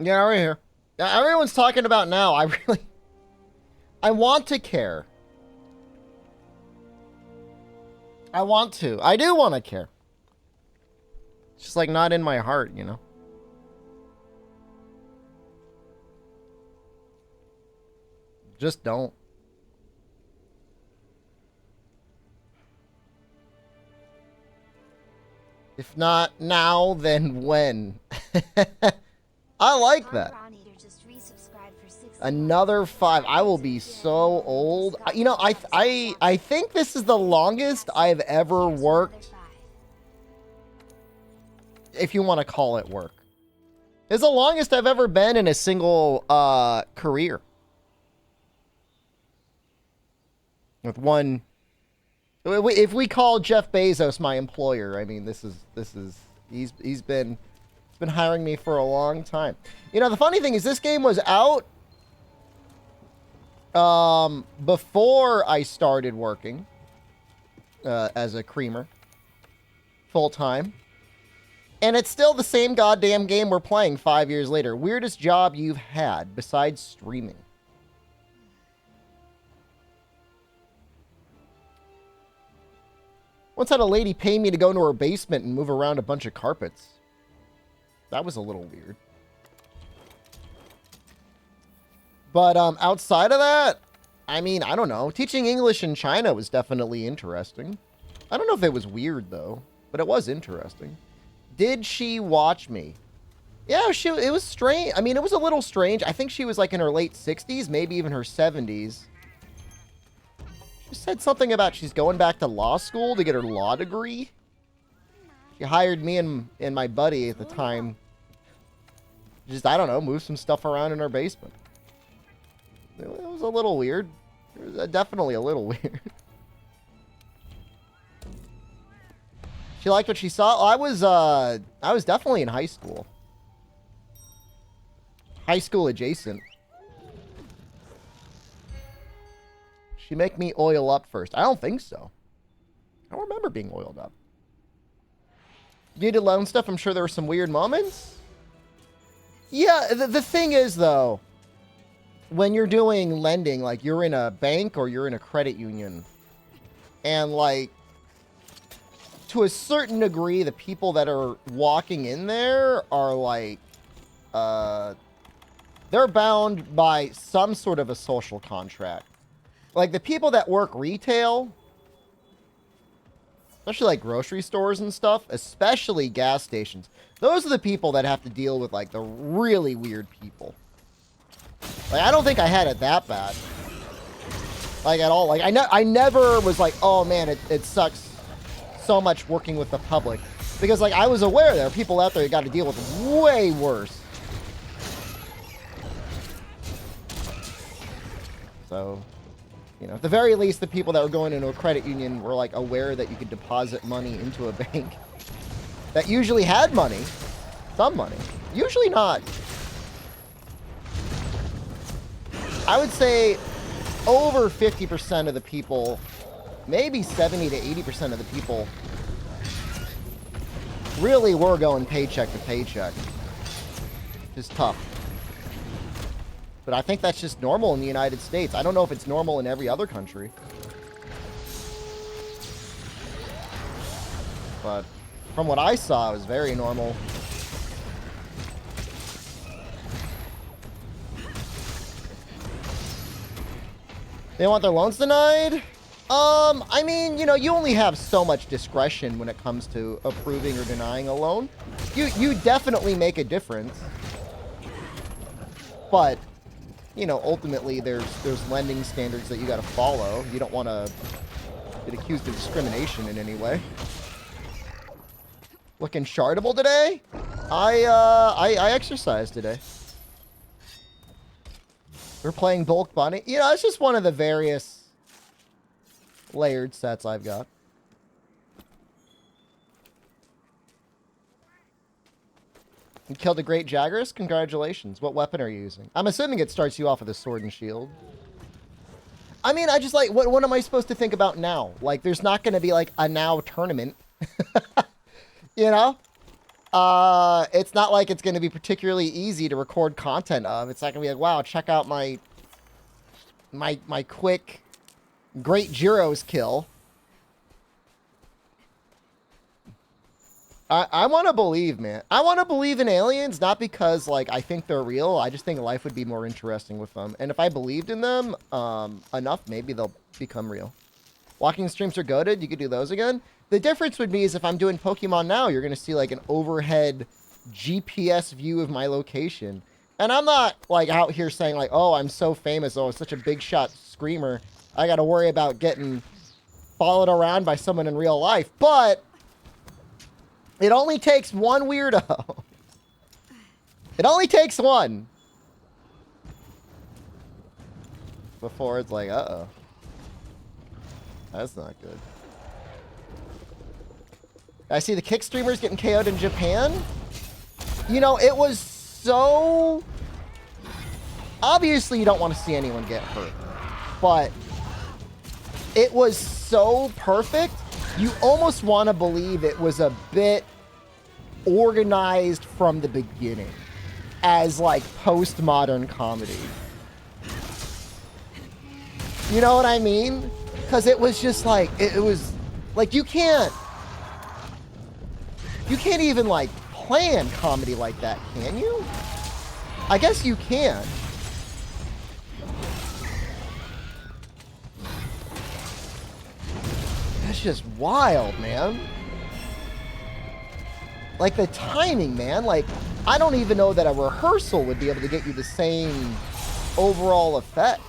Yeah, right here. Everyone's talking about now. I want to care. I want to. I do want to care. It's just like not in my heart, you know? Just don't. If not now, then when? I like that. Another 5. I will be so old. You know, I think this is the longest I've ever worked. If you want to call it work. It's the longest I've ever been in a single career. With one. If we call Jeff Bezos my employer, I mean he's been hiring me for a long time. You know, the funny thing is this game was out before I started working as a creamer full time. And it's still the same goddamn game we're playing 5 years later. Weirdest job you've had besides streaming. Once had a lady pay me to go into her basement and move around a bunch of carpets. That was a little weird. But outside of that, I mean, I don't know. Teaching English in China was definitely interesting. I don't know if it was weird, though, but it was interesting. Did she watch me? Yeah, it was strange. I mean, it was a little strange. I think she was like in her late 60s, maybe even her 70s. She said something about she's going back to law school to get her law degree. She hired me and my buddy at the time. Just, I don't know, move some stuff around in her basement. It was a little weird. It was definitely a little weird. She liked what she saw. I was definitely in high school. High school adjacent. She make me oil up first. I don't think so. I don't remember being oiled up. You need to loan stuff. I'm sure there were some weird moments. Yeah, the thing is, though, when you're doing lending, like you're in a bank or you're in a credit union, and like, to a certain degree, the people that are walking in there are like, they're bound by some sort of a social contract. Like, the people that work retail, especially like grocery stores and stuff, especially gas stations, those are the people that have to deal with like the really weird people. Like, I don't think I had it that bad. Like, at all. Like, I never was like, oh man, it sucks so much working with the public. Because like, I was aware there are people out there who got to deal with way worse. So, you know, at the very least, the people that were going into a credit union were like aware that you could deposit money into a bank that usually had money, some money, usually not. I would say over 50% of the people, maybe 70 to 80% of the people really were going paycheck to paycheck. It's tough. But I think that's just normal in the United States. I don't know if it's normal in every other country. But from what I saw, it was very normal. They want their loans denied? I mean, you know, you only have so much discretion when it comes to approving or denying a loan. You definitely make a difference. But you know, ultimately there's lending standards that you got to follow. You don't want to get accused of discrimination in any way. Looking charitable today? I exercised today. We're playing bulk bunny. You know, it's just one of the various layered sets I've got. You killed a great Jagras? Congratulations. What weapon are you using? I'm assuming it starts you off with a sword and shield. I mean, I just like, what am I supposed to think about now? Like, there's not going to be like a now tournament. You know? It's not like it's going to be particularly easy to record content of. It's not going to be like, wow, check out my quick great gyros kill. I want to believe, man. I want to believe in aliens, not because, like, I think they're real. I just think life would be more interesting with them. And if I believed in them enough, maybe they'll become real. Walking streams are goated. You could do those again. The difference would be is if I'm doing Pokemon now, you're going to see, like, an overhead GPS view of my location. And I'm not, like, out here saying, like, oh, I'm so famous. Oh, it's such a big shot screamer. I got to worry about getting followed around by someone in real life. But it only takes one weirdo. It only takes one. Before it's like, uh-oh. That's not good. I see the kick streamers getting KO'd in Japan. You know, it was so... Obviously, you don't want to see anyone get hurt. But it was so perfect. You almost want to believe it was a bit organized from the beginning as, like, postmodern comedy. You know what I mean? Because it was just like, it was, like, you can't even, like, plan comedy like that, can you? I guess you can. That's just wild, man. Like, the timing, man. Like, I don't even know that a rehearsal would be able to get you the same overall effect.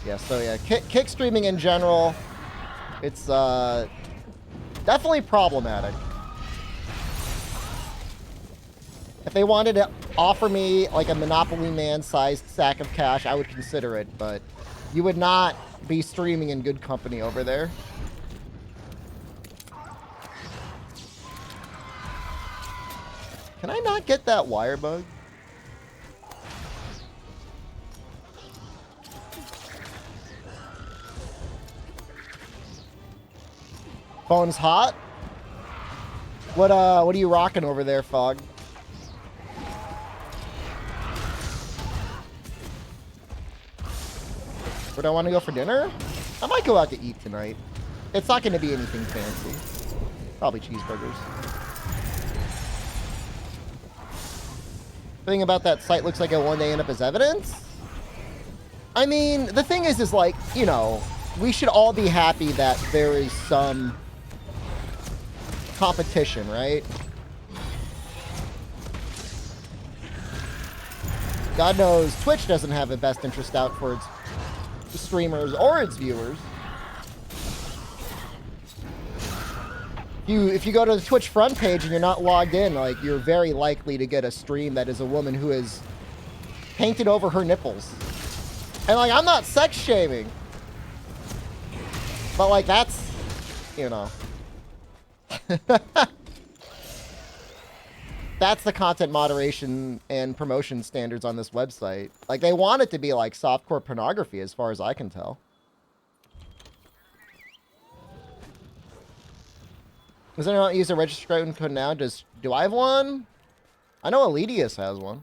Yeah, so yeah, kick streaming in general, it's definitely problematic. If they wanted to offer me like a Monopoly Man-sized sack of cash, I would consider it, but you would not be streaming in good company over there. Can I not get that wire bug? Phone's hot? What are you rocking over there, Fog? Where do I want to go for dinner? I might go out to eat tonight. It's not going to be anything fancy. Probably cheeseburgers. The thing about that site looks like it one day end up as evidence? I mean, the thing is like, you know, we should all be happy that there is some competition, right? God knows Twitch doesn't have the best interest out for its streamers or its viewers. If you go to the Twitch front page and you're not logged in, like, you're very likely to get a stream that is a woman who is painted over her nipples. And, like, I'm not sex shaming, but, like, that's, you know, that's the content moderation and promotion standards on this website. Like, they want it to be like softcore pornography as far as I can tell. Does anyone use a registration code now? Do I have one? I know Elitius has one.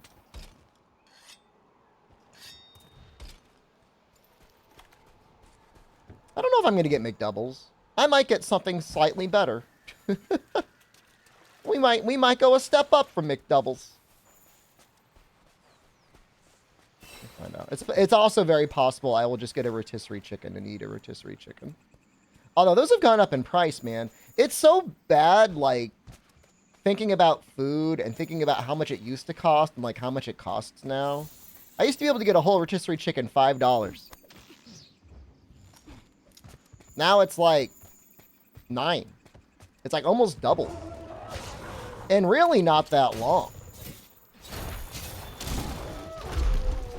I don't know if I'm going to get McDoubles. I might get something slightly better. We might go a step up from McDoubles. I know. It's also very possible I will just get a rotisserie chicken and eat a rotisserie chicken. Although those have gone up in price, man. It's so bad, like, thinking about food and thinking about how much it used to cost and, like, how much it costs now. I used to be able to get a whole rotisserie chicken $5. Now it's like $9. It's like almost double. And really not that long.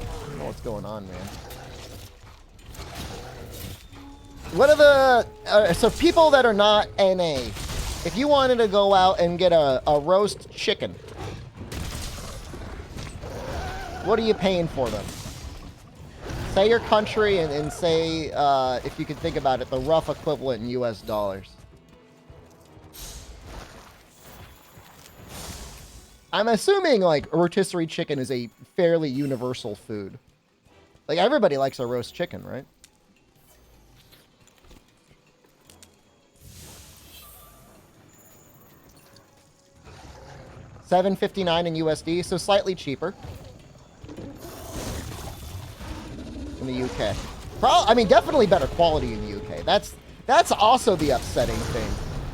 I don't know what's going on, man. What are the... so people that are not NA, If you wanted to go out and get a roast chicken, what are you paying for them? Say your country and say, if you can think about it, the rough equivalent in US dollars. I'm assuming, like, rotisserie chicken is a fairly universal food. Like, everybody likes a roast chicken, right? $7.59 in USD, so slightly cheaper in the UK. I mean, definitely better quality in the UK. That's also the upsetting thing.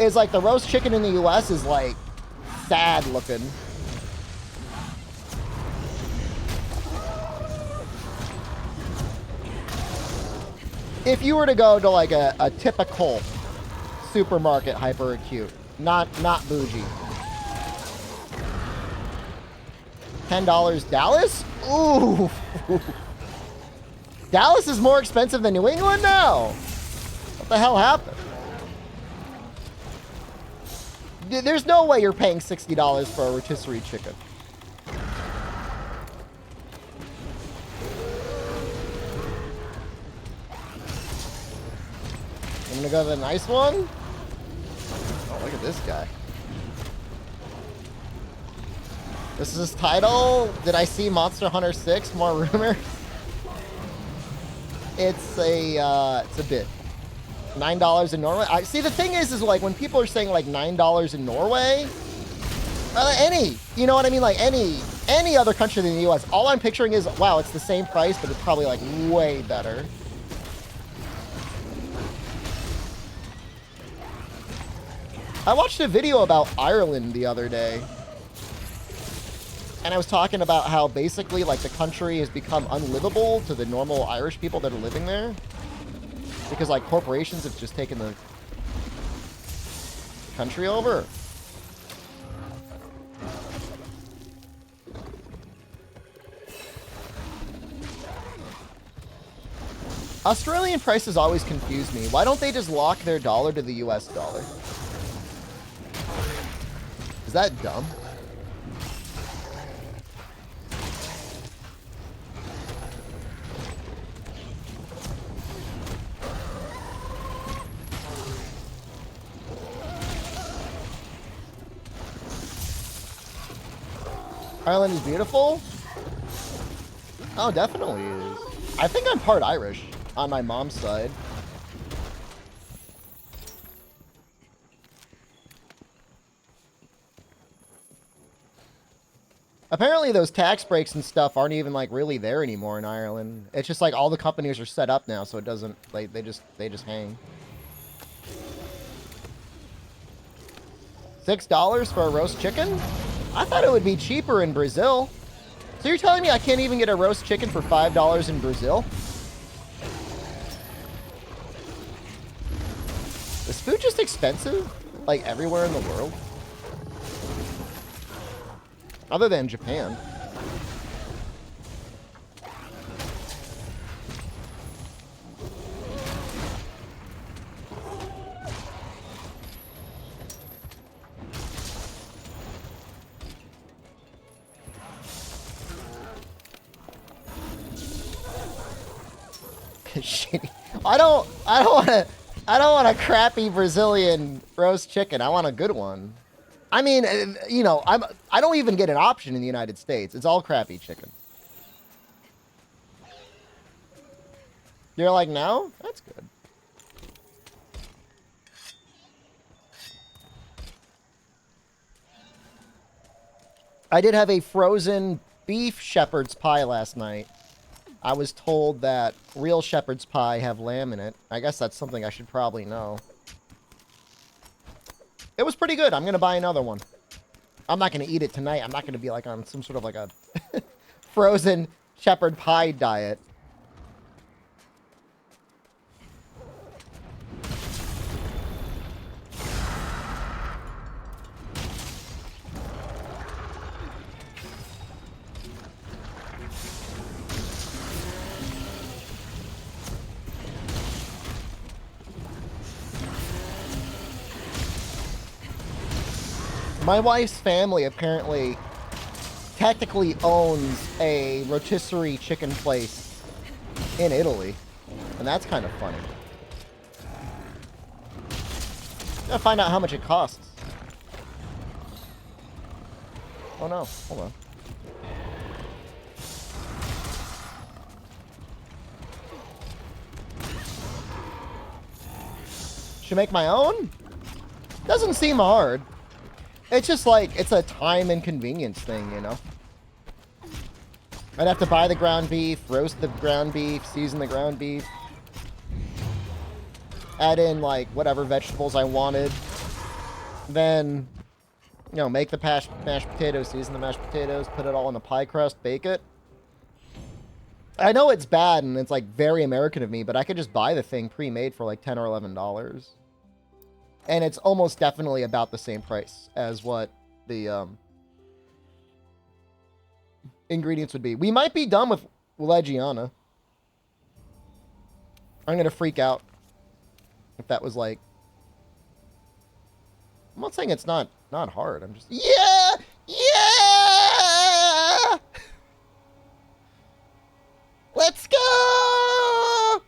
Is like the roast chicken in the US is like sad looking. If you were to go to like a typical supermarket hyper acute, not bougie. $10 Dallas? Ooh. Dallas is more expensive than New England now. What the hell happened? There's no way you're paying $60 for a rotisserie chicken. I'm gonna go to the nice one. Oh, look at this guy. This is his title. Did I see Monster Hunter 6? More rumors. It's a bit. $9 in Norway. See, the thing is like when people are saying like $9 in Norway, you know what I mean? Like any other country than the US, all I'm picturing is, wow, it's the same price, but it's probably like way better. I watched a video about Ireland the other day. And I was talking about how basically like the country has become unlivable to the normal Irish people that are living there. Because like corporations have just taken the country over. Australian prices always confuse me. Why don't they just lock their dollar to the US dollar? Is that dumb? Ireland is beautiful? Oh, definitely is. I think I'm part Irish on my mom's side. Apparently those tax breaks and stuff aren't even like really there anymore in Ireland. It's just like all the companies are set up now, so it doesn't, like, they just hang. $6 for a roast chicken? I thought it would be cheaper in Brazil. So you're telling me I can't even get a roast chicken for $5 in Brazil? Is food just expensive? Like everywhere in the world? Other than Japan. Shitty. I don't want a crappy Brazilian roast chicken. I want a good one. I mean, you know, I don't even get an option in the United States. It's all crappy chicken. You're like, no? That's good. I did have a frozen beef shepherd's pie last night. I was told that real shepherd's pie have lamb in it. I guess that's something I should probably know. It was pretty good. I'm going to buy another one. I'm not going to eat it tonight. I'm not going to be like on some sort of like a frozen shepherd pie diet. My wife's family apparently technically owns a rotisserie chicken place in Italy. And that's kind of funny. Gotta find out how much it costs. Oh no, hold on. Should make my own? Doesn't seem hard. It's just like, it's a time and convenience thing, you know? I'd have to buy the ground beef, roast the ground beef, season the ground beef. Add in, like, whatever vegetables I wanted. Then, you know, make the mashed potatoes, season the mashed potatoes, put it all in a pie crust, bake it. I know it's bad and it's, like, very American of me, but I could just buy the thing pre-made for, like, $10 or $11. And it's almost definitely about the same price as what the ingredients would be. We might be done with Legiana. I'm going to freak out if that was like... I'm not saying it's not hard. I'm just... Yeah! Yeah! Let's go!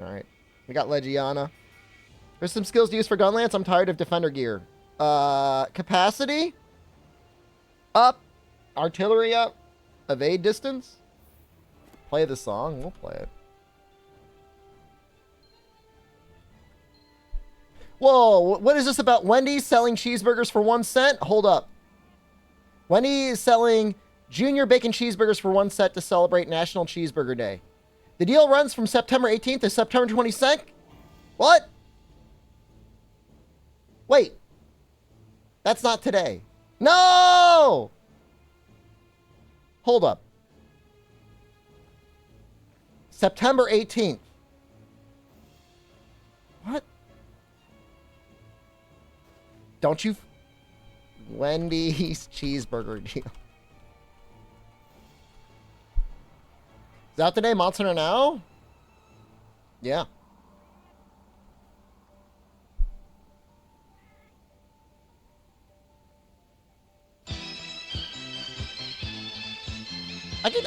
Alright. We got Legiana. There's some skills to use for Gunlance. I'm tired of Defender gear. Capacity? Up. Artillery up. Evade distance. Play the song. We'll play it. Whoa, what is this about Wendy's selling cheeseburgers for 1 cent? Hold up. Wendy's is selling junior bacon cheeseburgers for 1 cent to celebrate National Cheeseburger Day. The deal runs from September 18th to September 22nd. What? Wait. That's not today. No! Hold up. September 18th. What? Don't you... Wendy's cheeseburger deal. Is that today? Monster Now? Yeah.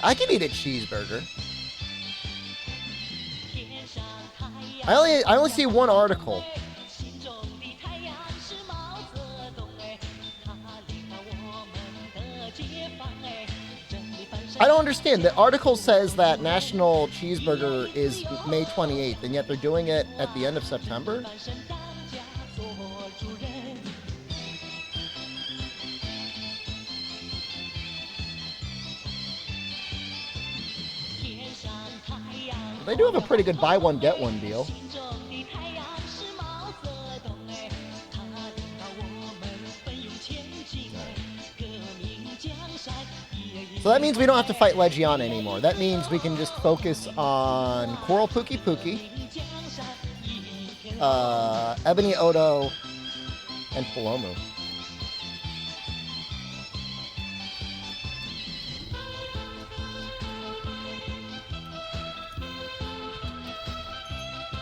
I could eat a cheeseburger. I only see one article. I don't understand. The article says that National Cheeseburger is May 28th, and yet they're doing it at the end of September? They do have a pretty good buy one, get one deal. So that means we don't have to fight Legiana anymore. That means we can just focus on Coral Pookie Pookie, Ebony Odo, and Palomu.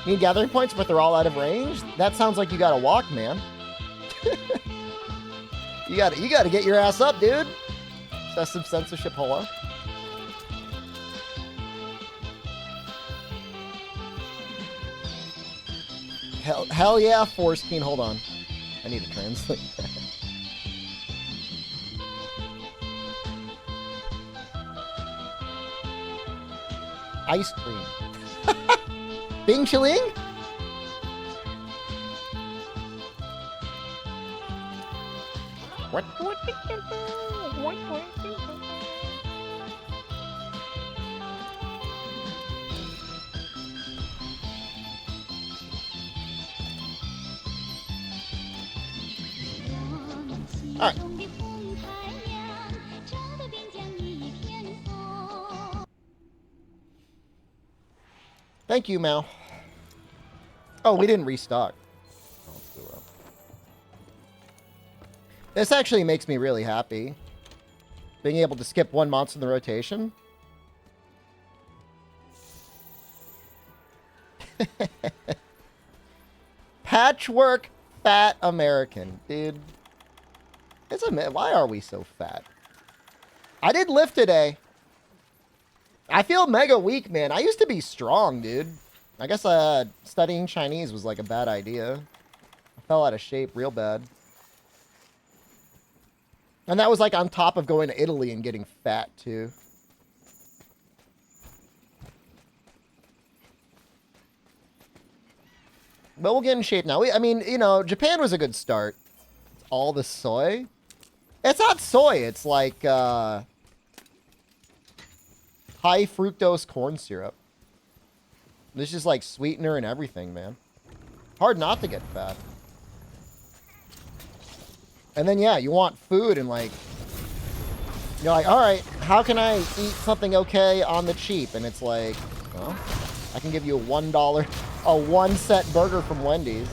Need gathering points, but they're all out of range? That sounds like you gotta walk, man. You gotta get your ass up, dude. Excessive censorship, hello? Hell yeah, Foreskin, hold on. I need to translate that. Ice cream. Bing Chiling? What? Alright. Thank you, Mal. Oh, we didn't restock. This actually makes me really happy. Being able to skip one monster in the rotation. Patchwork fat American, dude. It's a minute. Why are we so fat? I did lift today. I feel mega weak, man. I used to be strong, dude. I guess studying Chinese was like a bad idea. I fell out of shape real bad. And that was like on top of going to Italy and getting fat, too. But we'll get in shape now. I mean, you know, Japan was a good start. All the soy. It's not soy. It's like high fructose corn syrup. This is like sweetener and everything, man. Hard not to get fat. And then, yeah, you want food and like... You're like, all right, how can I eat something okay on the cheap? And it's like, well, I can give you a $1, a 1 cent burger from Wendy's.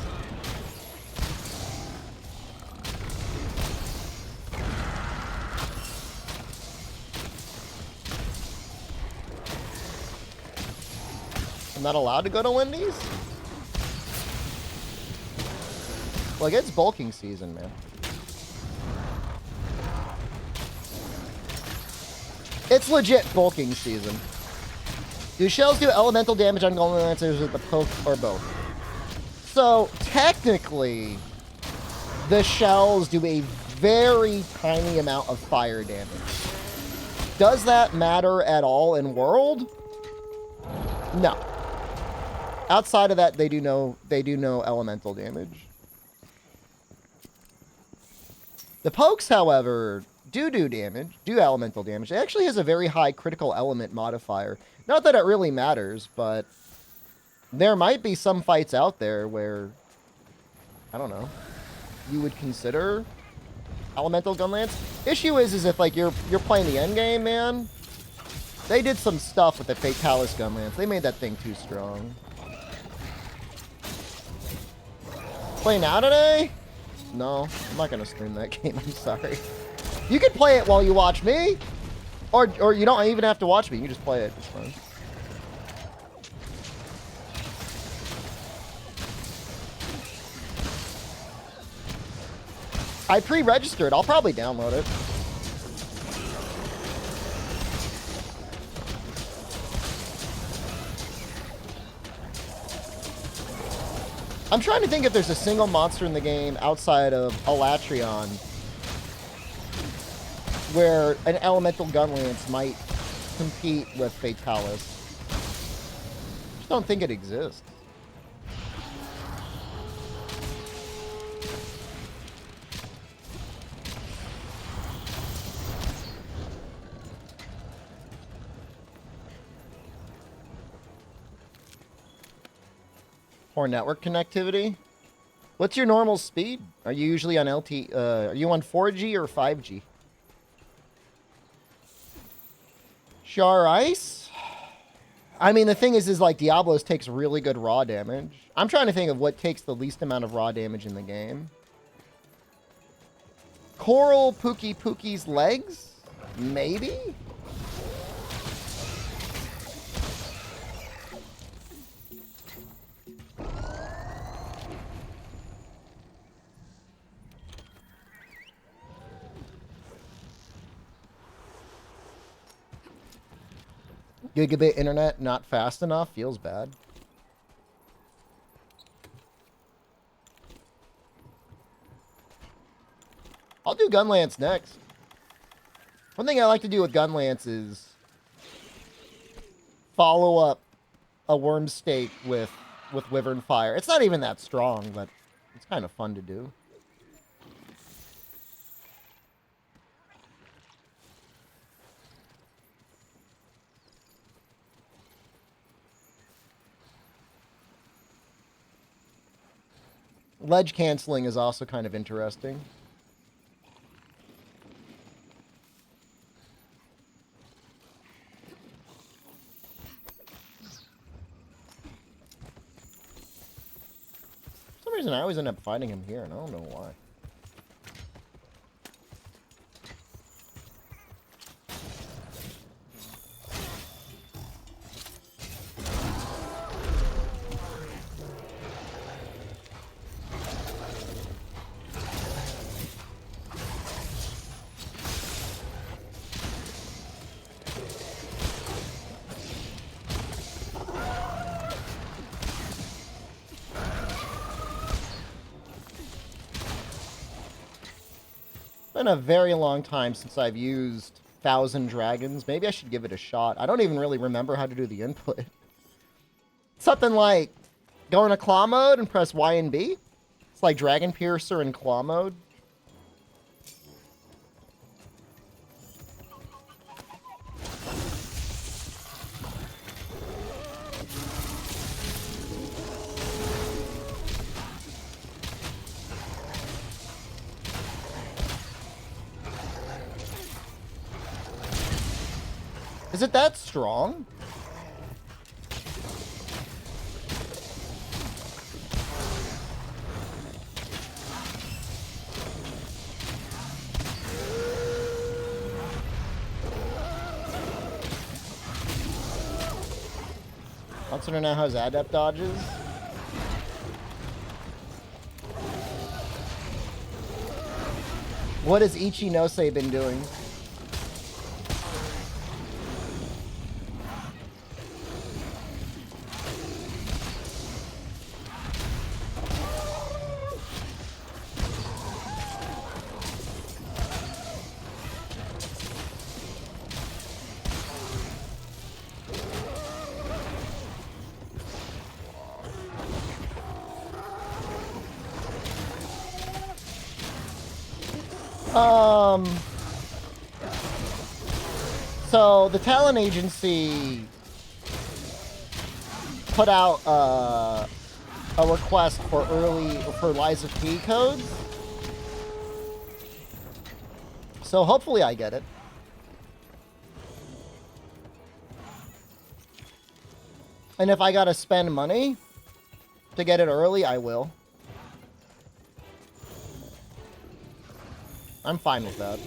I'm not allowed to go to Wendy's? Like, it's bulking season, man. It's legit bulking season. Do shells do elemental damage on golden lancers with the poke or both? So, technically, the shells do a very tiny amount of fire damage. Does that matter at all in World? No. Outside of that, they do no elemental damage. The pokes, however, do damage, do elemental damage. It actually has a very high critical element modifier. Not that it really matters, but there might be some fights out there where, I don't know, you would consider elemental gun lance. Issue is if like you're playing the end game, man. They did some stuff with the Fatalis gun lance. They made that thing too strong. Play now today? No, I'm not gonna stream that game. I'm sorry. You can play it while you watch me, or you don't even have to watch me. You can just play it. It's fine. I pre-registered. I'll probably download it. I'm trying to think if there's a single monster in the game outside of Alatreon where an elemental gun lance might compete with Fatalis. Just don't think it exists. Poor network connectivity. What's your normal speed? Are you usually on LT? Are you on 4G or 5G? Char Ice? I mean, the thing is like Diablos takes really good raw damage. I'm trying to think of what takes the least amount of raw damage in the game. Coral Pookie's legs? Maybe? Gigabit internet not fast enough feels bad. I'll do Gunlance next. One thing I like to do with Gunlance is follow up a worm stake with Wyvern Fire. It's not even that strong, but it's kind of fun to do. Ledge canceling is also kind of interesting. For some reason, I always end up fighting him here, and I don't know why. Been a very long time since I've used 1,000 Dragons. Maybe I should give it a shot. I don't even really remember how to do the input. Something like go into claw mode and press Y and B. It's like Dragon Piercer in claw mode. Is it that strong? Monster now has adept dodges. What has Ichinose been doing? So the talent agency put out a request for Liza P codes. So hopefully I get it. And if I gotta spend money to get it early, I will. I'm fine with that.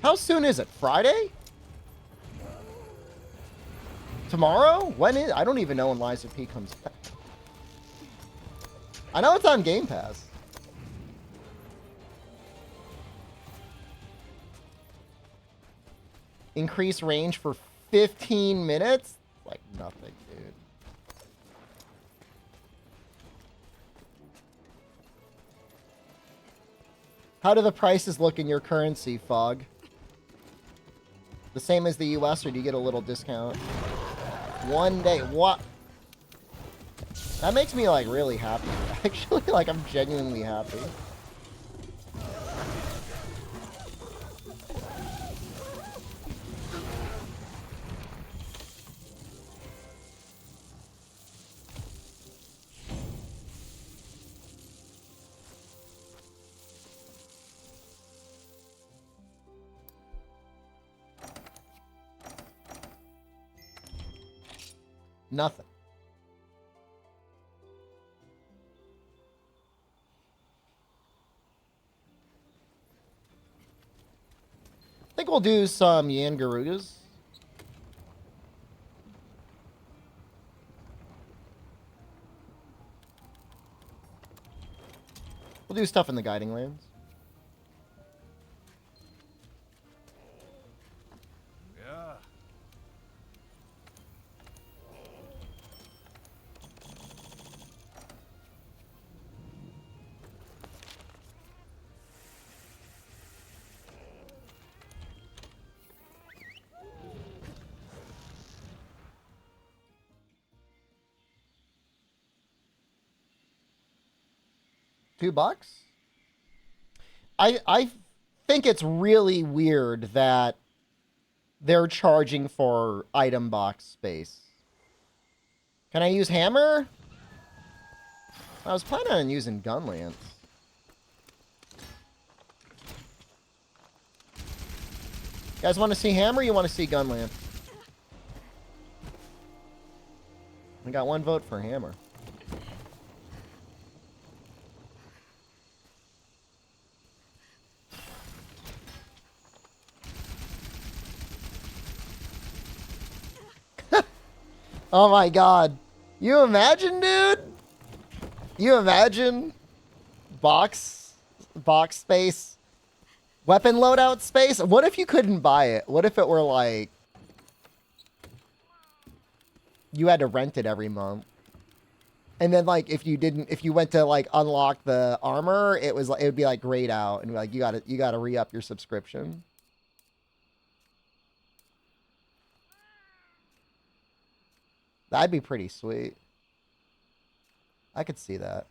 How soon is it? Friday? Tomorrow? When is... I don't even know when Liza P comes back. I know it's on Game Pass. Increase range for 15 minutes? Like nothing, dude. How do the prices look in your currency, Fog? The same as the US, or do you get a little discount? One day. What? That makes me, like, really happy. Actually, like, I'm genuinely happy. Nothing. I think we'll do some Yan Garudas. We'll do stuff in the Guiding Lands. $2? I think it's really weird that they're charging for item box space. Can I use hammer? I was planning on using gun lance. You guys want to see hammer? Or you want to see gun lance? I got one vote for hammer. Oh my god. You imagine, dude? You imagine box space, weapon loadout space? What if you couldn't buy it? What if it were like you had to rent it every month? And then like if you went to like unlock the armor, it would be like grayed out and like you gotta re-up your subscription. That'd be pretty sweet. I could see that.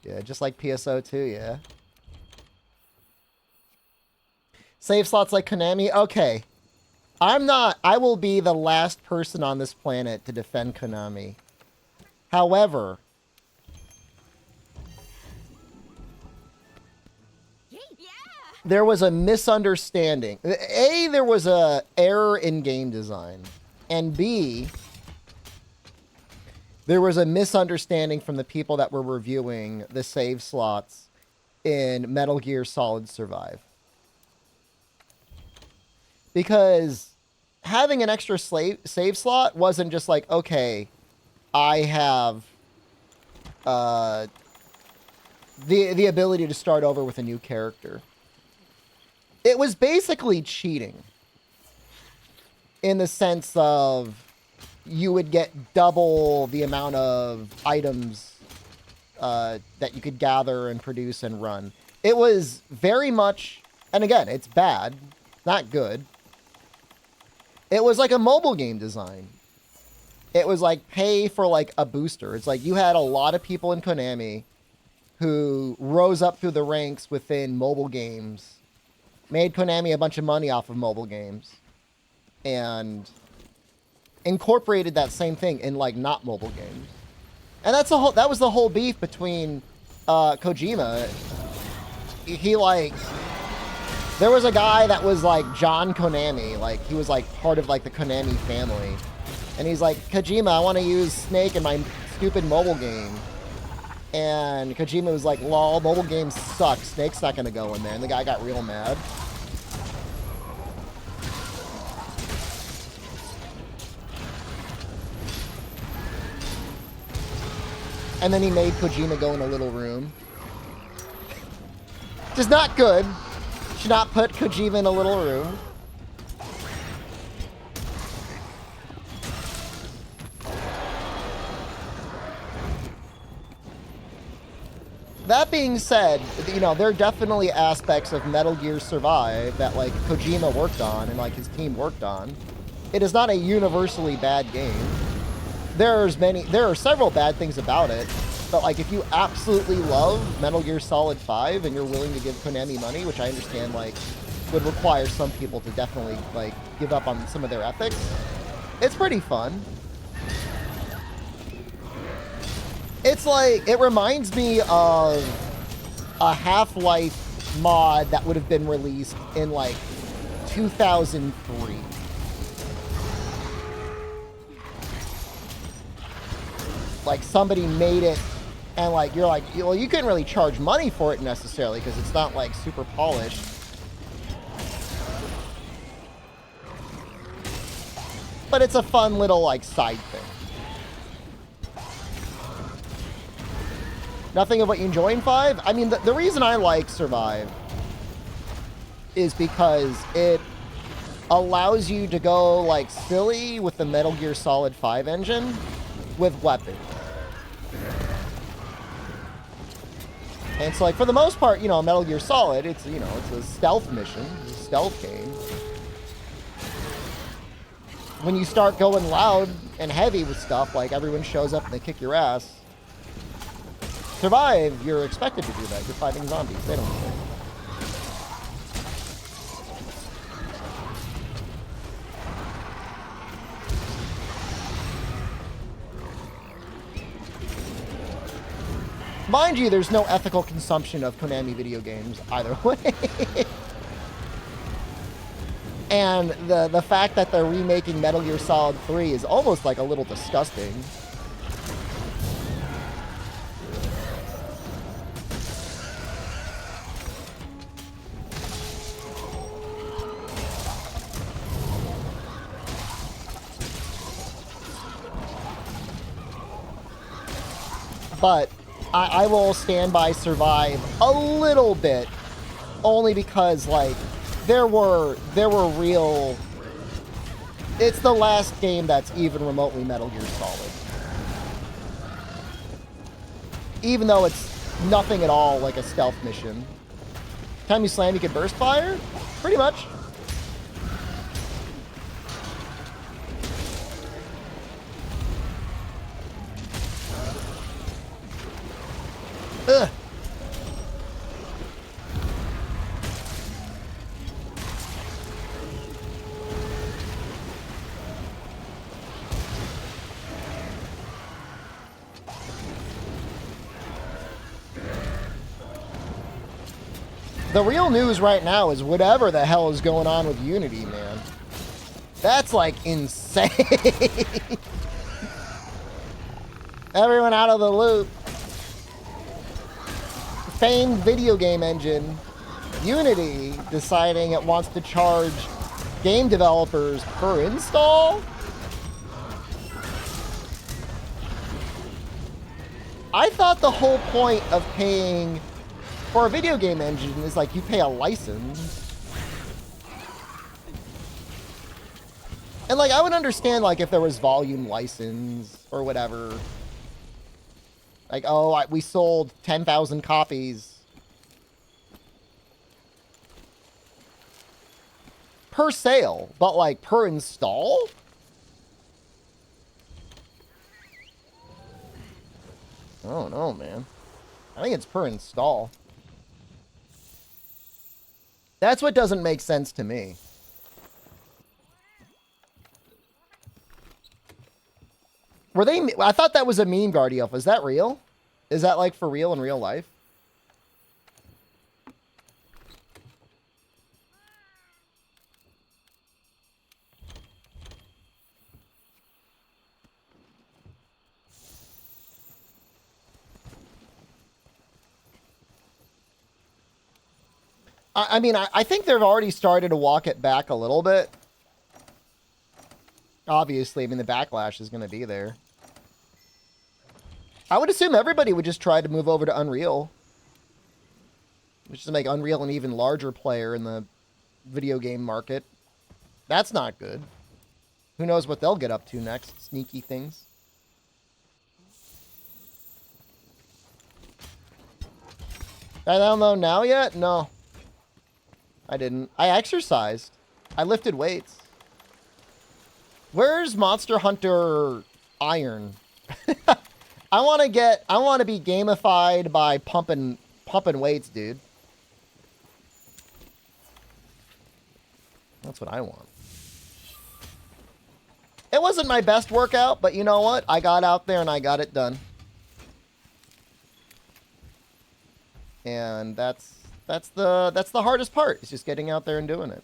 Yeah, just like PSO2, yeah. Save slots like Konami? Okay. I will be the last person on this planet to defend Konami. However, there was a misunderstanding. A, there was a error in game design. And B, there was a misunderstanding from the people that were reviewing the save slots in Metal Gear Solid Survive. Because having an extra save slot wasn't just like, okay, I have the ability to start over with a new character. It was basically cheating. In the sense of you would get double the amount of items that you could gather and produce and run. It was very much, and again, it's bad, not good. It was like a mobile game design. It was like pay for like a booster. It's like you had a lot of people in Konami who rose up through the ranks within mobile games, made Konami a bunch of money off of mobile games, and incorporated that same thing in like not mobile games. And that was the whole beef between Kojima. There was a guy that was like John Konami, like he was like part of like the Konami family. And he's like, Kojima, I want to use Snake in my stupid mobile game. And Kojima was like, lol, mobile games suck. Snake's not going to go in there. And the guy got real mad. And then he made Kojima go in a little room. Which is not good. Should not put Kojima in a little room. That being said, you know, there are definitely aspects of Metal Gear Survive that, like, Kojima worked on and, like, his team worked on. It is not a universally bad game. There are several bad things about it, but, like, if you absolutely love Metal Gear Solid 5 and you're willing to give Konami money, which I understand, like, would require some people to definitely, like, give up on some of their ethics, it's pretty fun. It's like, it reminds me of a Half-Life mod that would have been released in, like, 2003. Like, somebody made it, and, like, you're like, well, you couldn't really charge money for it necessarily, because it's not, like, super polished. But it's a fun little, like, side thing. Nothing of what you enjoy in 5? I mean, the reason I like Survive is because it allows you to go, like, silly with the Metal Gear Solid 5 engine with weapons. And so, like, for the most part, you know, Metal Gear Solid, it's, you know, it's a stealth mission, it's a stealth game. When you start going loud and heavy with stuff, like, everyone shows up and they kick your ass. Survive, you're expected to do that. You're fighting zombies. They don't care. Mind you, there's no ethical consumption of Konami video games either way. And the fact that they're remaking Metal Gear Solid 3 is almost like a little disgusting. But I will stand by Survive a little bit, only because, like, there were real It's the last game that's even remotely Metal Gear Solid. Even though it's nothing at all like a stealth mission. Time you slam, you can burst fire? Pretty much. Ugh. The real news right now is whatever the hell is going on with Unity, man. That's like insane. Everyone out of the loop. Famed video game engine, Unity, deciding it wants to charge game developers per install? I thought the whole point of paying for a video game engine is like you pay a license. And like I would understand like if there was volume license or whatever. Like, oh, we sold 10,000 copies per sale, but like per install? I don't know, man. I think it's per install. That's what doesn't make sense to me. Were they... I thought that was a meme, Guardielf. Is that real? Is that, like, for real in real life? I mean, I think they've already started to walk it back a little bit. Obviously, I mean, the backlash is going to be there. I would assume everybody would just try to move over to Unreal. Which is to make Unreal an even larger player in the video game market. That's not good. Who knows what they'll get up to next? Sneaky things. Did I download now yet? No. I didn't. I exercised. I lifted weights. Where's Monster Hunter Iron? I want to be gamified by pumping weights, dude. That's what I want. It wasn't my best workout, but you know what? I got out there and I got it done. And that's the hardest part. It's just getting out there and doing it.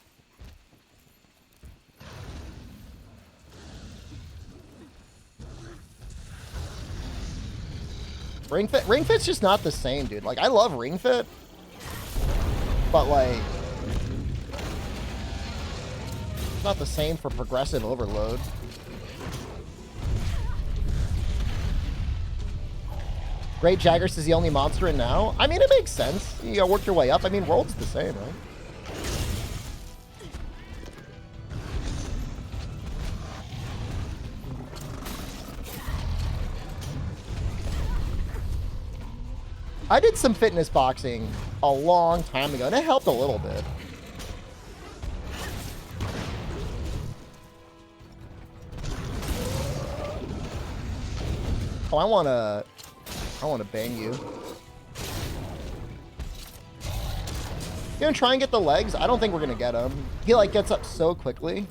Ring Fit's just not the same, dude. Like, I love Ring Fit, but like, it's not the same for progressive overload. Great Jaggers is the only monster in now. I mean, it makes sense. You gotta work your way up. I mean, World's the same, right? I did some fitness boxing a long time ago, and it helped a little bit. Oh, I want to bang you. You gonna try and get the legs? I don't think we're gonna get him. He like gets up so quickly.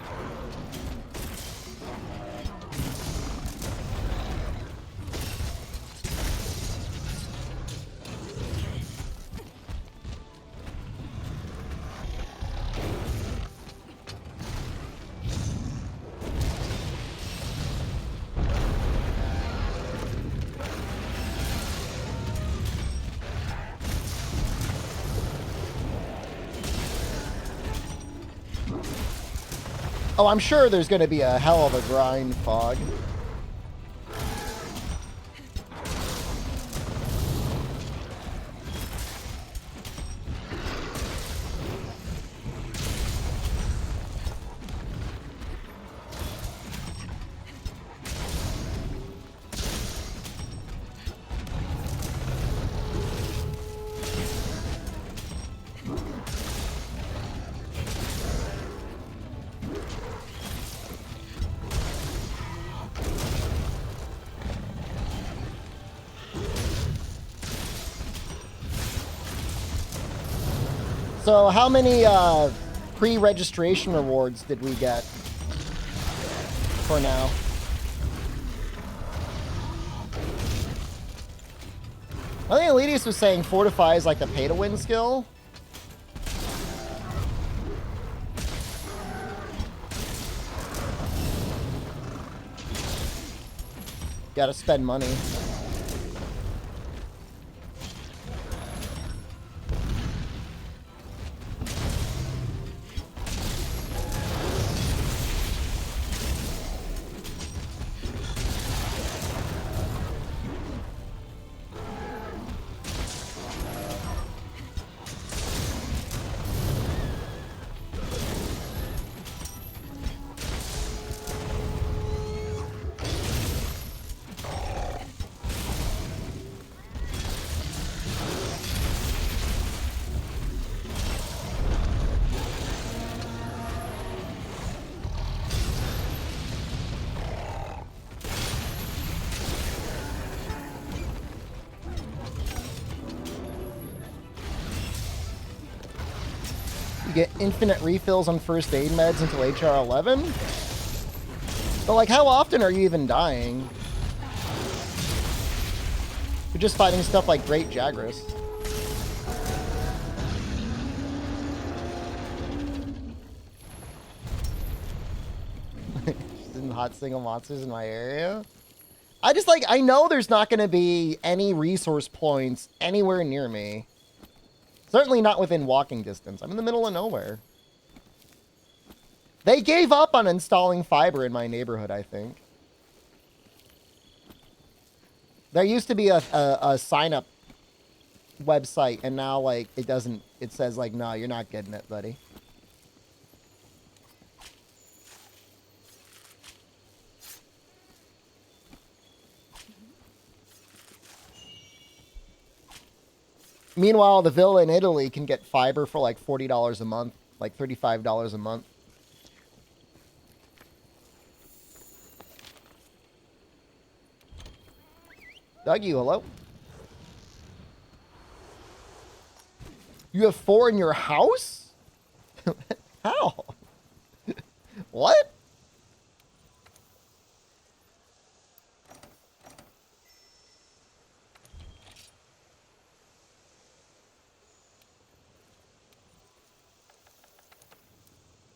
Oh, I'm sure there's going to be a hell of a grind, Fog. So how many pre-registration rewards did we get for now? I think Elitius was saying Fortify is like the pay-to-win skill. Gotta spend money. You get infinite refills on first aid meds until HR 11? But like, how often are you even dying? You're just fighting stuff like Great Jagras. Just in hot single monsters in my area? I just like, I know there's not going to be any resource points anywhere near me. Certainly not within walking distance. I'm in the middle of nowhere. They gave up on installing fiber in my neighborhood, I think. There used to be a sign-up website, and now, like, it doesn't... It says, like, no, you're not getting it, buddy. Meanwhile, the villa in Italy can get fiber for like $40 a month, like $35 a month. Doug, you hello? You have 4 in your house? How? What?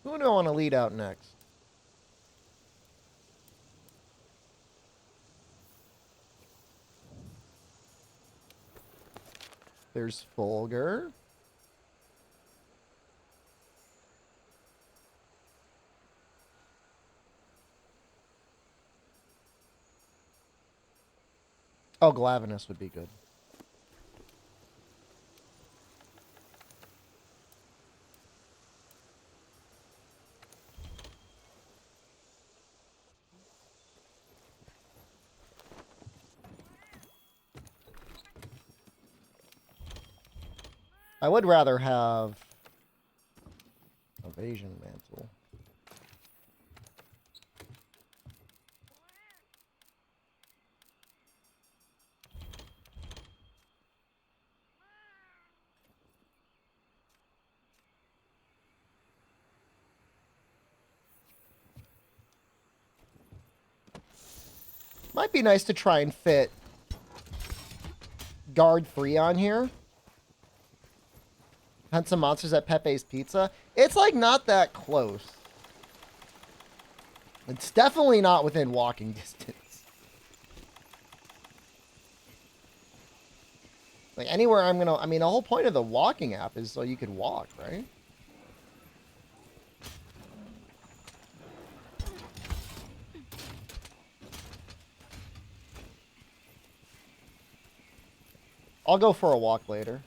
Who do I want to lead out next? There's Fulgur. Oh, Glavinus would be good. I would rather have Evasion Mantle. Might be nice to try and fit Guard 3 on here. Hunt some monsters at Pepe's Pizza. It's like not that close. It's definitely not within walking distance. Like anywhere I'm gonna, I mean, the whole point of the walking app is so you could walk, right? I'll go for a walk later.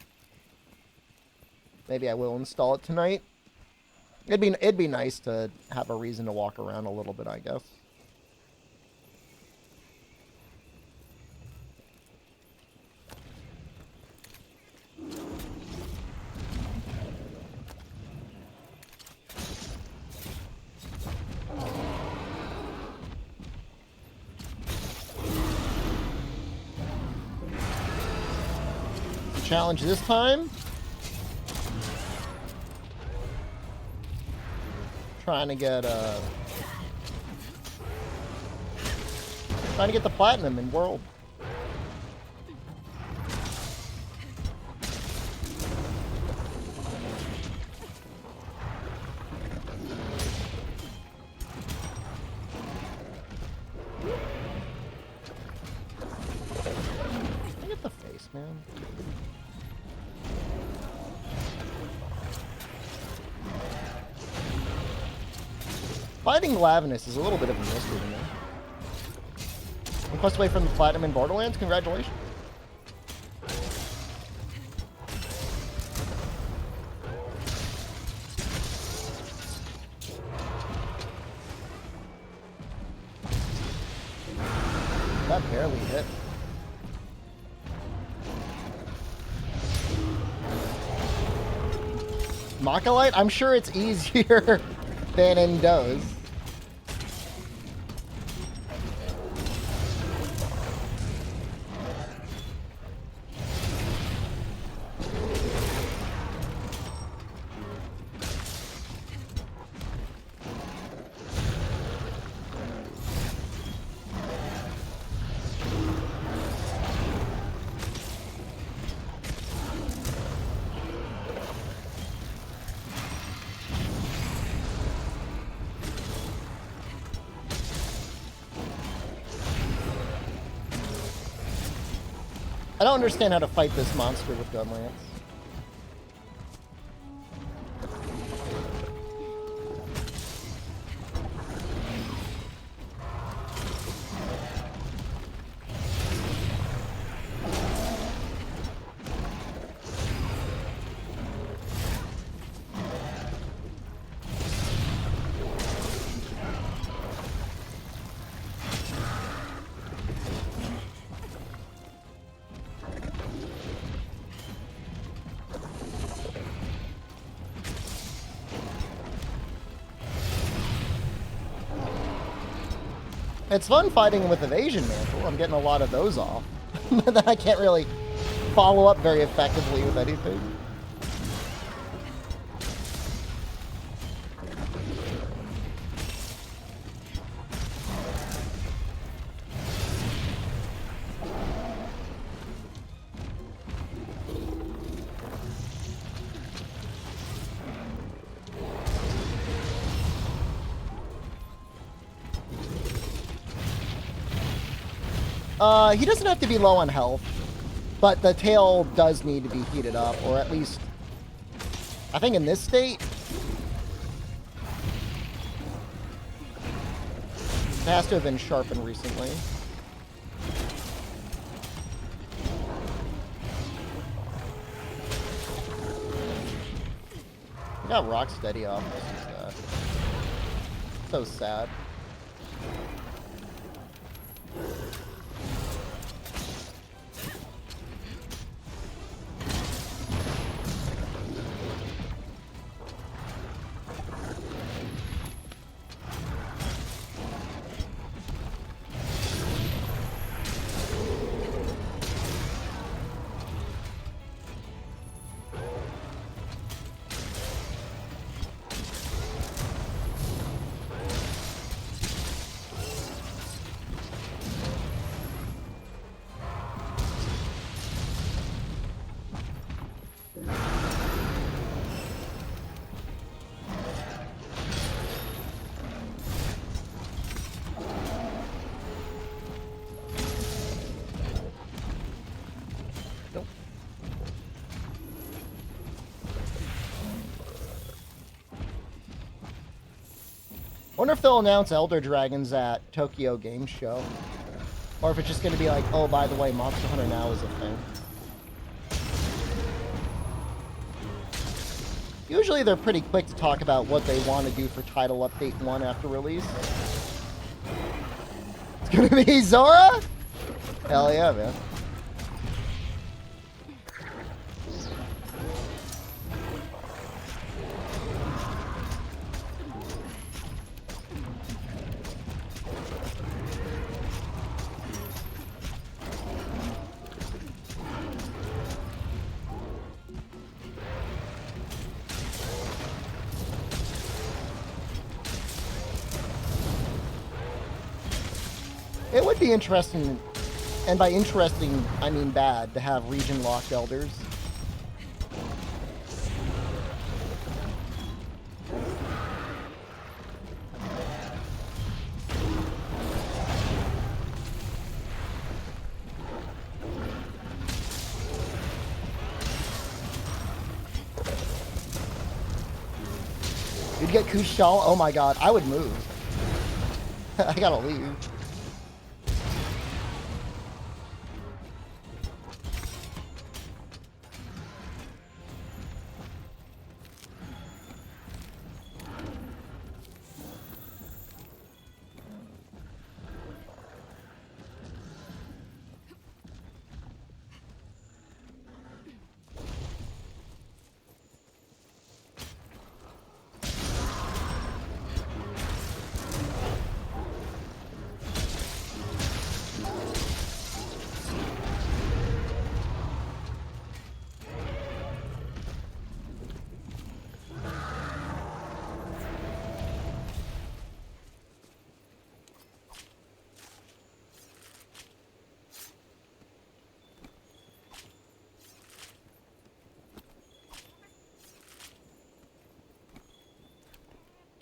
Maybe I will install it tonight. It'd be nice to have a reason to walk around a little bit, I guess. Challenge this time. trying to get the platinum in World. Look at the face, man. Fighting Lavinus is a little bit of a mystery to me. Request away from the platinum in Borderlands. Congratulations. That barely hit. Mocholite? I'm sure it's easier than Endo's. I don't understand how to fight this monster with Gunlance. It's fun fighting with Evasion Mantle. I'm getting a lot of those off. That I can't really follow up very effectively with anything. He doesn't have to be low on health, but the tail does need to be heated up, or at least, I think in this state, it has to have been sharpened recently. I got Rocksteady off. This is that. So sad. Wonder if they'll announce Elder Dragons at Tokyo Game Show. Or if it's just going to be like, oh, by the way, Monster Hunter Now is a thing. Usually they're pretty quick to talk about what they want to do for Title Update 1 after release. It's going to be Zora? Hell yeah, man. It would be interesting, and by interesting, I mean bad, to have region-locked elders. You'd get Kushal? Oh my god, I would move. I gotta leave.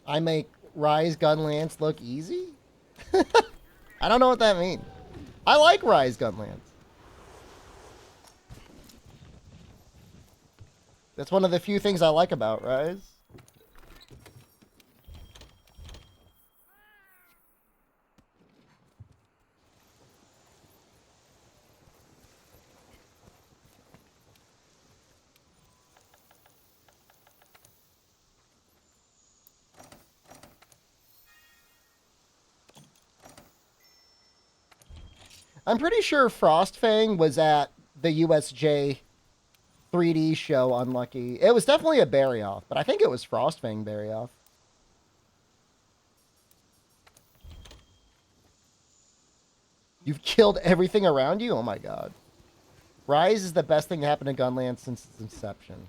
I make Rise Gunlance look easy? I don't know what that means. I like Rise Gunlance. That's one of the few things I like about Rise. I'm pretty sure Frostfang was at the USJ 3D show, Unlucky. It was definitely a Barioth, but I think it was Frostfang Barioth. You've killed everything around you? Oh my god. Rise is the best thing to happen to Gunlance since its inception.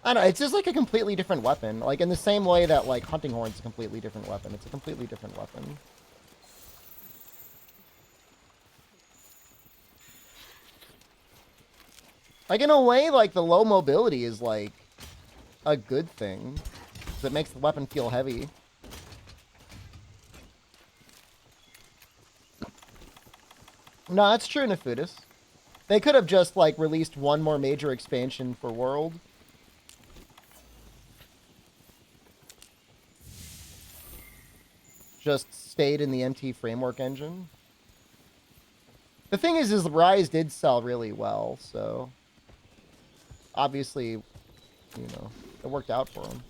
I don't know, it's just like a completely different weapon. Like in the same way that like Hunting Horn's a completely different weapon. It's a completely different weapon. Like, in a way, like, the low mobility is, like, a good thing. Because it makes the weapon feel heavy. No, that's true, Nefudis. They could have just, like, released one more major expansion for World. Just stayed in the MT framework engine. The thing is Rise did sell really well, so... Obviously, you know, it worked out for him.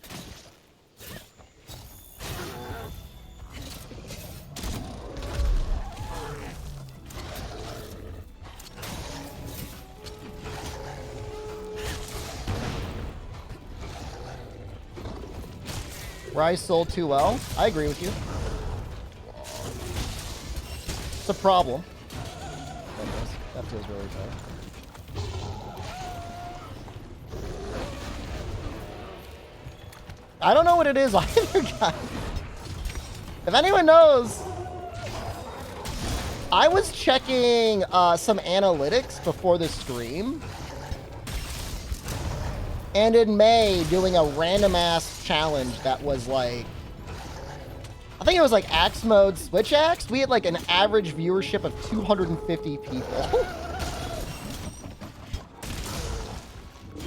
Rise sold too well. I agree with you. It's a problem. That feels really bad. I don't know what it is either, guys. If anyone knows, I was checking some analytics before the stream. And in May, doing a random-ass challenge that was like... I think it was like Axe Mode Switch Axe. We had like an average viewership of 250 people.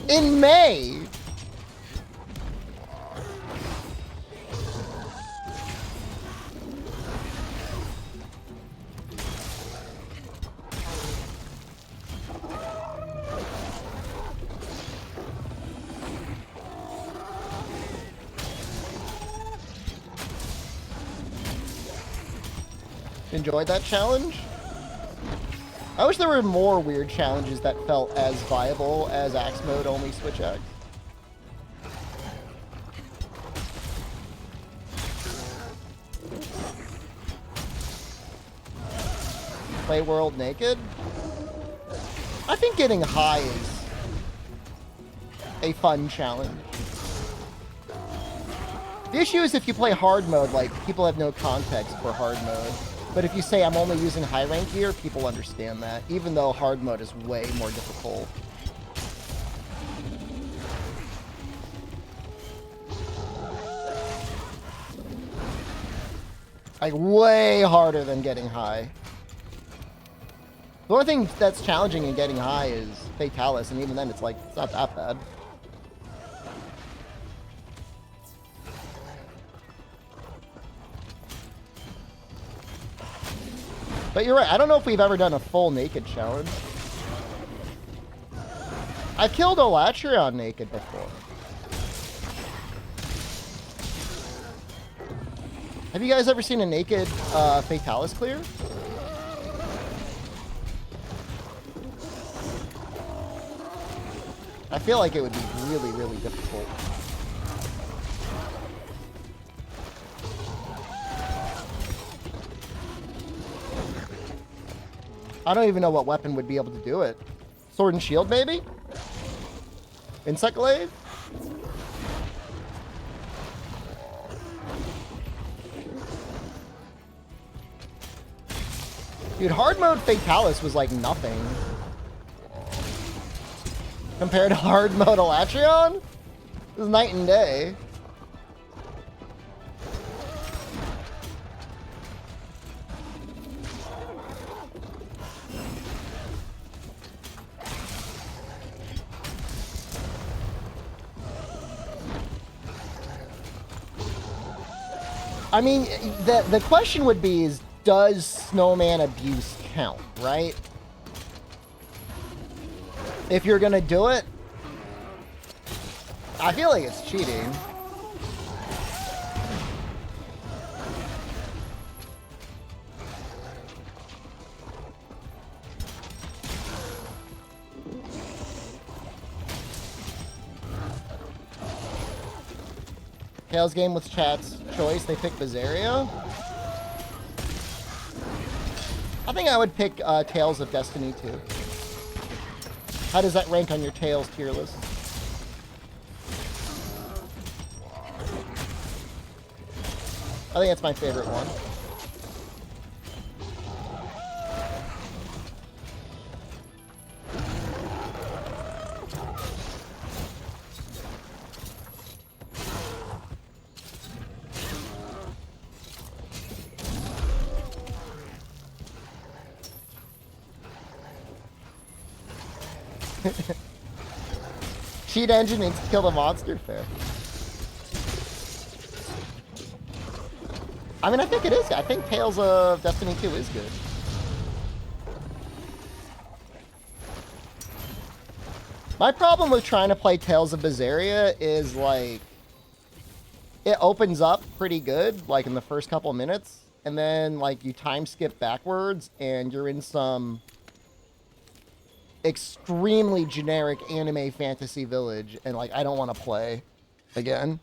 In May! Enjoyed that challenge? I wish there were more weird challenges that felt as viable as Axe Mode only Switch Axe. Play World naked? I think getting high is a fun challenge. The issue is if you play hard mode, like, people have no context for hard mode. But if you say I'm only using high rank gear, people understand that, even though hard mode is way more difficult. Like, way harder than getting high. The only thing that's challenging in getting high is Fatalis, and even then it's like, it's not that bad. But you're right, I don't know if we've ever done a full naked challenge. I've killed Elatrion naked before. Have you guys ever seen a naked Fatalis clear? I feel like it would be really, really difficult. I don't even know what weapon would be able to do it. Sword and shield, maybe? Insect glaive? Dude, hard mode Fatalis was like nothing. Compared to hard mode Elatrion? It was night and day. I mean, the question would be is, does snowman abuse count, right? If you're gonna do it, I feel like it's cheating. Tails game with chat's choice. They picked Bizarria. I think I would pick Tales of Destiny 2. How does that rank on your Tales tier list? I think that's my favorite one. Cheat engine needs to kill the monster. Fair. I mean, I think it is. I think Tales of Destiny 2 is good. My problem with trying to play Tales of Bizarria is, like, it opens up pretty good, like, in the first couple minutes, and then, like, you time skip backwards, and you're in some extremely generic anime fantasy village, and, like, I don't want to play again.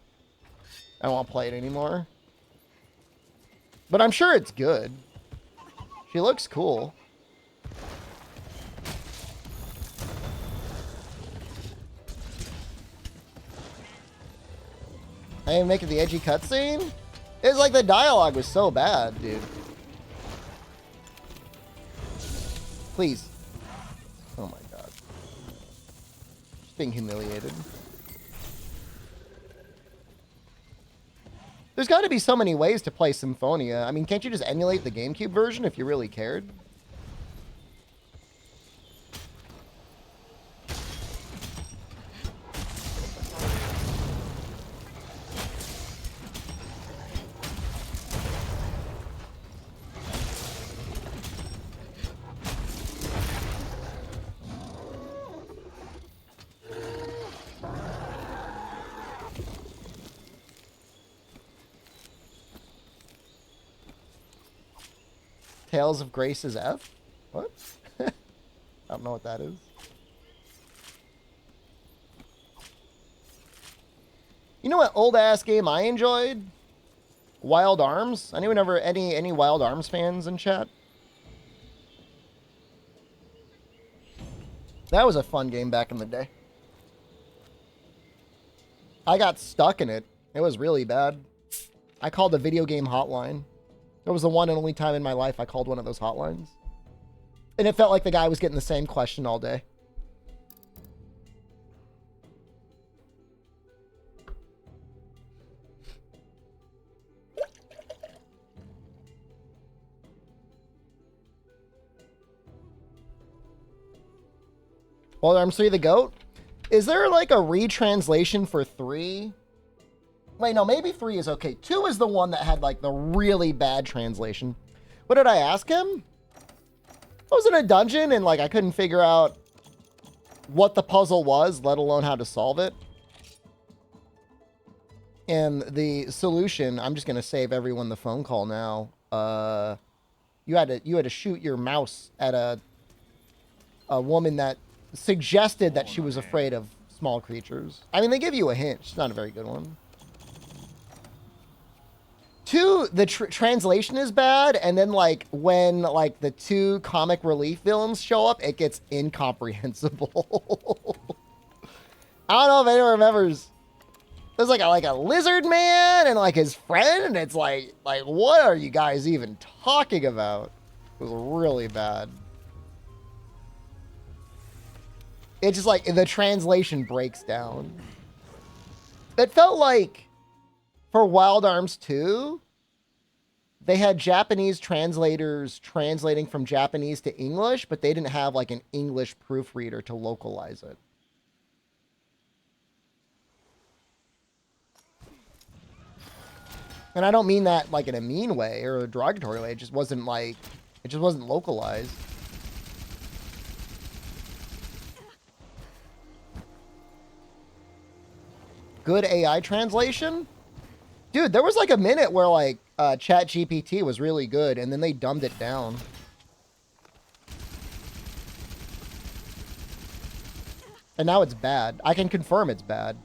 I don't want to play it anymore. But I'm sure it's good. She looks cool. I didn't make it the edgy cutscene. It's like the dialogue was so bad, dude. Please. Oh my god. Just being humiliated. There's got to be so many ways to play Symphonia. I mean, can't you just emulate the GameCube version if you really cared? Tales of Grace's F? What? I don't know what that is. You know what old ass game I enjoyed? Wild Arms. Anyone ever any Wild Arms fans in chat? That was a fun game back in the day. I got stuck in it. It was really bad. I called the video game hotline. That was the one and only time in my life I called one of those hotlines. And it felt like the guy was getting the same question all day. Well, Arms 3 the GOAT? Is there like a retranslation for 3? Wait, no, maybe 3 is okay. 2 is the one that had like the really bad translation. What did I ask him? I was in a dungeon and like I couldn't figure out what the puzzle was, let alone how to solve it. And the solution, I'm just gonna save everyone the phone call now. You had to shoot your mouse at a woman that suggested that she was afraid of small creatures. I mean, they give you a hint. It's not a very good one. 2, the translation is bad, and then like when like the 2 comic relief villains show up, it gets incomprehensible. I don't know if anyone remembers. There's like a lizard man and like his friend, and it's like what are you guys even talking about? It was really bad. It's just like the translation breaks down. It felt like for Wild Arms 2, they had Japanese translators translating from Japanese to English, but they didn't have like an English proofreader to localize it. And I don't mean that like in a mean way or a derogatory way. It just wasn't localized. Good AI translation? Dude, there was like a minute where like ChatGPT was really good and then they dumbed it down. And now it's bad. I can confirm it's bad.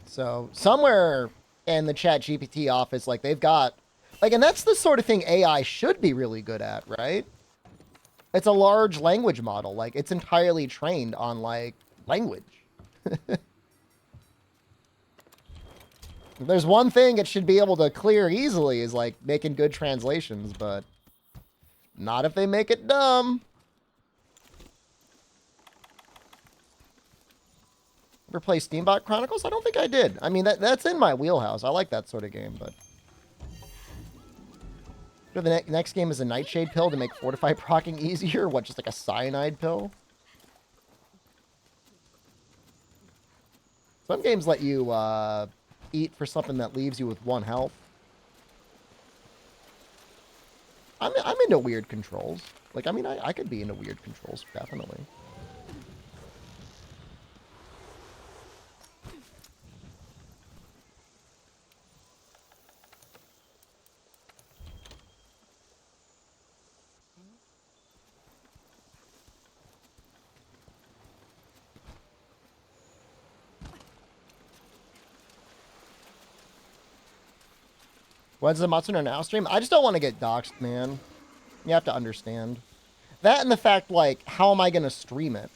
So somewhere in the ChatGPT office, like they've got like, and that's the sort of thing AI should be really good at, right? It's a large language model. Like it's entirely trained on like language. If there's one thing it should be able to clear easily is like making good translations, but not if they make it dumb. Ever play Steambot Chronicles? I don't think I did. I mean, that's in my wheelhouse. I like that sort of game, but... The next game is a Nightshade pill to make Fortify proccing easier? What, just like a cyanide pill? Some games let you eat for something that leaves you with 1 health. I'm into weird controls. Like, I mean, I could be into weird controls, definitely. When's the Matsuno Now stream? I just don't want to get doxxed, man. You have to understand. That and the fact, like, how am I going to stream it?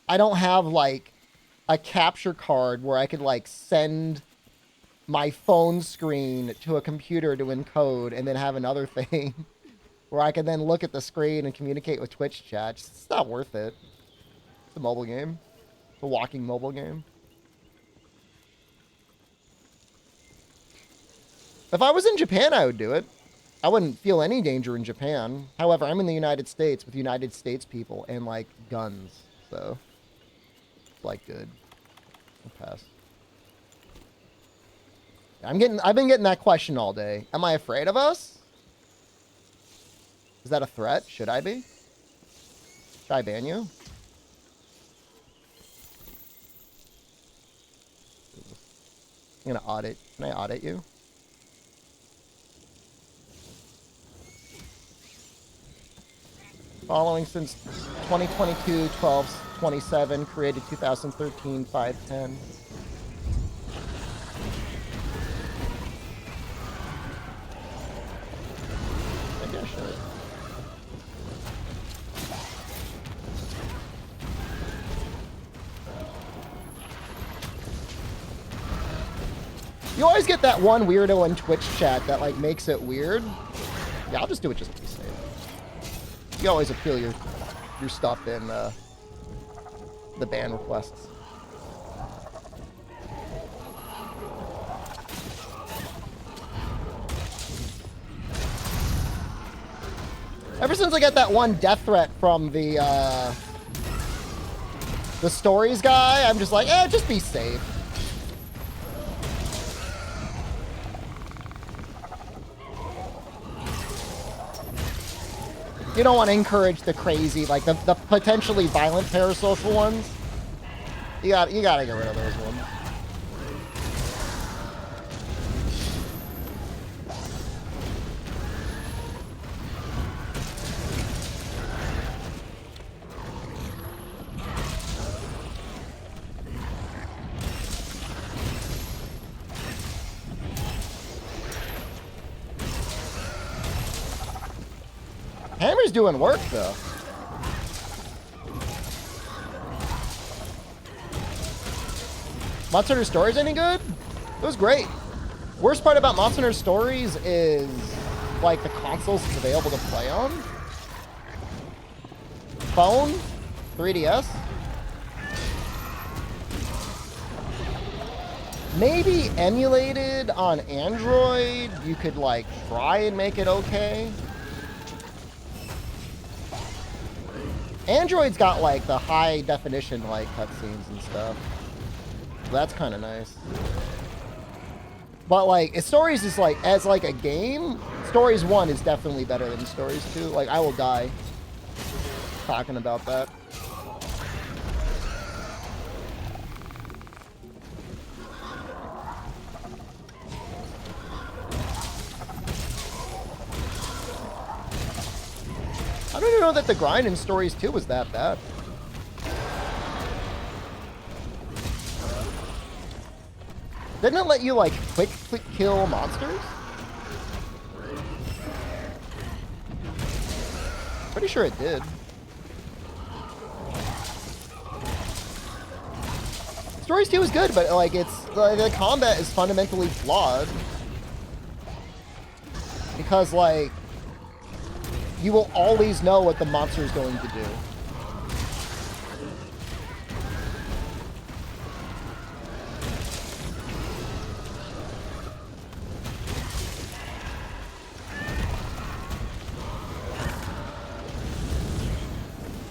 I don't have, like, a capture card where I could, like, send my phone screen to a computer to encode and then have another thing where I can then look at the screen and communicate with Twitch chat. It's not worth it. It's a mobile game. It's a walking mobile game. If I was in Japan, I would do it. I wouldn't feel any danger in Japan. However, I'm in the United States with United States people and, like, guns. So, like, good. I'll pass. I've been getting that question all day. Am I afraid of us? Is that a threat? Should I be? Should I ban you? I'm gonna audit. Can I audit you? Following since 2022, 12/27, created 2013, 5/10. Maybe I should. You always get that one weirdo in Twitch chat that like makes it weird. Yeah, I'll just do it just to be safe. You always appeal your stuff in the ban requests. Ever since I got that one death threat from the stories guy, I'm just like, just be safe. You don't want to encourage the crazy, like the potentially violent parasocial ones. You gotta get rid of those ones. Hammer's doing work, though. Monster Hunter Stories any good? It was great. Worst part about Monster Hunter Stories is, like, the consoles it's available to play on. Phone? 3DS? Maybe emulated on Android, you could, like, try and make it okay. Android's got, like, the high definition, like, cutscenes and stuff. So that's kind of nice. But, like, Stories is, like, as, like, a game, Stories 1 is definitely better than Stories 2. Like, I will die talking about that. I don't even know that the grind in Stories 2 was that bad. Didn't it let you, like, quick kill monsters? Pretty sure it did. Stories 2 is good, but, like, it's... the combat is fundamentally flawed. Because, like... you will always know what the monster is going to do.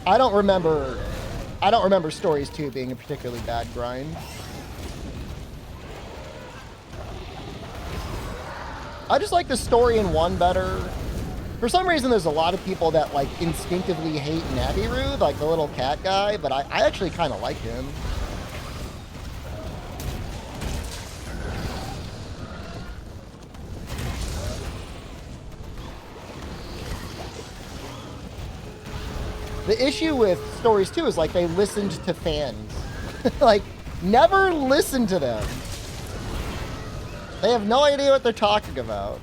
I don't remember Stories 2 being a particularly bad grind. I just like the story in 1 better. For some reason, there's a lot of people that, like, instinctively hate Naviru, like the little cat guy, but I actually kind of like him. The issue with Stories 2 is, like, they listened to fans. Like, never listen to them. They have no idea what they're talking about.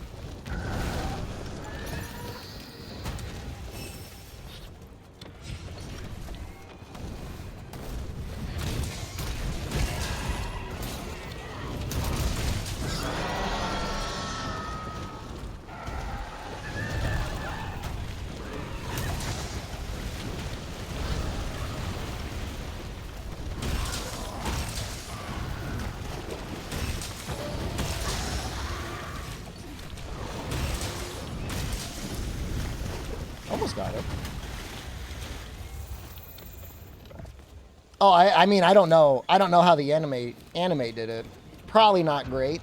Almost got it. Oh, I mean, I don't know. I don't know how the anime did it. Probably not great.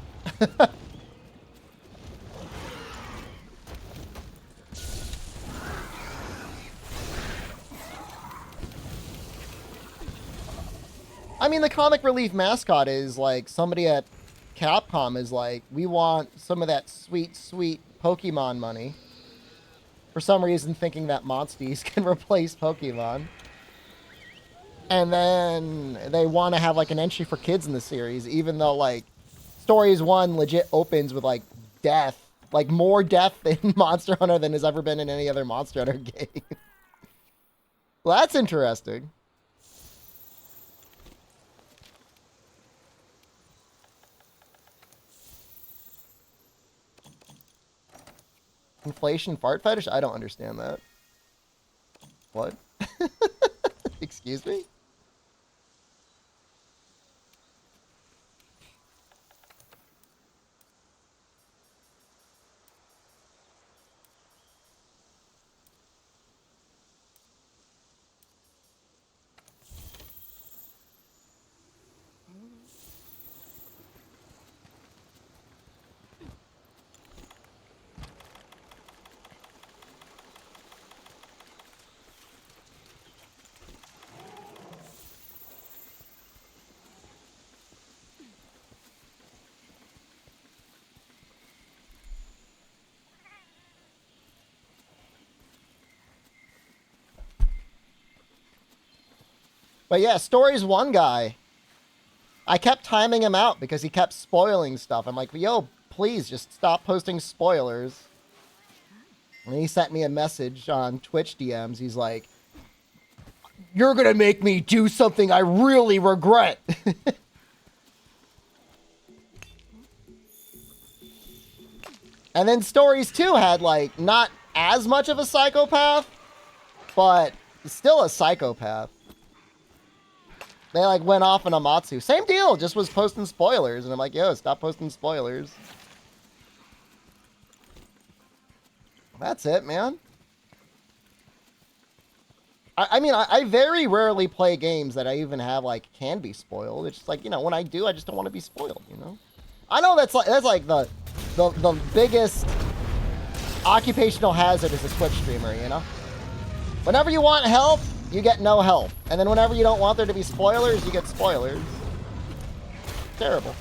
I mean, the comic relief mascot is like somebody at Capcom is like, we want some of that sweet, sweet Pokemon money. For some reason, thinking that Monsties can replace Pokemon. And then they want to have, like, an entry for kids in the series, even though, like, Stories 1 legit opens with, like, death. Like, more death in Monster Hunter than has ever been in any other Monster Hunter game. Well, that's interesting. Inflation fart fetish? I don't understand that. What? Excuse me? But yeah, Story's one guy. I kept timing him out because he kept spoiling stuff. I'm like, yo, please just stop posting spoilers. And he sent me a message on Twitch DMs. He's like, you're going to make me do something I really regret. And then Stories 2 had, like, not as much of a psychopath, but still a psychopath. They, like, went off on Amatsu. Same deal, just was posting spoilers. And I'm like, yo, stop posting spoilers. That's it, man. I mean, I very rarely play games that I even have, like, can be spoiled. It's just like, you know, when I do, I just don't want to be spoiled, you know? I know that's like the biggest occupational hazard as a Twitch streamer, you know? Whenever you want help, you get no help. And then whenever you don't want there to be spoilers, you get spoilers. Terrible.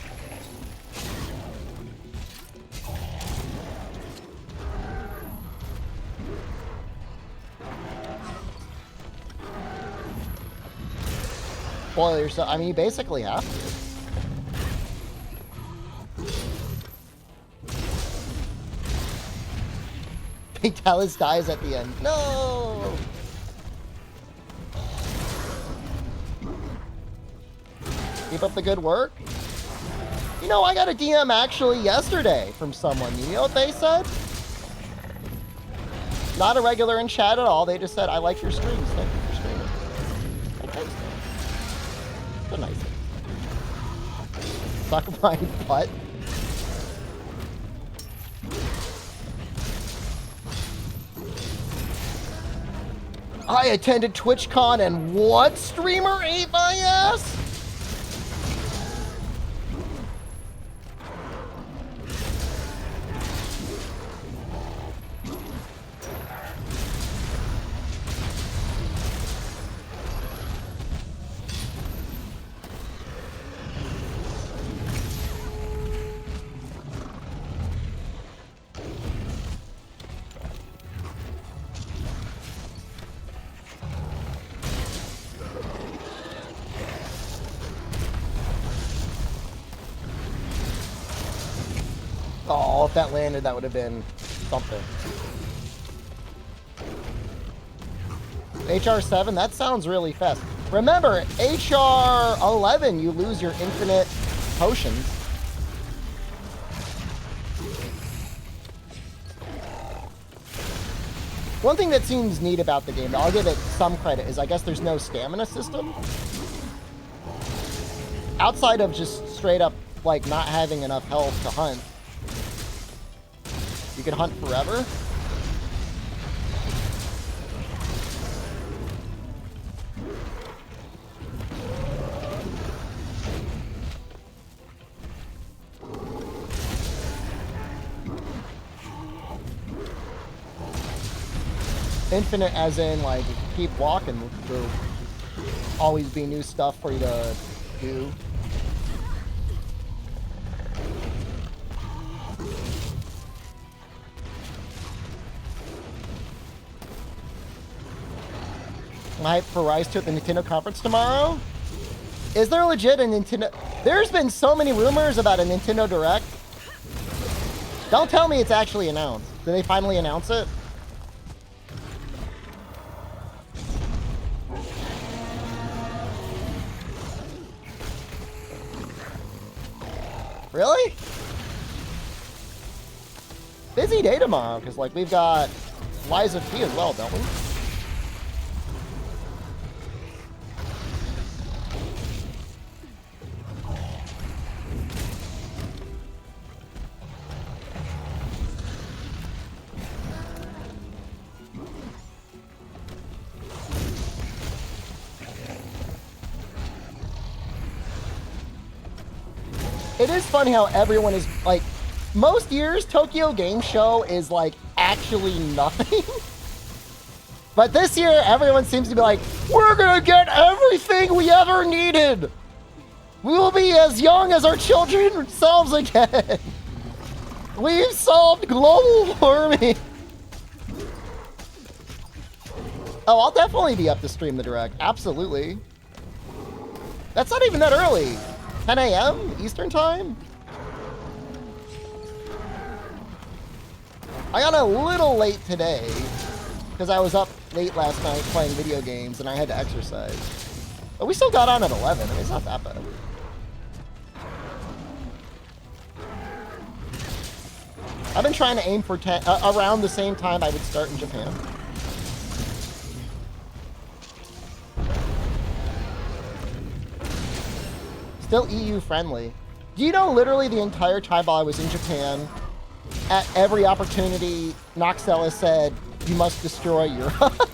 Spoilers, I mean, you basically have to. Vitalis dies at the end. No! Keep up the good work. You know, I got a DM actually yesterday from someone. You know what they said? Not a regular in chat at all. They just said, I like your streams. Thank you for streaming. Okay. It's a nice thing. Suck my butt. I attended TwitchCon and what streamer ate my ass? Oh, if that landed, that would have been something. HR7, that sounds really fast. Remember, HR11, you lose your infinite potions. One thing that seems neat about the game, I'll give it some credit, is I guess there's no stamina system. Outside of just straight up, like, not having enough health to hunt. You can hunt forever. Infinite as in, like, keep walking. There'll always be new stuff for you to do. I'm hyped for Rise 2 at the Nintendo conference tomorrow. Is there legit a Nintendo? There's been so many rumors about a Nintendo Direct. Don't tell me it's actually announced. Did they finally announce it? Really? Busy day tomorrow, because, like, we've got Liza P as well, don't we? It is funny how everyone is, like, most years, Tokyo Game Show is, like, actually nothing. But this year, everyone seems to be like, we're gonna get everything we ever needed. We will be as young as our children selves again. We've solved global warming. Oh, I'll definitely be up to stream the direct. Absolutely. That's not even that early. 10 a.m. Eastern time? I got a little late today because I was up late last night playing video games and I had to exercise. But we still got on at 11. I mean, it's not that bad. I've been trying to aim for 10, around the same time I would start in Japan. Still EU friendly. Do you know literally the entire time while I was in Japan, at every opportunity, Noxella said, you must destroy Europe?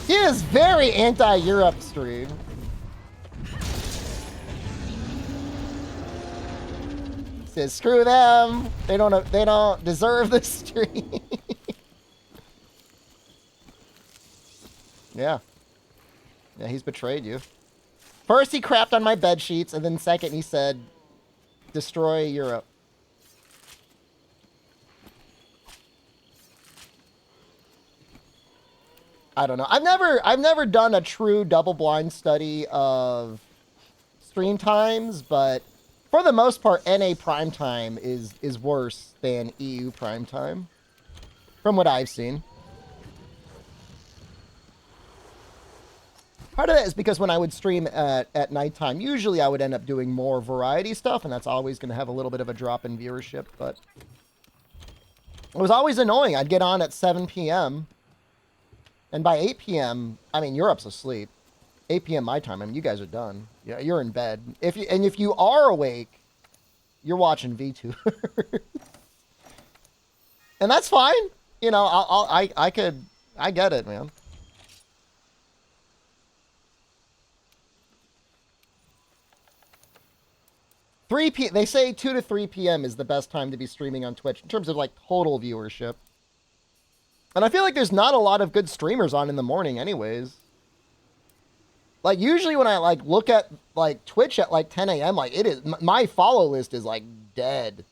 He is very anti-Europe stream. Says, screw them. They don't deserve this stream. Yeah. Yeah, he's betrayed you. First, he crapped on my bed sheets, and then second, he said, destroy Europe. I don't know. I've never done a true double-blind study of stream times, but for the most part, NA prime time is worse than EU prime time, from what I've seen. Part of that is because when I would stream at nighttime, usually I would end up doing more variety stuff, and that's always going to have a little bit of a drop in viewership, but it was always annoying. I'd get on at 7 p.m., and by 8 p.m., I mean, Europe's asleep. 8 p.m. my time, I mean, you guys are done. Yeah, you're in bed. If you are awake, you're watching VTuber. And that's fine. You know, I get it, man. They say 2 to 3 p.m. is the best time to be streaming on Twitch in terms of like total viewership. And I feel like there's not a lot of good streamers on in the morning anyways. Like usually when I like look at like Twitch at like 10 a.m. like it is my follow list is like dead.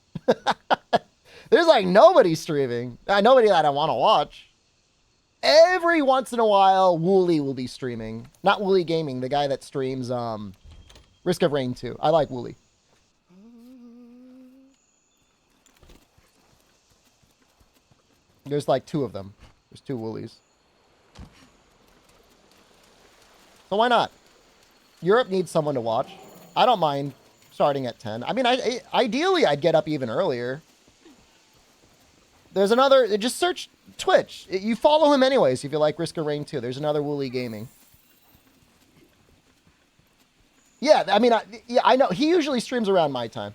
There's like nobody streaming. Nobody that I want to watch. Every once in a while Wooly will be streaming. Not Wooly Gaming, the guy that streams Risk of Rain 2. I like Wooly. There's like 2 of them. There's 2 Woolies. So why not? Europe needs someone to watch. I don't mind starting at 10. I mean, ideally, I'd get up even earlier. There's another... Just search Twitch. You follow him anyways if you like Risk of Rain 2. There's another Wooly Gaming. Yeah, I mean, I know. He usually streams around my time.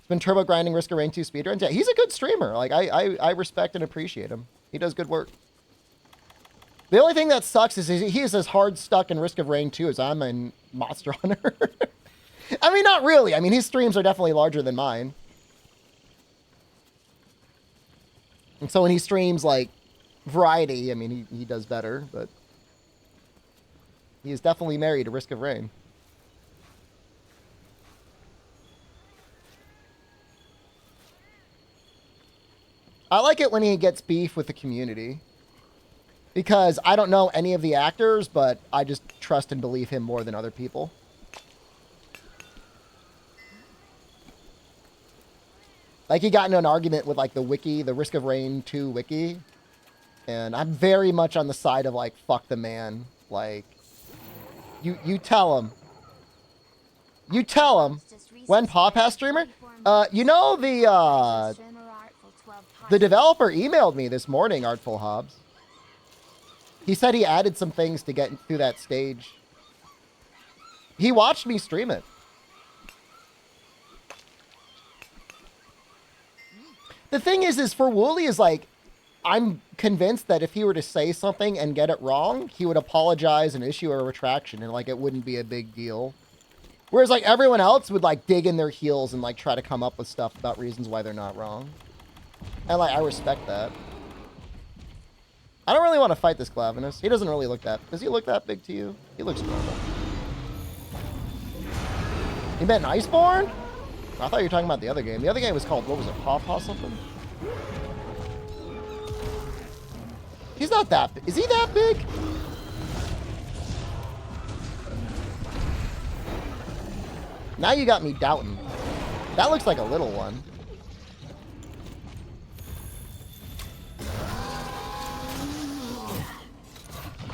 Been turbo grinding Risk of Rain 2 speedruns. Yeah, he's a good streamer. Like I respect and appreciate him. He does good work. The only thing that sucks is he is as hard stuck in Risk of Rain 2 as I'm in Monster Hunter. I mean, not really. I mean, his streams are definitely larger than mine. And so when he streams like variety, I mean, he does better, but he is definitely married to Risk of Rain. I like it when he gets beef with the community. Because I don't know any of the actors, but I just trust and believe him more than other people. Like, he got into an argument with, like, the wiki, the Risk of Rain 2 wiki. And I'm very much on the side of, like, fuck the man. Like, you tell him. You tell him. When Pawpass streamer? You know the developer emailed me this morning, Artful Hobbs. He said he added some things to get through that stage. He watched me stream it. The thing is for Wooly is like, I'm convinced that if he were to say something and get it wrong, he would apologize and issue a retraction and like it wouldn't be a big deal. Whereas like everyone else would like dig in their heels and like try to come up with stuff about reasons why they're not wrong. And like, I respect that. I don't really want to fight this Glavenus. He doesn't really look that... Does he look that big to you? He looks normal. You meant Iceborne? I thought you were talking about the other game. The other game was called, what was it, Paw something? He's not that big. Is he that big? Now you got me doubting. That looks like a little one.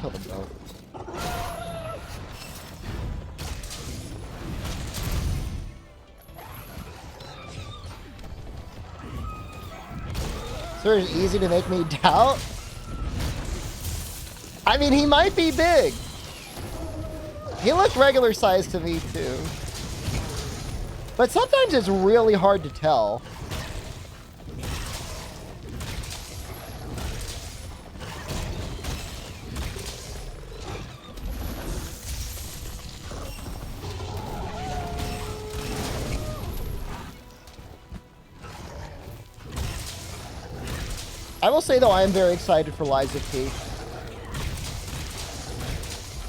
Kill them both. So it's easy to make me doubt? I mean, he might be big. He looked regular size to me, too. But sometimes it's really hard to tell. I will say, though, I am very excited for Lies of P.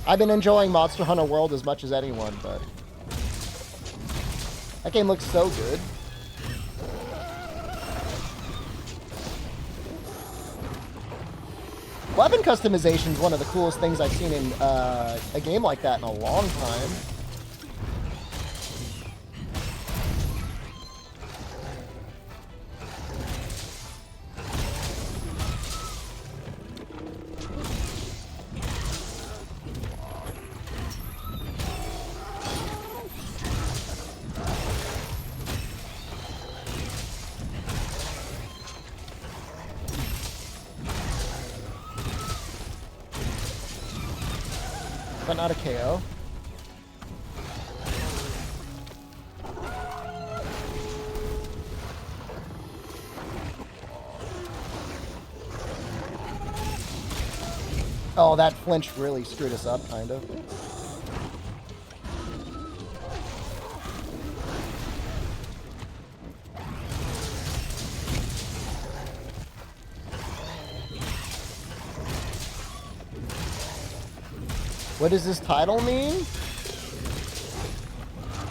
I've been enjoying Monster Hunter World as much as anyone, but that game looks so good. Weapon customization is one of the coolest things I've seen in a game like that in a long time. But not a KO. Oh, that flinch really screwed us up, kind of. What does this title mean?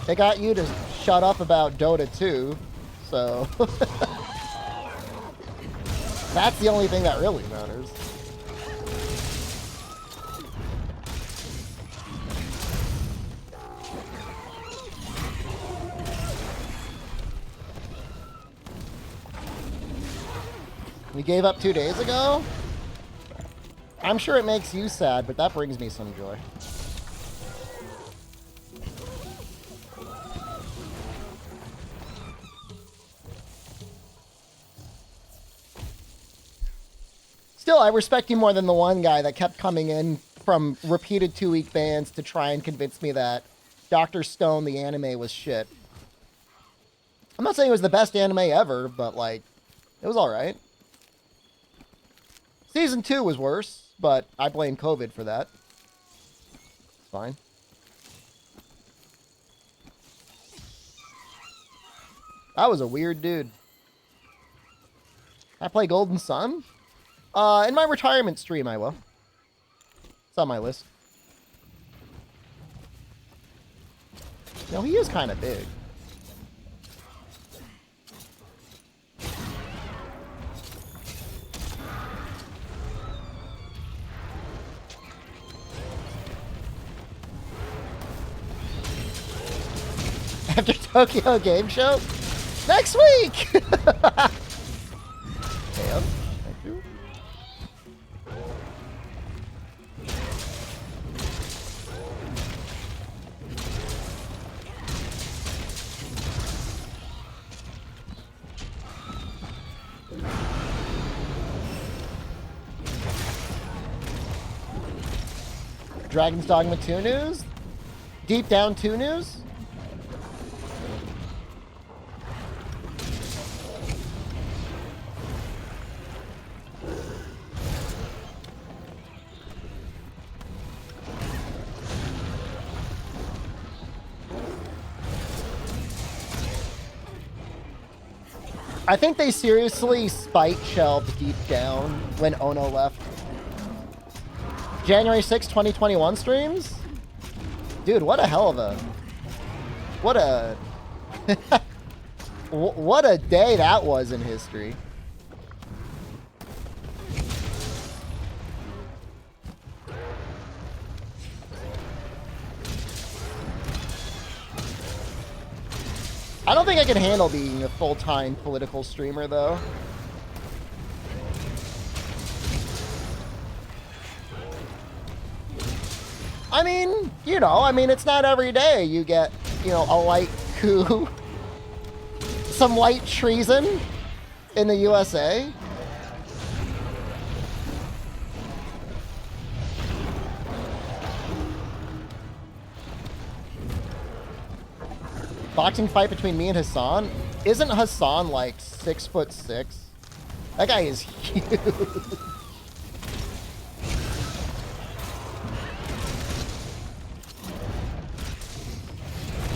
It got you to shut up about Dota 2, so... That's the only thing that really matters. We gave up 2 days ago? I'm sure it makes you sad, but that brings me some joy. Still, I respect you more than the one guy that kept coming in from repeated 2-week bans to try and convince me that Dr. Stone, the anime, was shit. I'm not saying it was the best anime ever, but, like, it was alright. Season 2 was worse. But I blame COVID for that. It's fine. That was a weird dude. I play Golden Sun? In my retirement stream, I will. It's on my list. No, he is kind of big. After Tokyo Game Show? Next week! Damn. Thank you. Dragon's Dogma 2 news? Deep Down 2 news? I think they seriously spite shelved Deep Down when Ono left. January 6, 2021 streams? Dude, what a hell of a... What a... what a day that was in history. I don't think I can handle being a full-time political streamer, though. I mean, you know, it's not every day you get, you know, a light coup, some light treason in the USA. Boxing fight between me and Hassan? Isn't Hassan like 6'6"? That guy is huge.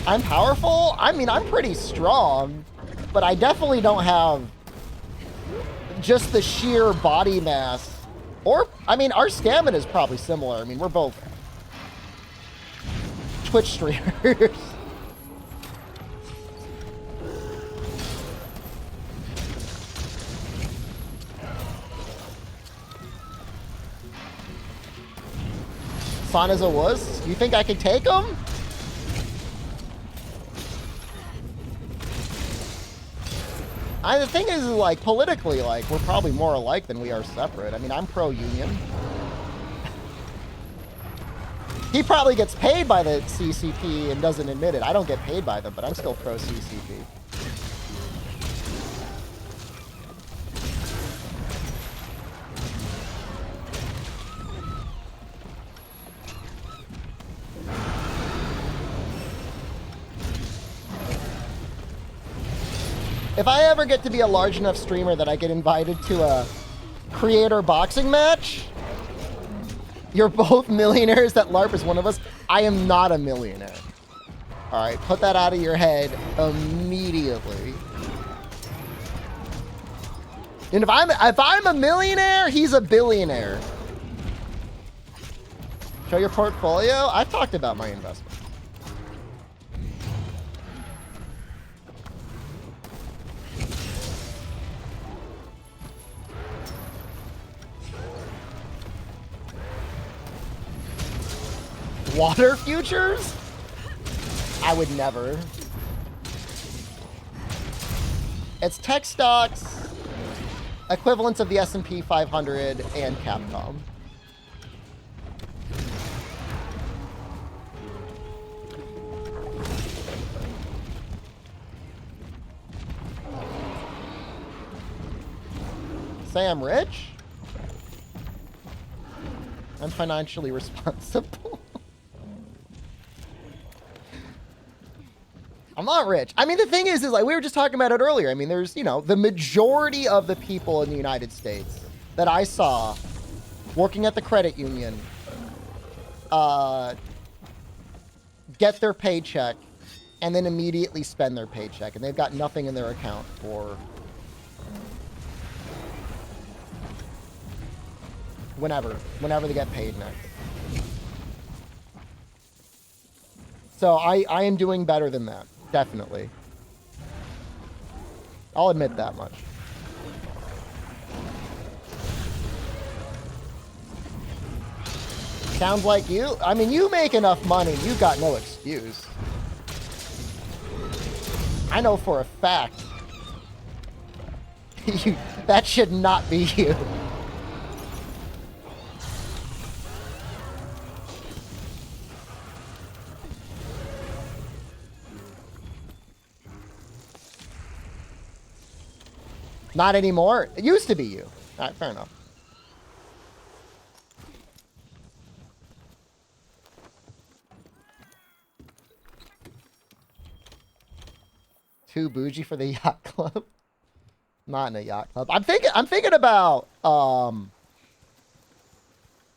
I'm powerful? I mean, I'm pretty strong, but I definitely don't have just the sheer body mass. Or, I mean, our stamina is probably similar. I mean, we're both Twitch streamers. Sana's a wuss? You think I can take him? The thing is, like, politically, like, we're probably more alike than we are separate. I mean, I'm pro-union. He probably gets paid by the CCP and doesn't admit it. I don't get paid by them, but I'm still pro-CCP. If I ever get to be a large enough streamer that I get invited to a creator boxing match, you're both millionaires, that LARP is one of us. I am not a millionaire. All right, put that out of your head immediately. And if I'm a millionaire, he's a billionaire. Show your portfolio. I've talked about my investment. Water futures? I would never. It's tech stocks, equivalents of the S&P 500 and Capcom. Say I'm rich? I'm financially responsible. I'm not rich. I mean, the thing is like we were just talking about it earlier. I mean, there's, you know, the majority of the people in the United States that I saw working at the credit union get their paycheck and then immediately spend their paycheck, and they've got nothing in their account for whenever they get paid next. So I am doing better than that. Definitely. I'll admit that much. Sounds like you. I mean, you make enough money, you got no excuse. I know for a fact. That should not be you. Not anymore. It used to be you. All right, fair enough. Too bougie for the yacht club. Not in a yacht club. I'm thinking about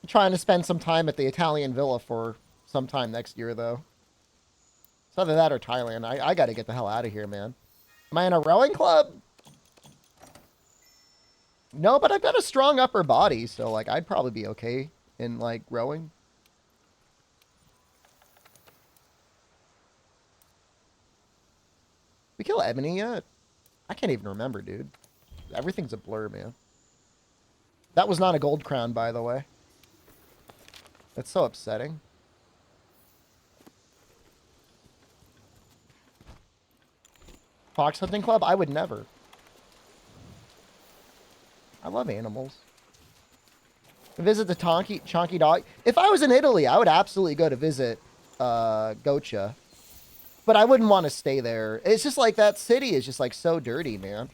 trying to spend some time at the Italian villa for some time next year, though. It's either that or Thailand. I got to get the hell out of here, man. Am I in a rowing club? No, but I've got a strong upper body, so, like, I'd probably be okay in, like, rowing. We kill Ebony yet? I can't even remember, dude. Everything's a blur, man. That was not a gold crown, by the way. That's so upsetting. Fox hunting club? I would never. I love animals. Visit the Chonky Dog. If I was in Italy, I would absolutely go to visit Gocha. But I wouldn't want to stay there. It's just like that city is just like so dirty, man.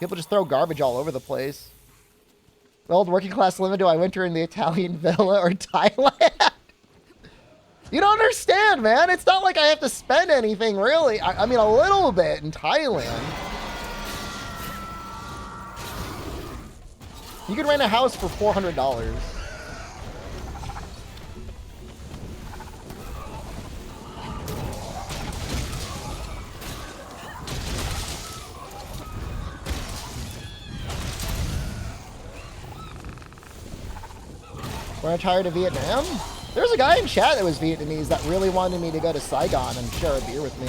People just throw garbage all over the place. The old working class living, do I winter in the Italian villa or Thailand? You don't understand, man. It's not like I have to spend anything, really. I mean, a little bit in Thailand. You could rent a house for $400. When I'm tired of Vietnam? There's a guy in chat that was Vietnamese that really wanted me to go to Saigon and share a beer with me.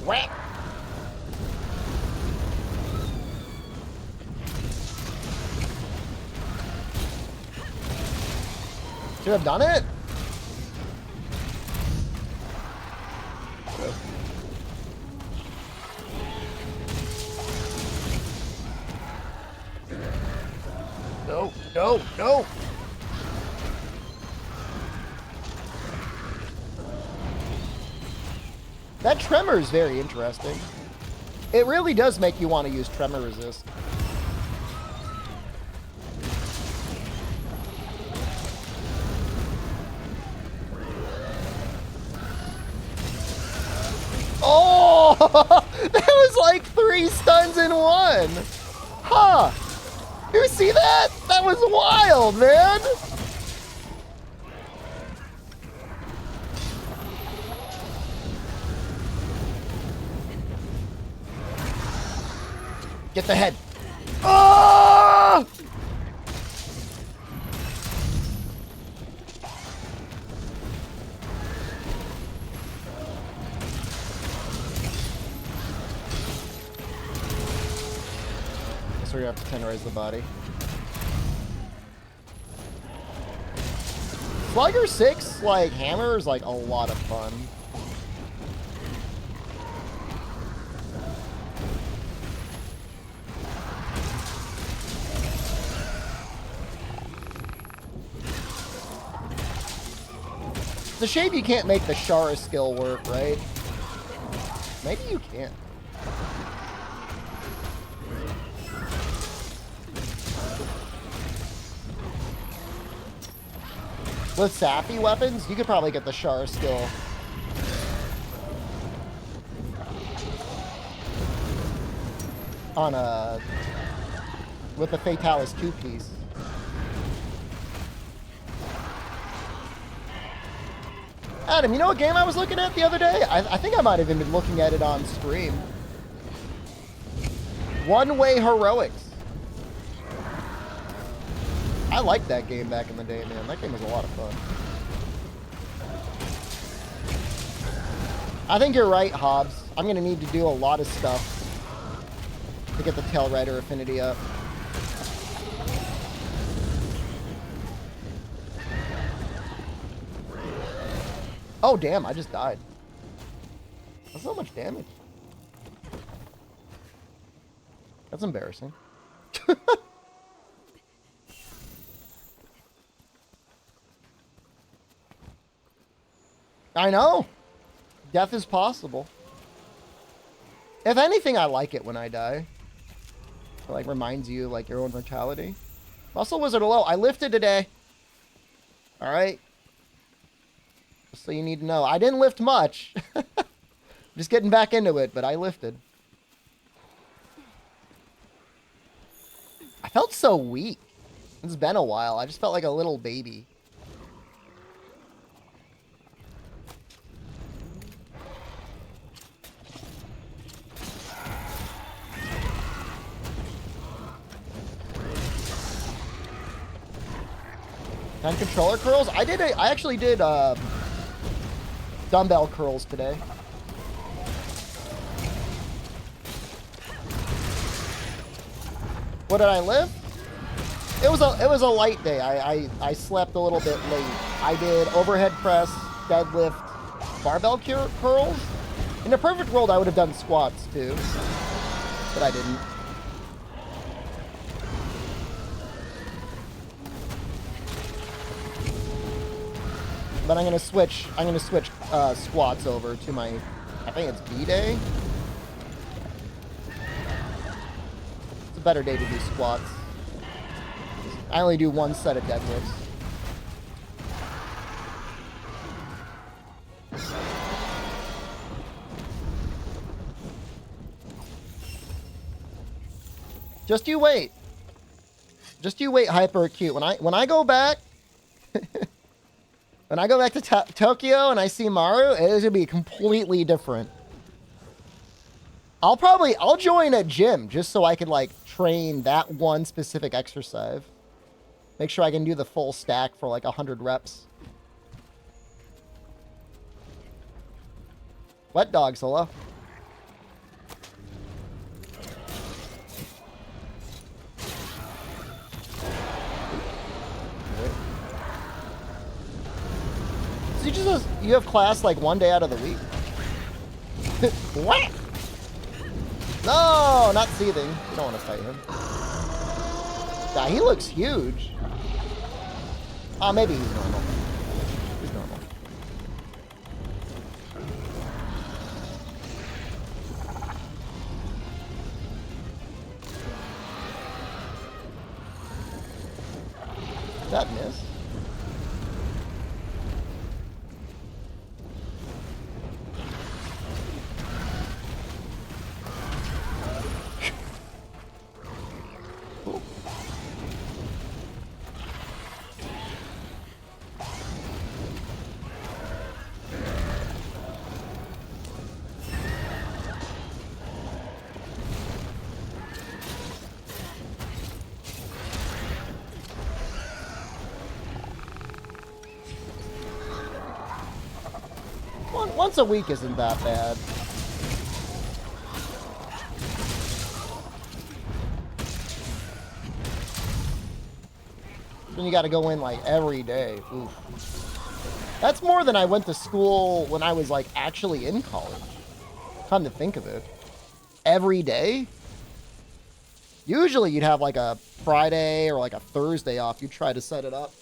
Whack! Should have done it? No, no, no! That tremor is very interesting. It really does make you want to use tremor resist. Oh! That was like 3 stuns in one! Huh! You see that? That was wild, man! Get the head. Oh! Guess we have to tenderize the body. Slugger 6, like, hammer is, like, a lot of fun. It's a shame you can't make the Shara skill work, right? Maybe you can. With sappy weapons, you could probably get the Shara skill. On a... with the Fatalis 2-piece. Adam, you know what game I was looking at the other day? I think I might have even been looking at it on stream. One Way Heroics. I liked that game back in the day, man. That game was a lot of fun. I think you're right, Hobbs. I'm going to need to do a lot of stuff to get the Tail Rider affinity up. Oh, damn, I just died. That's so much damage. That's embarrassing. I know. Death is possible. If anything, I like it when I die. It like reminds you like your own mortality. Muscle Wizard hello. I lifted today. All right. Just so you need to know. I didn't lift much. Just getting back into it, but I lifted. I felt so weak. It's been a while. I just felt like a little baby. And controller curls? I actually did dumbbell curls today. What did I lift? It was a light day. I slept a little bit late. I did overhead press, deadlift, barbell curls. In a perfect world, I would have done squats too, but I didn't. But I'm gonna switch squats over to my, I think it's B day. It's a better day to do squats. I only do one set of deadlifts. Just you wait. Just you wait, hyper acute. When I go back when I go back to Tokyo and I see Maru, it is gonna be completely different. I'll join a gym just so I can like train that one specific exercise. Make sure I can do the full stack for like 100 reps. Wet dogs, hello. So you have class like one day out of the week? What? No, not seething. You don't want to fight him. Yeah, he looks huge. Maybe he's normal. He's normal. Did that miss? Once a week isn't that bad. Then you gotta go in like every day. Oof. That's more than I went to school when I was like actually in college. Come to think of it. Every day? Usually you'd have like a Friday or like a Thursday off. You try to set it up.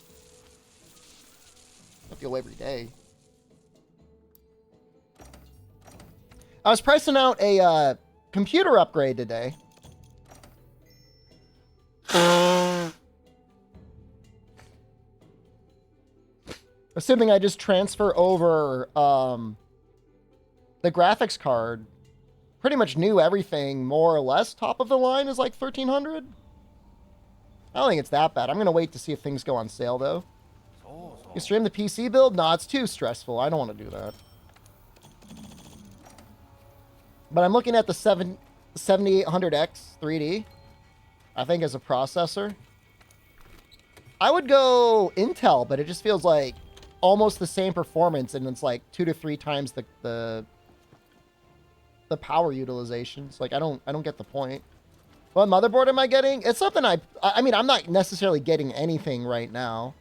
I feel every day. I was pricing out a computer upgrade today. Assuming I just transfer over the graphics card. Pretty much new everything, more or less. Top of the line is like 1,300. I don't think it's that bad. I'm going to wait to see if things go on sale, though. You stream the PC build? Nah, it's too stressful. I don't want to do that. But I'm looking at the 7800X 3D, I think, as a processor. I would go Intel, but it just feels like almost the same performance, and it's like 2 to 3 times the power utilization. It's like I don't get the point. What motherboard am I getting? It's something I mean, I'm not necessarily getting anything right now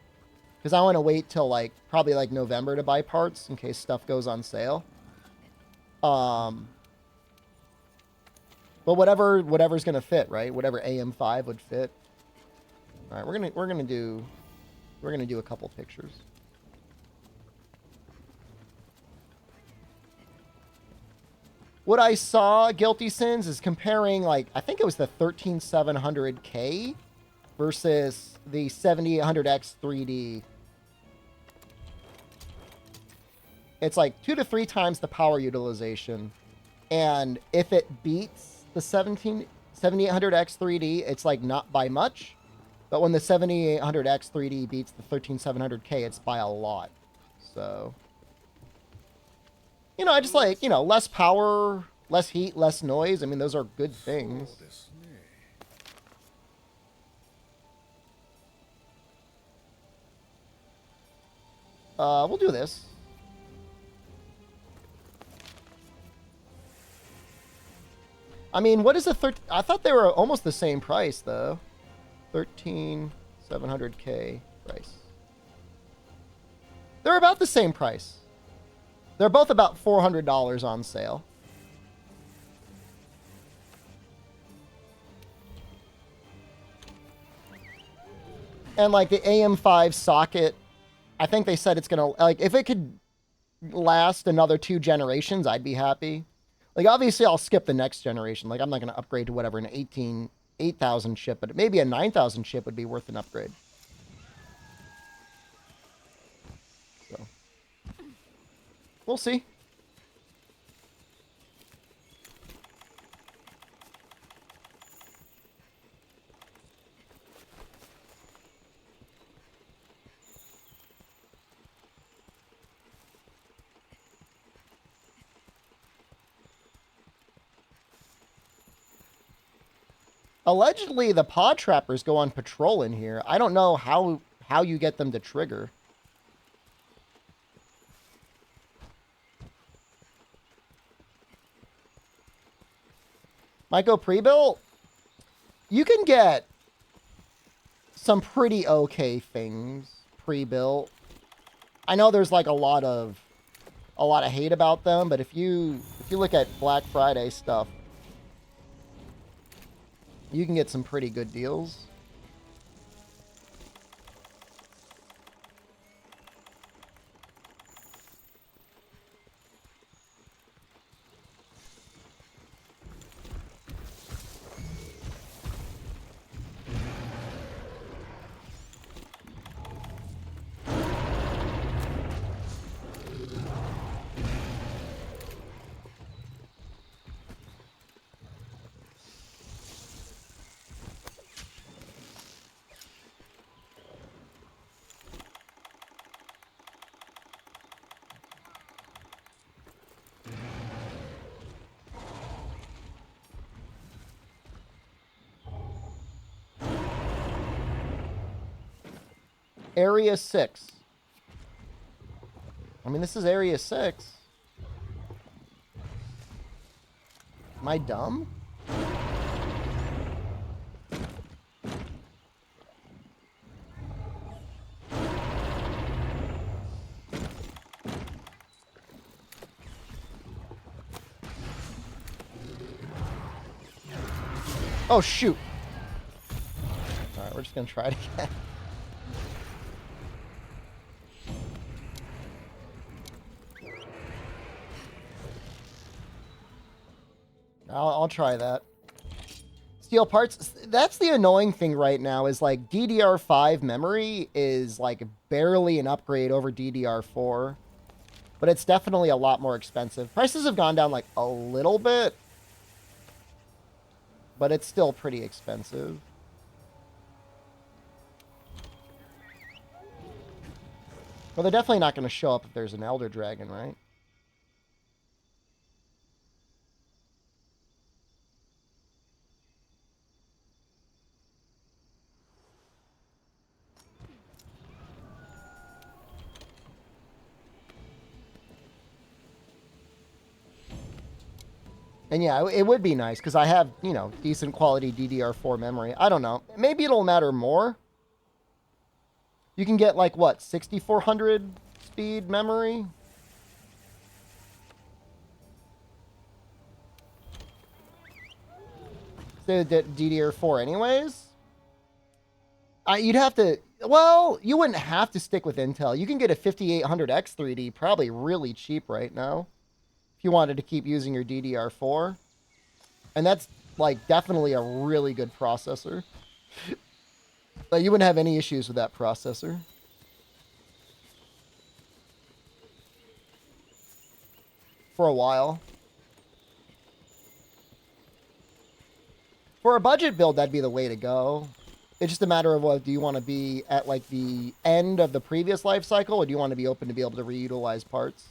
because I want to wait till like probably like November to buy parts in case stuff goes on sale. But whatever's gonna fit, right? Whatever AM5 would fit. All right, we're gonna do a couple pictures. what I saw, Guilty Sins, is comparing, like, I think it was the 13700K versus the 7800X 3D. It's like 2 to 3 times the power utilization. And if it beats the 7800X 3D, it's like not by much. But when the 7800X 3D beats the 13700K, it's by a lot. So, you know, I just like, you know, less power, less heat, less noise. I mean, those are good things. We'll do this. I mean, what is a I thought they were almost the same price, though. 13700K price. They're about the same price. They're both about $400 on sale. And like the AM5 socket, I think they said it's going to, like, if it could last another 2 generations, I'd be happy. Like, obviously, I'll skip the next generation. Like, I'm not going to upgrade to whatever, an 8,000 chip, but maybe a 9,000 chip would be worth an upgrade. So, we'll see. Allegedly, the pod trappers go on patrol in here. I don't know how you get them to trigger. Myco pre-built? You can get some pretty okay things pre-built. I know there's like a lot of hate about them, but if you look at Black Friday stuff, you can get some pretty good deals. Area 6. I mean, this is Area 6. Am I dumb? Oh, shoot. Alright, we're just gonna try it again. I'll try that. Steel parts. That's the annoying thing right now is like DDR5 memory is like barely an upgrade over DDR4. But it's definitely a lot more expensive. Prices have gone down like a little bit. But it's still pretty expensive. Well, they're definitely not going to show up if there's an Elder Dragon, right? And yeah, it would be nice because I have, you know, decent quality DDR4 memory. I don't know. Maybe it'll matter more. You can get like, what, 6400 speed memory? The DDR4 anyways? You'd have to... Well, you wouldn't have to stick with Intel. You can get a 5800X 3D probably really cheap right now. if you wanted to keep using your DDR4. And that's, like, definitely a really good processor. Like, you wouldn't have any issues with that processor. For a while. For a budget build, that'd be the way to go. It's just a matter of, what, do you want to be at, like, the end of the previous life cycle, or do you want to be open to be able to reutilize parts?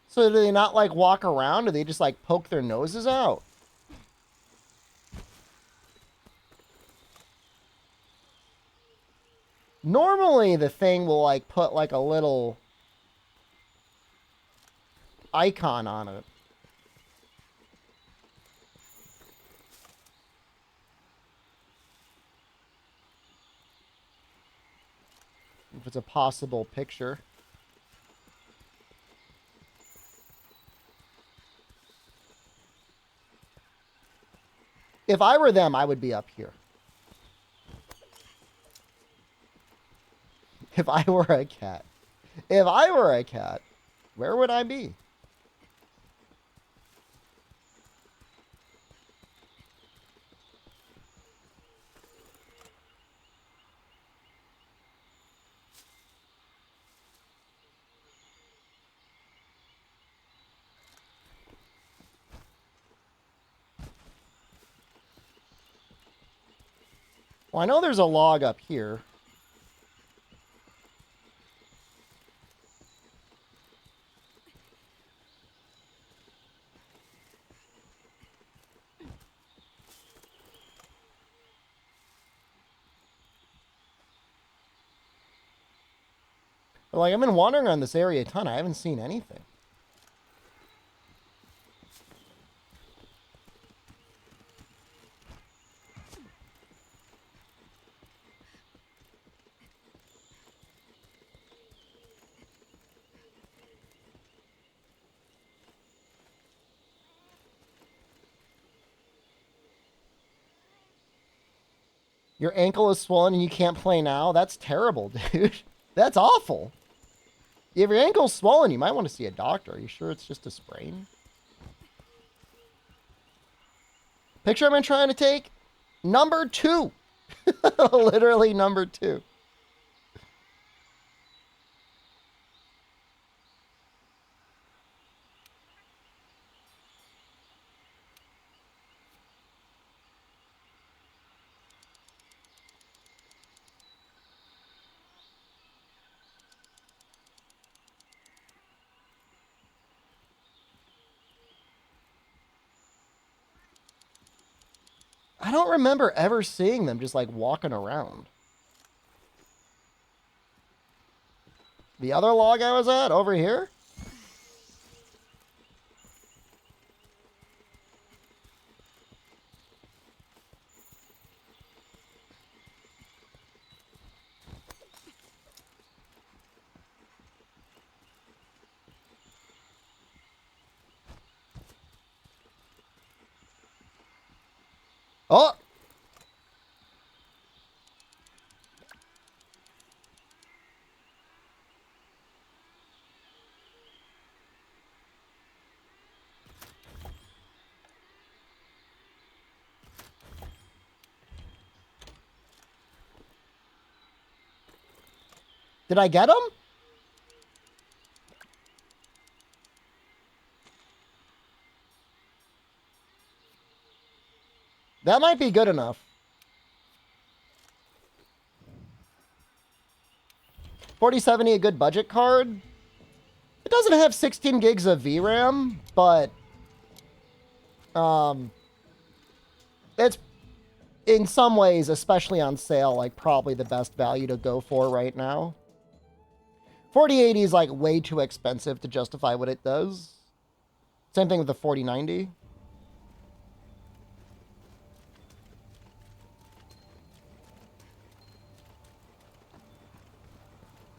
So do they not, like, walk around? Do they just, like, poke their noses out? Normally, the thing will, like, put, like, a little icon on it. If it's a possible picture. If I were them, I would be up here. If I were a cat. If I were a cat, where would I be? Well, I know there's a log up here. But, like, I've been wandering around this area a ton. I haven't seen anything. Your ankle is swollen and you can't play now? That's terrible, dude. That's awful. If your ankle's swollen, you might want to see a doctor. Are you sure it's just a sprain? Picture I've been trying to take? Number 2. Literally number 2. I don't remember ever seeing them just, like, walking around. The other log I was at, over here? Oh! Did I get him? That might be good enough. 4070, a good budget card. It doesn't have 16 gigs of VRAM, but it's in some ways, especially on sale, like probably the best value to go for right now. 4080 is like way too expensive to justify what it does. Same thing with the 4090.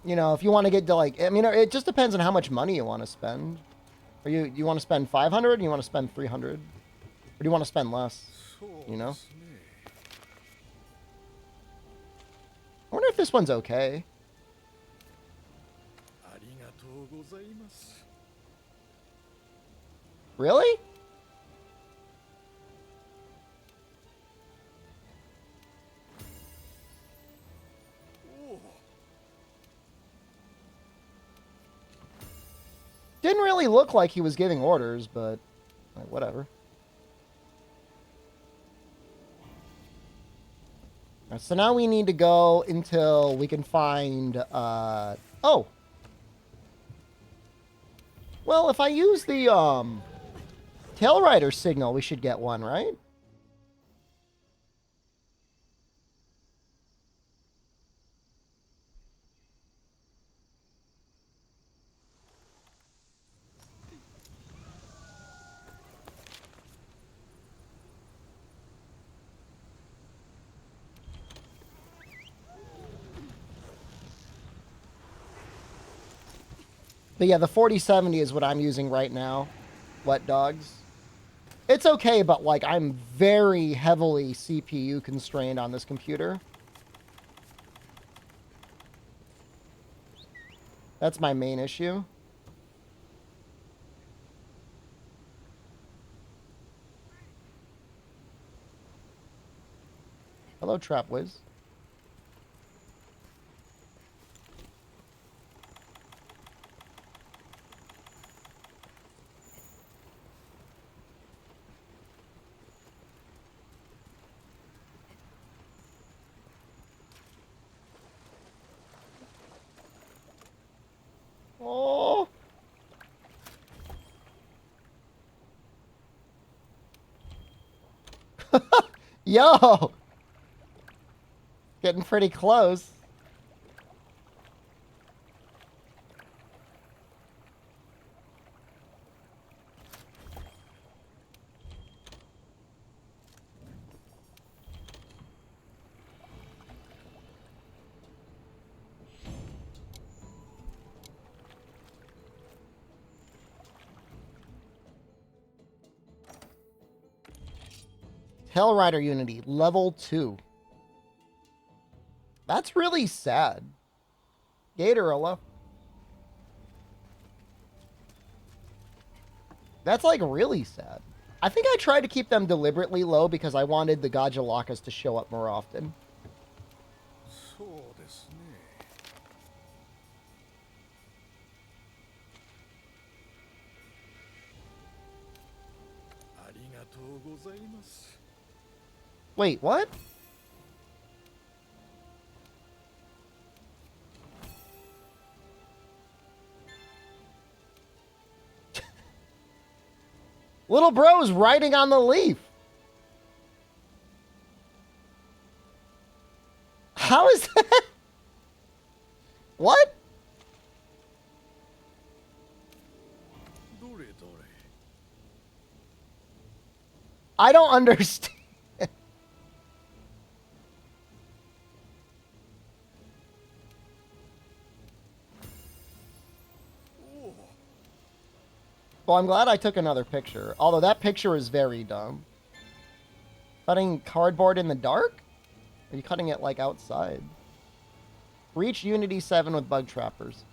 You know, if you want to get to like, I mean, it just depends on how much money you want to spend. Or you want to spend 500? Or you want to spend 300? Or do you want to spend less? You know? I wonder if this one's okay. Really? Didn't really look like he was giving orders, but like, whatever. Right, so now we need to go until we can find, oh. Well, if I use the, Tail Rider signal, we should get one, right? But yeah, the 4070 is what I'm using right now. Wet Dogs. It's okay, but like I'm very heavily CPU constrained on this computer. That's my main issue. Hello, Trapwiz. Oh. Yo. Getting pretty close. Tail Rider Unity, level 2. That's really sad. Gatorilla. That's like really sad. I think I tried to keep them deliberately low because I wanted the Gajalakas to show up more often. Wait, what? Little bro's riding on the leaf. How is that? What? I don't understand. Well, I'm glad I took another picture. Although that picture is very dumb. Cutting cardboard in the dark? Are you cutting it, like, outside? Reach Unity 7 with bug trappers.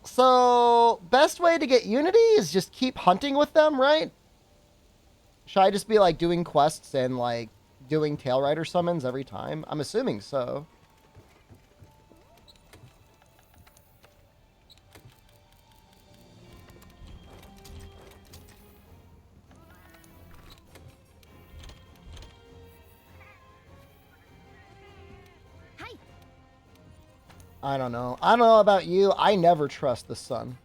So, best way to get Unity is just keep hunting with them, right? Should I just be, like, doing quests and, like, doing Tail Rider summons every time? I'm assuming so. I don't know. I don't know about you. I never trust the sun.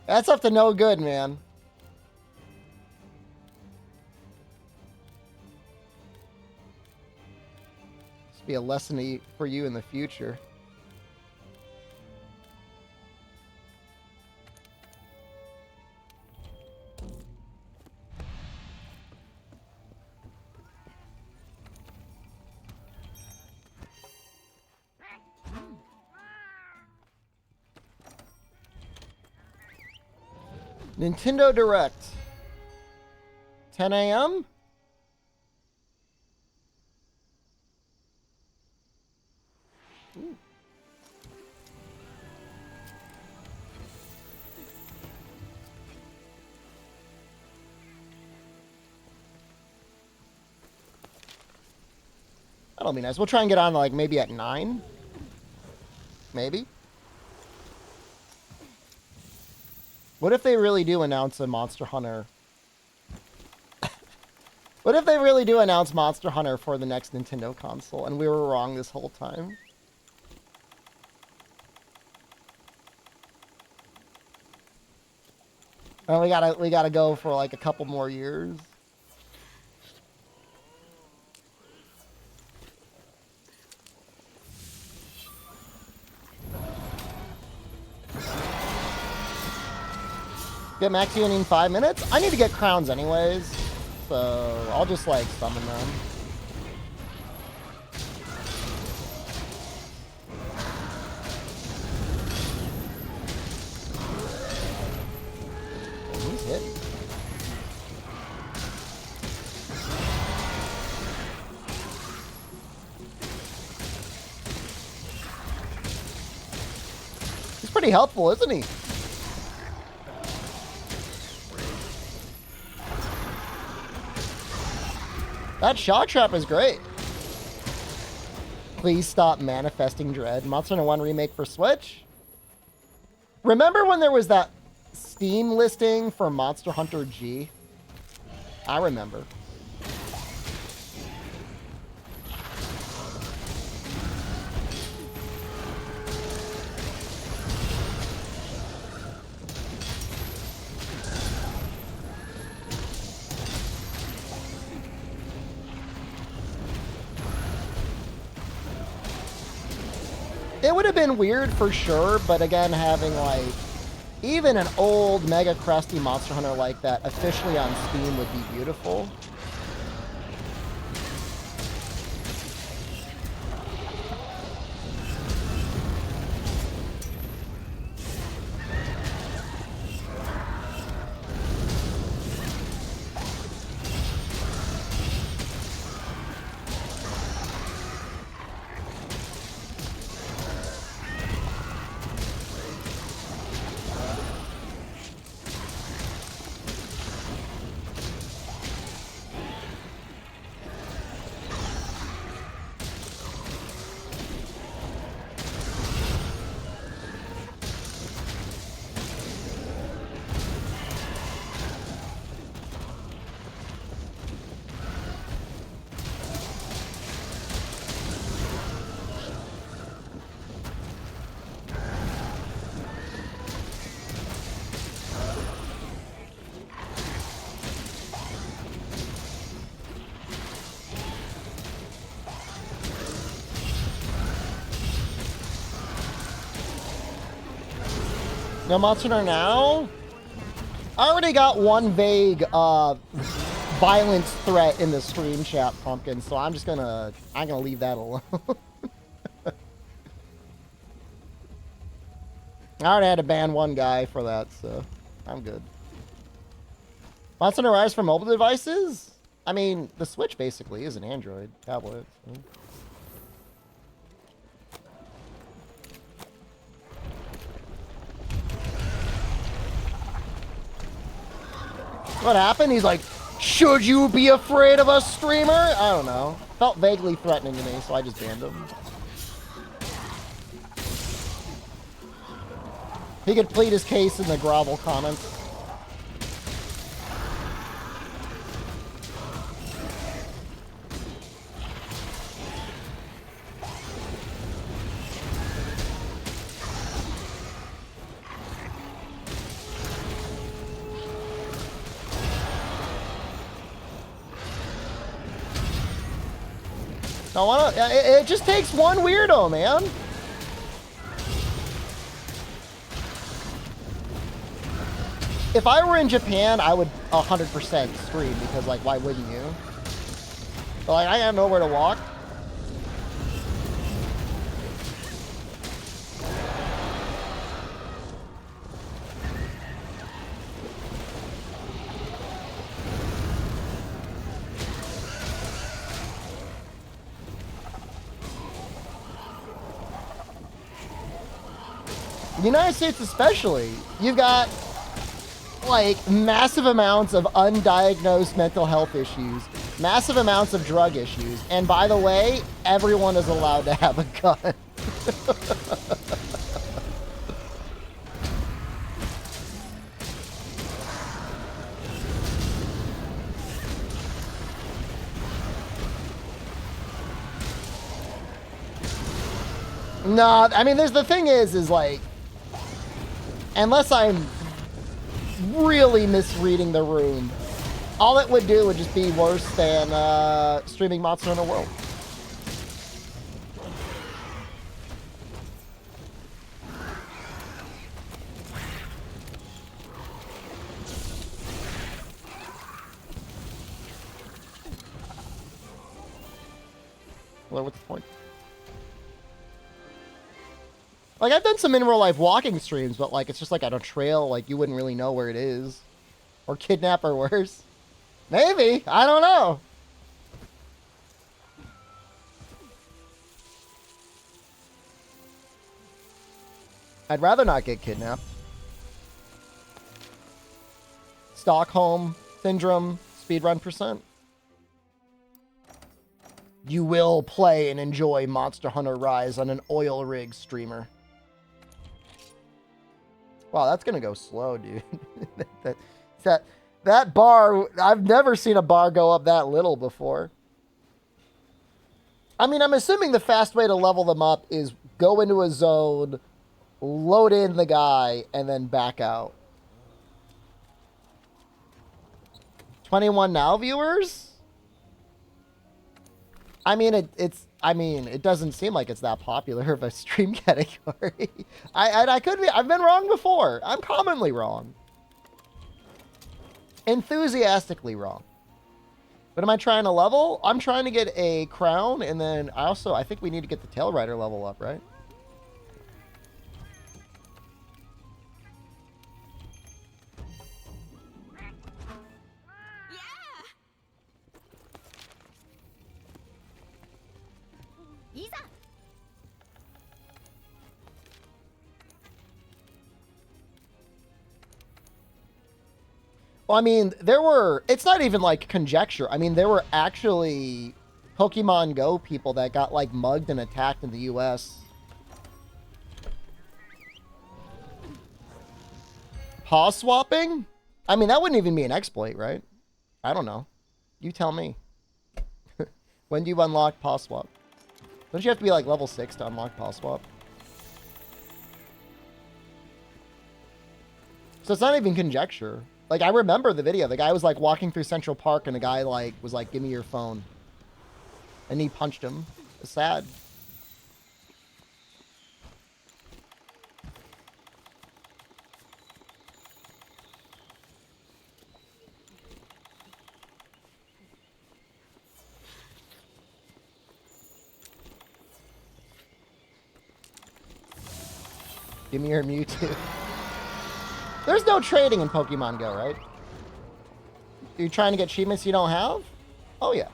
That's up to no good, man. This will be a lesson for you in the future. Nintendo Direct. 10 a.m.? That'll be nice. We'll try and get on like maybe at 9. Maybe. What if they really do announce a Monster Hunter? What if they really do announce Monster Hunter for the next Nintendo console and we were wrong this whole time? Oh, we gotta go for like a couple more years. Get max healing in 5 minutes? I need to get crowns anyways, so I'll just like summon them. He's hit. He's pretty helpful, isn't he? That shock trap is great. Please stop manifesting dread. Monster Hunter 1 remake for Switch? Remember when there was that Steam listing for Monster Hunter G? I remember. It would have been weird for sure, but again, having like even an old mega crusty Monster Hunter like that officially on Steam would be beautiful. No Monster Hunter now? I already got one vague violence threat in the stream chat, Pumpkin, so I'm gonna leave that alone. I already had to ban one guy for that, so I'm good. Monster Hunter Rise for mobile devices? I mean, the Switch basically is an Android tablet. So. What happened? He's like, should you be afraid of a streamer? I don't know. Felt vaguely threatening to me, so I just banned him. He could plead his case in the grovel comments. It just takes one weirdo, man. If I were in Japan, I would 100% stream because, like, why wouldn't you? But, like, I have nowhere to walk. the United States especially, you've got like massive amounts of undiagnosed mental health issues, massive amounts of drug issues, and by the way, everyone is allowed to have a gun. No, I mean, the thing is like, unless I'm really misreading the room, all it would do would just be worse than streaming Monster Hunter World. Well, what's the point? Like, I've done some in real life walking streams, but like, it's just like on a trail, like you wouldn't really know where it is. Or kidnap or worse. Maybe. I don't know. I'd rather not get kidnapped. Stockholm Syndrome speedrun percent. You will play and enjoy Monster Hunter Rise on an oil rig streamer. Wow, that's gonna go slow, dude. that bar, I've never seen a bar go up that little before. I mean, I'm assuming the fast way to level them up is go into a zone, load in the guy, and then back out. 21 now viewers? I mean, it doesn't seem like it's that popular of a stream category. I could be, I've been wrong before. I'm commonly wrong. Enthusiastically wrong. But am I trying to level? I'm trying to get a crown, and then I think we need to get the Tail Rider level up, right? Well, I mean, it's not even like conjecture. I mean, there were actually Pokemon Go people that got like mugged and attacked in the US. Paw swapping? I mean, that wouldn't even be an exploit, right? I don't know. You tell me. When do you unlock paw swap? Don't you have to be like level 6 to unlock paw swap? So it's not even conjecture. Like, I remember the video. The guy was, like, walking through Central Park, and the guy, like, was like, give me your phone. And he punched him. It's sad. Give me your Mewtwo. There's no trading in Pokemon Go, right? You're trying to get achievements you don't have? Oh, yeah.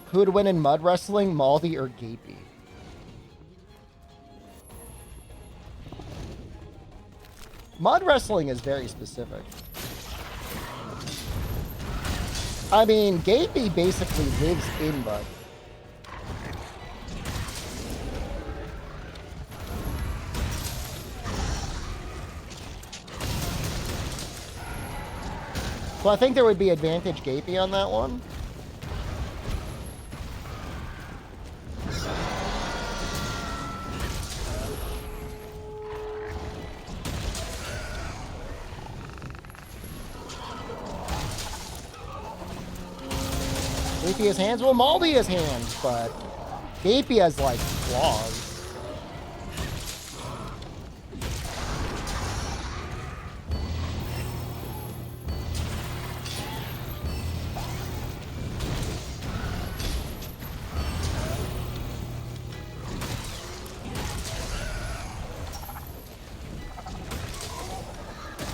Who would win in mud wrestling, Maldi or Gapey? Mud wrestling is very specific. I mean, Gapey basically lives in mud. So I think there would be advantage Gapey on that one. Gapey has hands? Well, Maldi has hands, but Gapey has, like, claws.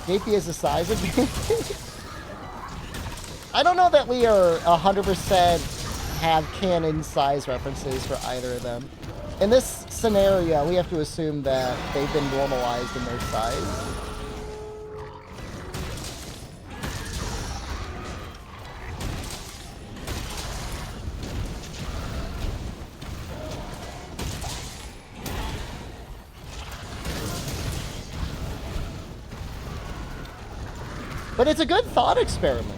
Gapey is the size of I don't know that we are 100% have canon size references for either of them. In this scenario, we have to assume that they've been normalized in their size. But it's a good thought experiment.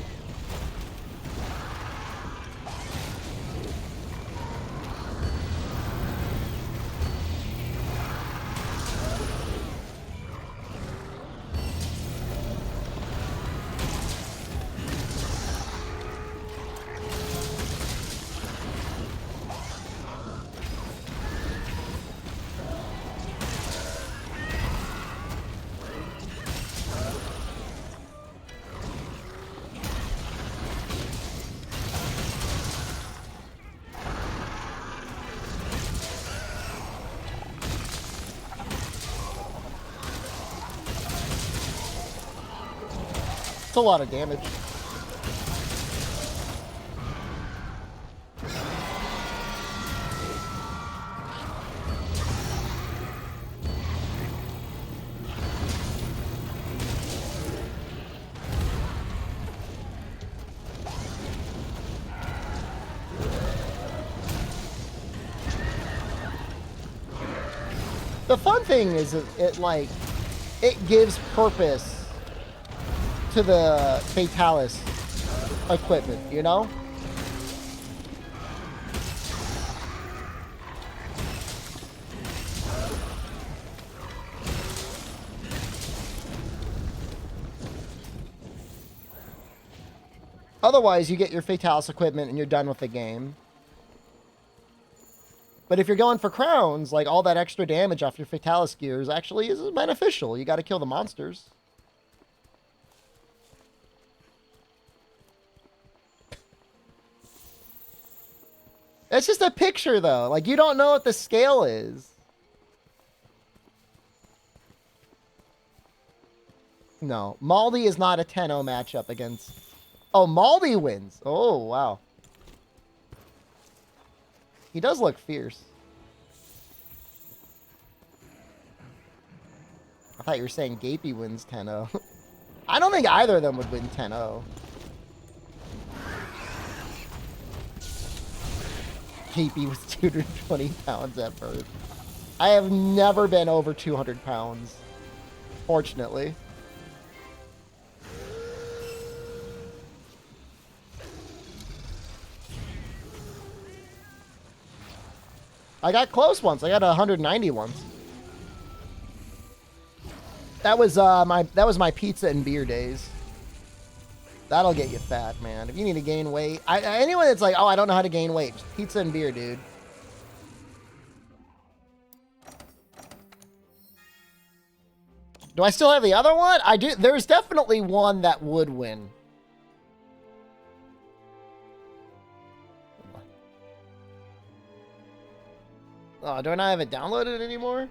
It's a lot of damage. The fun thing is it gives purpose to the Fatalis equipment, you know? Otherwise, you get your Fatalis equipment and you're done with the game. But if you're going for crowns, like all that extra damage off your Fatalis gears actually is beneficial. You got to kill the monsters. It's just a picture, though. Like, you don't know what the scale is. No. Maldi is not a 10-0 matchup against... Oh, Maldi wins. Oh, wow. He does look fierce. I thought you were saying Gapey wins 10-0. I don't think either of them would win 10-0. Gapey was 220 pounds at birth. I have never been over 200 pounds. Fortunately. I got close once. I got 190 once. That was my pizza and beer days. That'll get you fat, man. If you need to gain weight, anyone that's like, oh, I don't know how to gain weight, just pizza and beer, dude. Do I still have the other one? I do. There's definitely one that would win. Oh, do I not have it downloaded anymore?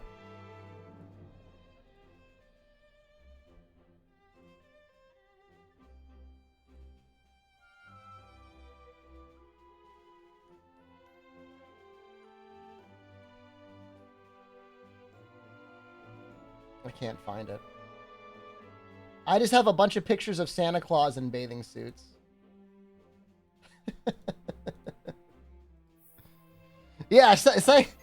I can't find it. I just have a bunch of pictures of Santa Claus in bathing suits. Yeah, it's like...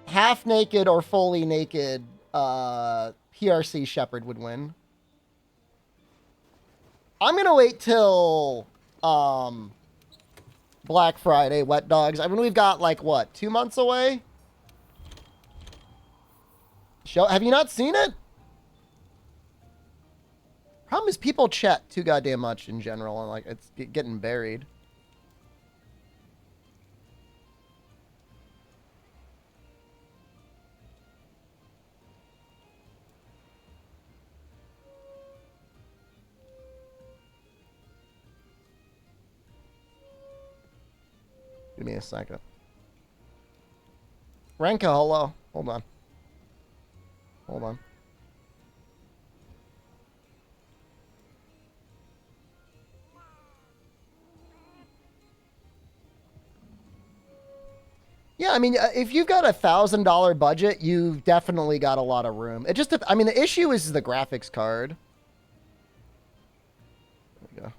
half naked or fully naked PRC Shepherd would win. I'm gonna wait till Black Friday, Wet Dogs. I mean, we've got like what, 2 months away? Have you not seen it? Problem is people chat too goddamn much in general, and like it's getting buried. Give me a second. Renka, hello. Hold on. Hold on. Yeah, I mean, if you've got $1,000 budget, you've definitely got a lot of room. It just, I mean, the issue is the graphics card. There we go.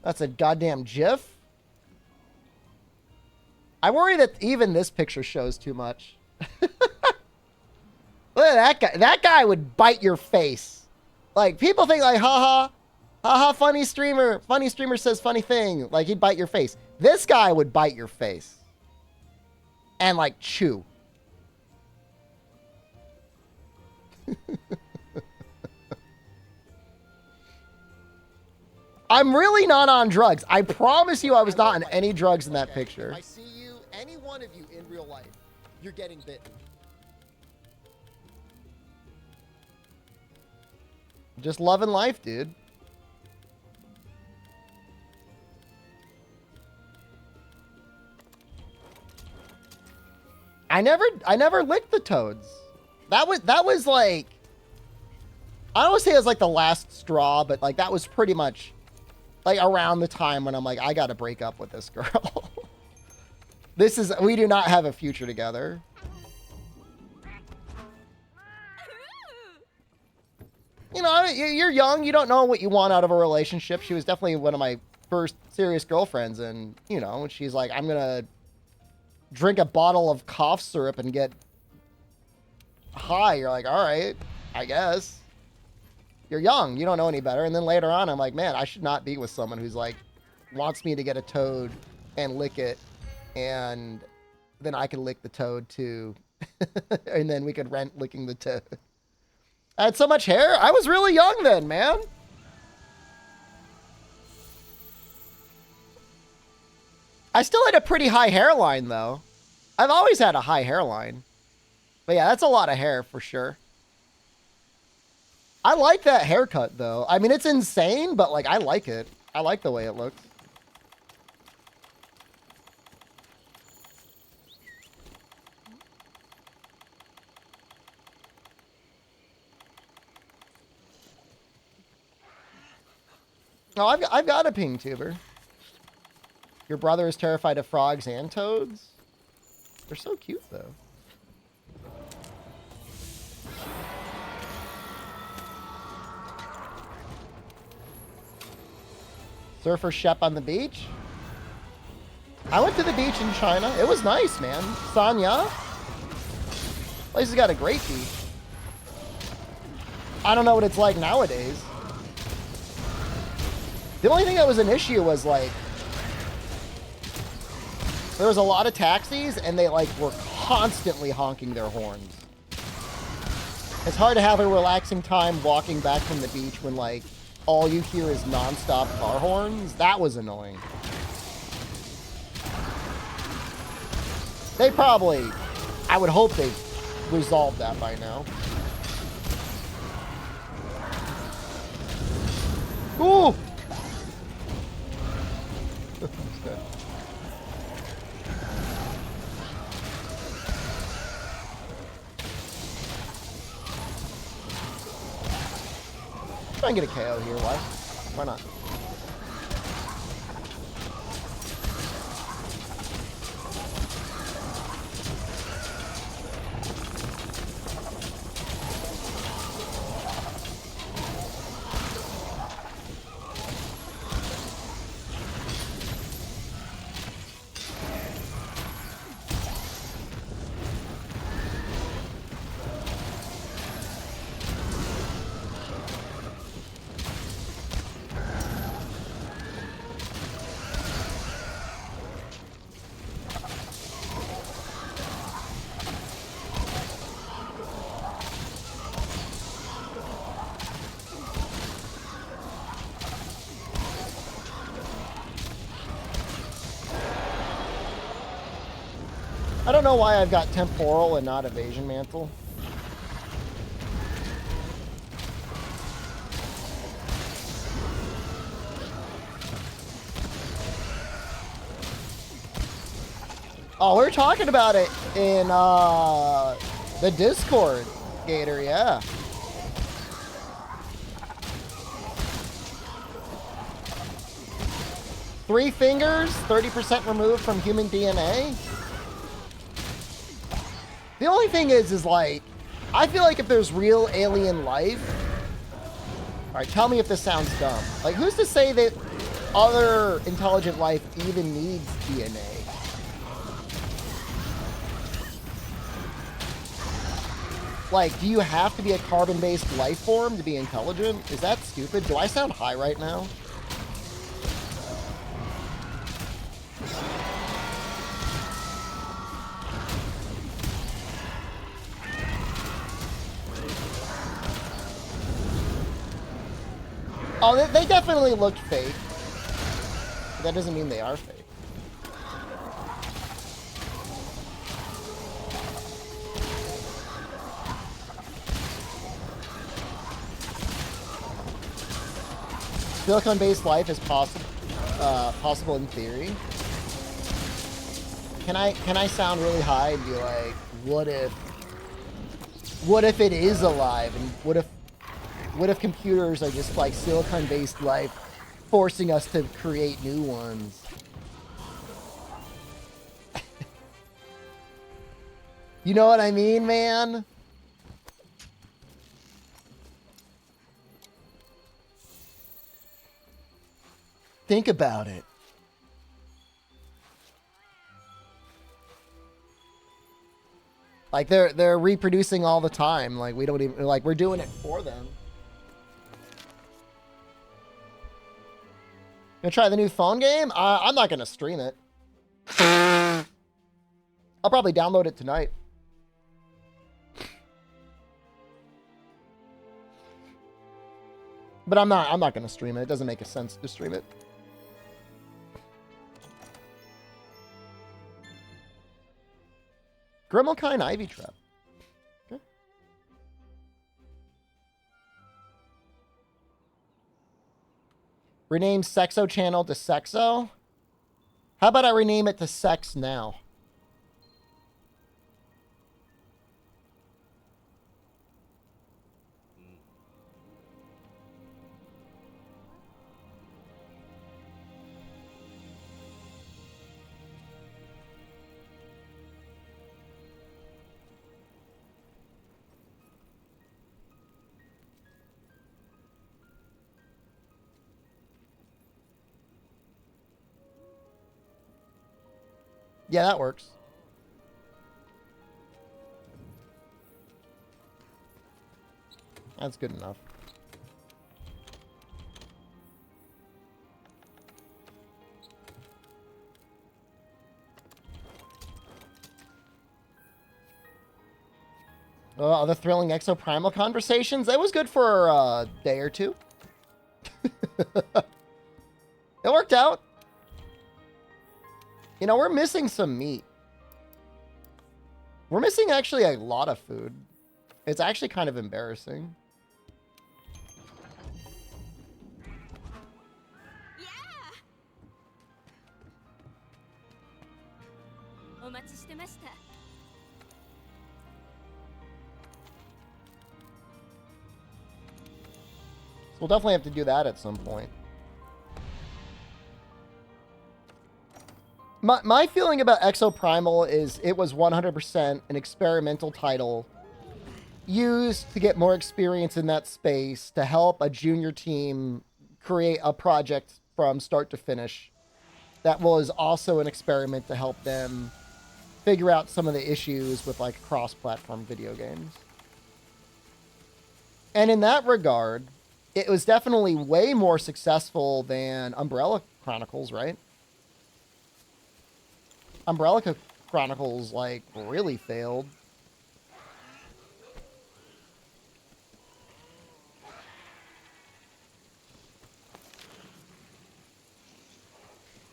That's a goddamn GIF. I worry that even this picture shows too much. Look at that guy. That guy would bite your face. Like, people think like, haha, haha, funny streamer. Funny streamer says funny thing. Like, he'd bite your face. This guy would bite your face. And, like, chew. I'm really not on drugs. I promise you I was not on any drugs in that picture. If I see you, any one of you in real life, you're getting bitten. Just loving life, dude. I never licked the toads. That was like, I don't want to say it was like the last straw, but like that was pretty much like around the time when I'm like, I got to break up with this girl. We do not have a future together. You know, you're young. You don't know what you want out of a relationship. She was definitely one of my first serious girlfriends. And, you know, she's like, I'm going to drink a bottle of cough syrup and get high. You're like, all right, I guess. You're young. You don't know any better. And then later on, I'm like, man, I should not be with someone who's like, wants me to get a toad and lick it. And then I can lick the toad too. And then we could rent licking the toad. I had so much hair. I was really young then, man. I still had a pretty high hairline, though. I've always had a high hairline. But yeah, that's a lot of hair for sure. I like that haircut, though. I mean, it's insane, but like, I like it. I like the way it looks. Oh, I've got a ping tuber. Your brother is terrified of frogs and toads? They're so cute, though. Surfer Shep on the beach? I went to the beach in China. It was nice, man. Sanya. Place has got a great beach. I don't know what it's like nowadays. The only thing that was an issue was like, there was a lot of taxis and they like were constantly honking their horns. It's hard to have a relaxing time walking back from the beach when like all you hear is nonstop car horns. That was annoying. They probably, I would hope they've resolved that by now. Ooh! Try and get a KO here. Why? Why not? I don't know why I've got temporal and not evasion mantle. Oh, we were talking about it in The Discord Gator, yeah. Three fingers, 30% removed from human DNA. The only thing is like, I feel like if there's real alien life, all right, tell me if this sounds dumb. Like, who's to say that other intelligent life even needs DNA? Like, do you have to be a carbon-based life form to be intelligent? Is that stupid? Do I sound high right now? Oh, they definitely looked fake. But that doesn't mean they are fake. Silicon-based life is possible in theory. Can I sound really high and be like, what if it is alive, and what if computers are just like silicon-based life, forcing us to create new ones? You know what I mean, man? Think about it. Like they're reproducing all the time. Like we don't even, like, we're doing it for them. Gonna try the new phone game? I'm not gonna stream it. I'll probably download it tonight. But I'm not gonna stream it. It doesn't make a sense to stream it. Grimalkine Ivy Trap. Okay. Rename Sexo channel to Sexo. How about I rename it to Sex Now? Yeah, that works. That's good enough. Other thrilling exoprimal conversations. That was good for a day or two. It worked out. You know, we're missing some meat. We're missing actually a lot of food. It's actually kind of embarrassing. So we'll definitely have to do that at some point. My feeling about Exoprimal is it was 100% an experimental title used to get more experience in that space to help a junior team create a project from start to finish. That was also an experiment to help them figure out some of the issues with like cross-platform video games. And in that regard, it was definitely way more successful than Umbrella Chronicles, right? Umbrella Chronicles, like, really failed.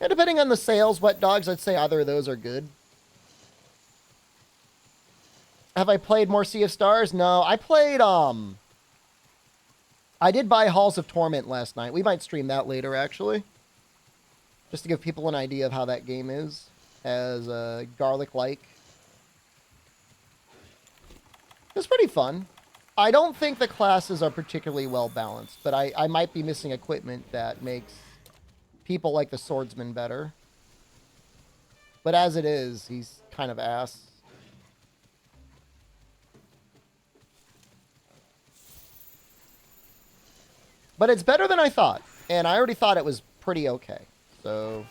And depending on the sales, Wet Dogs, I'd say either of those are good. Have I played more Sea of Stars? No, I played, I did buy Halls of Torment last night. We might stream that later, actually. Just to give people an idea of how that game is. As garlic-like. It's pretty fun. I don't think the classes are particularly well balanced, but I might be missing equipment that makes people like the swordsman better. But as it is, he's kind of ass. But it's better than I thought. And I already thought it was pretty okay. So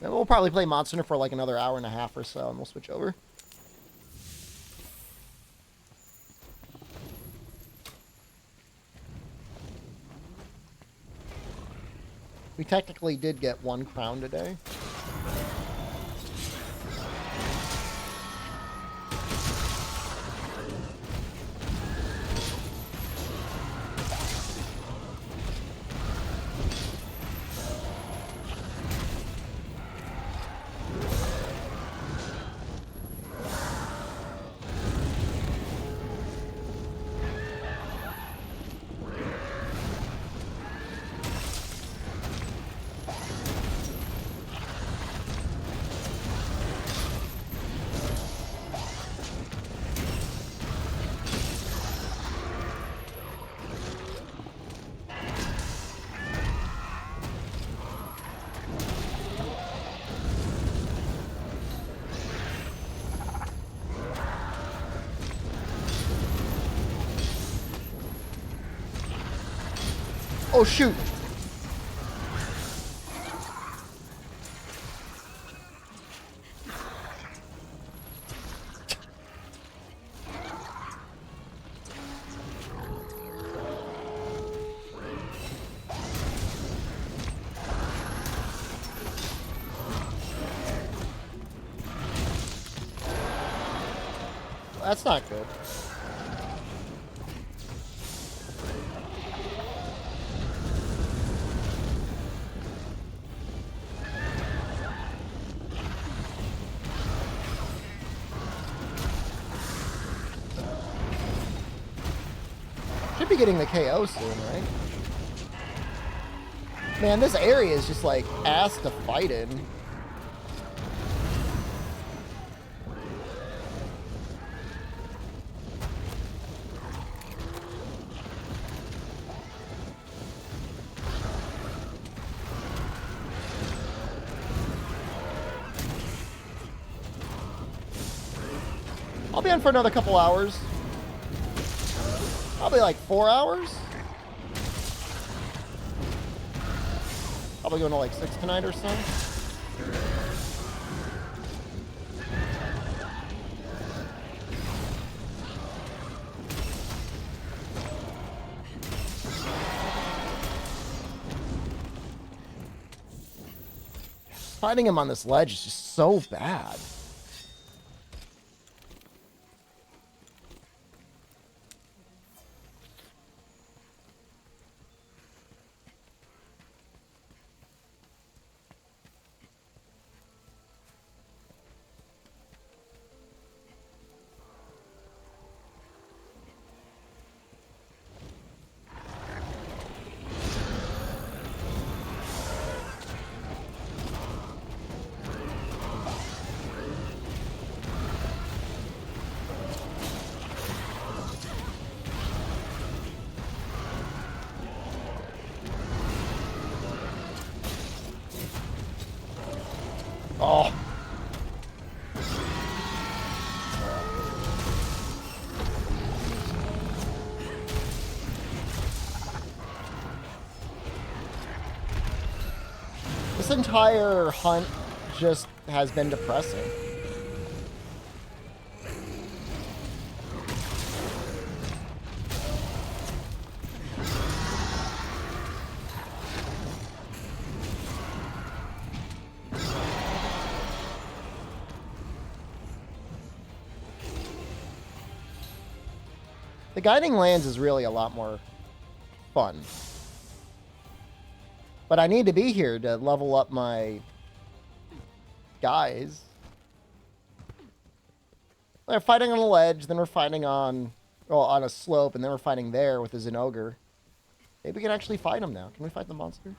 then we'll probably play Monster Hunter for like another hour and a half or so, and we'll switch over. We technically did get 1 crown today. Oh, shoot. That's not good. Should be getting the KO soon, right? Man, this area is just like ass to fight in. I'll be on for another couple hours. Probably like 4 hours. Probably going to like 6 tonight or so. Fighting him on this ledge is just so bad. Oh. This entire hunt just has been depressing. The guiding lands is really a lot more fun. But I need to be here to level up my guys. We're fighting on a ledge, then we're fighting on, well, on a slope, and then we're fighting there with a Zinogre. Maybe we can actually fight him now. Can we fight the monster?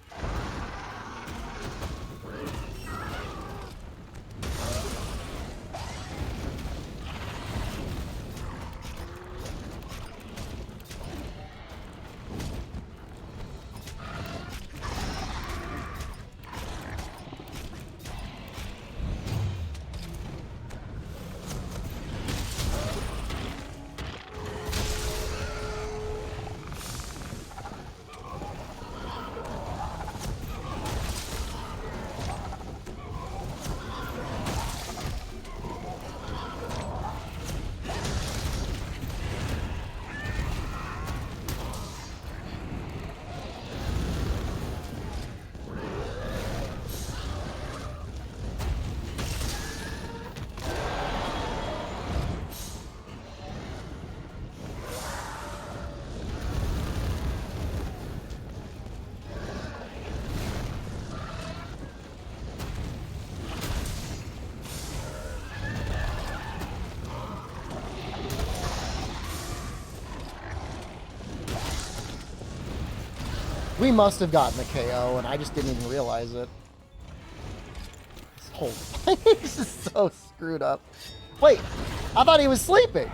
We must have gotten the KO, and I just didn't even realize it. This whole thing is just so screwed up. Wait, I thought he was sleeping.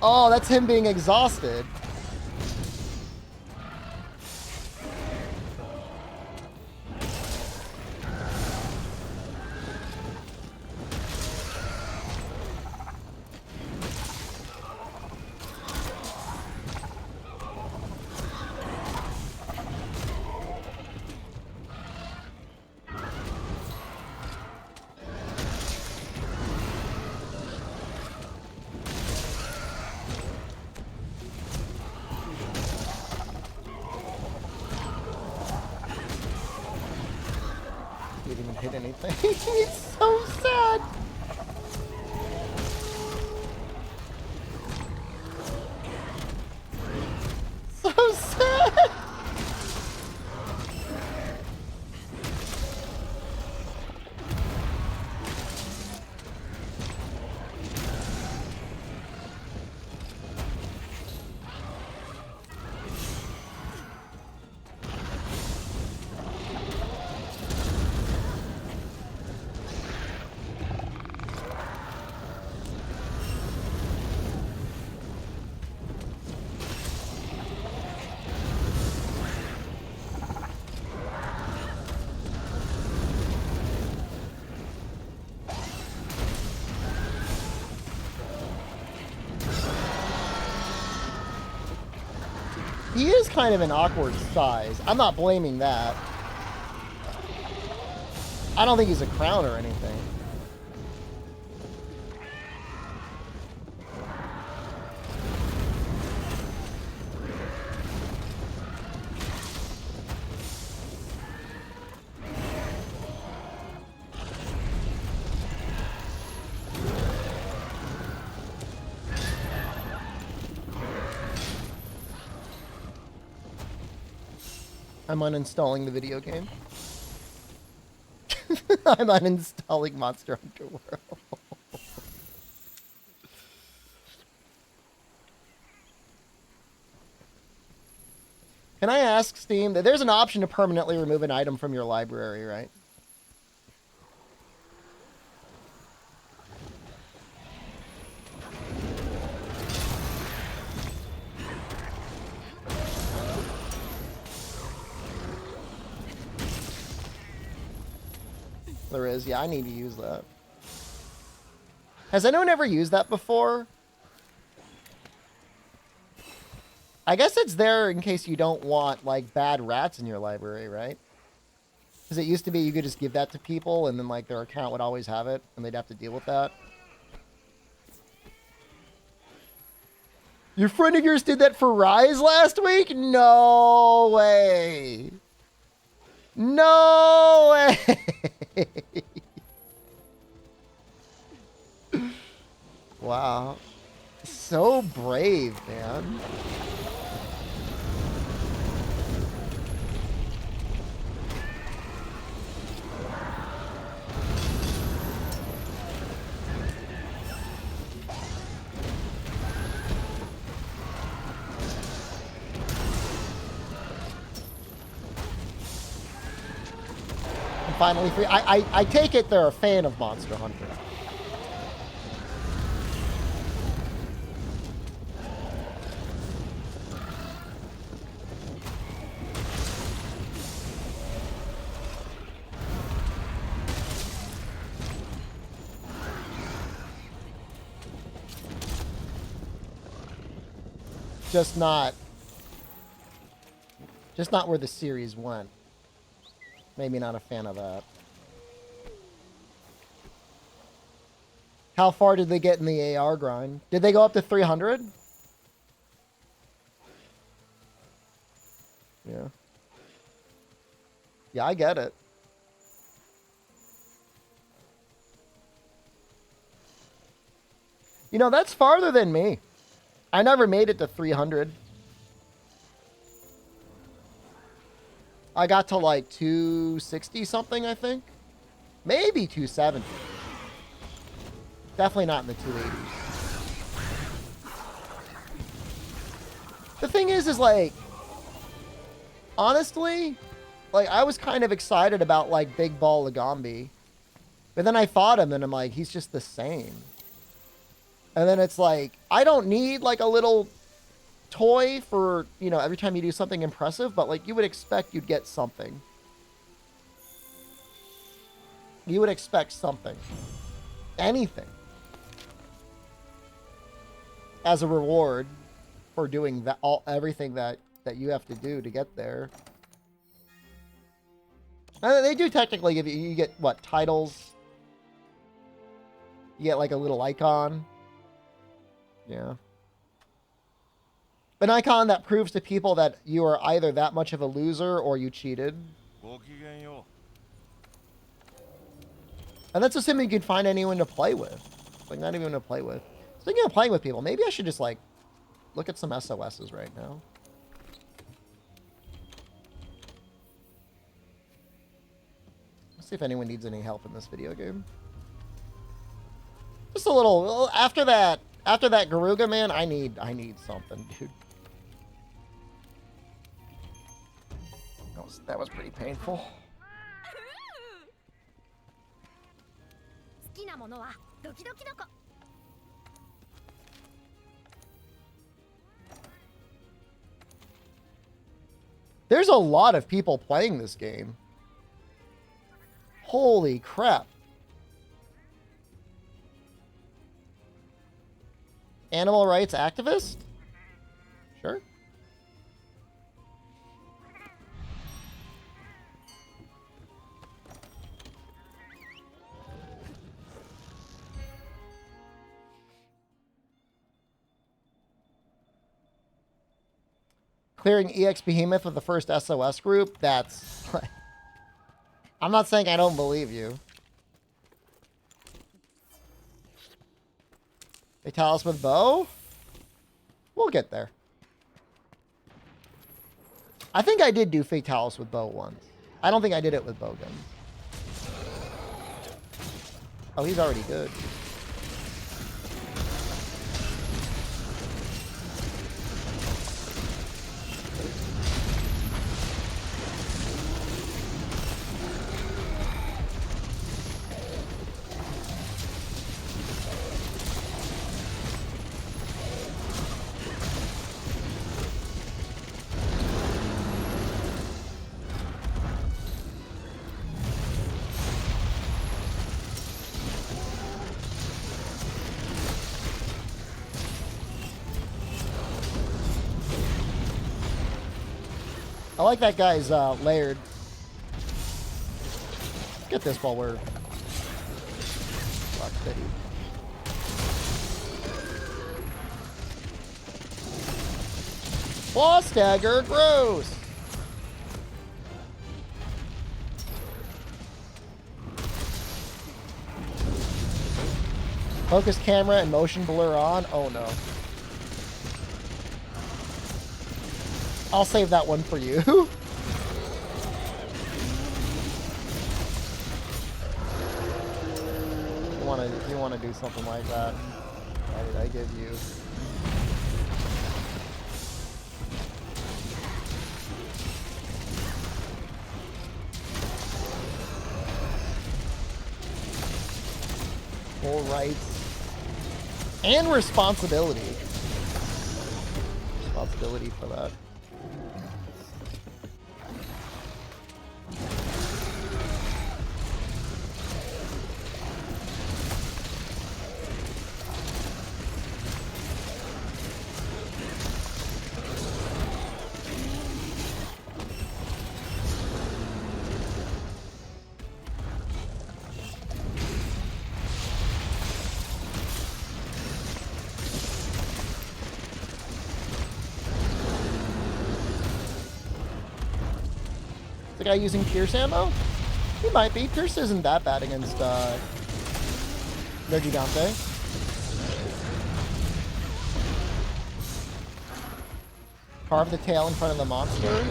Oh, that's him being exhausted. Didn't even hit anything. It's so sad. So sad. He is kind of an awkward size. I'm not blaming that. I don't think he's a crown or anything. I'm uninstalling the video game. I'm uninstalling Monster Hunter World. Can I ask Steam that there's an option to permanently remove an item from your library, right? There is. Yeah, I need to use that. Has anyone ever used that before? I guess it's there in case you don't want, like, bad rats in your library, right? Because it used to be you could just give that to people and then, like, their account would always have it and they'd have to deal with that. Your friend of yours did that for Rise last week? No way. No way. Wow. So brave, man. Finally free. I take it they're a fan of Monster Hunter. Just not where the series went. Maybe not a fan of that. How far did they get in the AR grind? Did they go up to 300? Yeah. Yeah, I get it. You know, that's farther than me. I never made it to 300. I got to like 260 something, I think. Maybe 270. Definitely not in the 280s. The thing is like, honestly, like, I was kind of excited about, like, Big Ball Lagambi. But then I fought him, and I'm like, he's just the same. And then it's like, I don't need, like, a little toy for, you know, every time you do something impressive, but, like, you would expect you'd get something. You would expect something. Anything. As a reward for doing that, everything that you have to do to get there. And they do technically give you get, what, titles? You get, like, a little icon. Yeah. An icon that proves to people that you are either that much of a loser or you cheated. And that's assuming you can find anyone to play with. Like, not even to play with. Speaking of playing with people, maybe I should just, like, look at some SOSs right now. Let's see if anyone needs any help in this video game. Just a little, after that Garuga, man, I need something, dude. That was pretty painful. There's a lot of people playing this game. Holy crap. Animal rights activist? Sure. Clearing EX Behemoth with the first SOS group? That's... I'm not saying I don't believe you. Fatalis with bow? We'll get there. I think I did do Fatalis with bow once. I don't think I did it with bowgun. Oh, he's already good. I like that guy's layered. Get this while we're rock steady. Boss dagger, gross. Focus camera and motion blur on. Oh no. I'll save that one for you. If you wanna do something like that, I give you. Full rights and responsibility. Responsibility for that. The guy using Pierce ammo? He might be. Pierce isn't that bad against No Gigante. Carve the tail in front of the monster.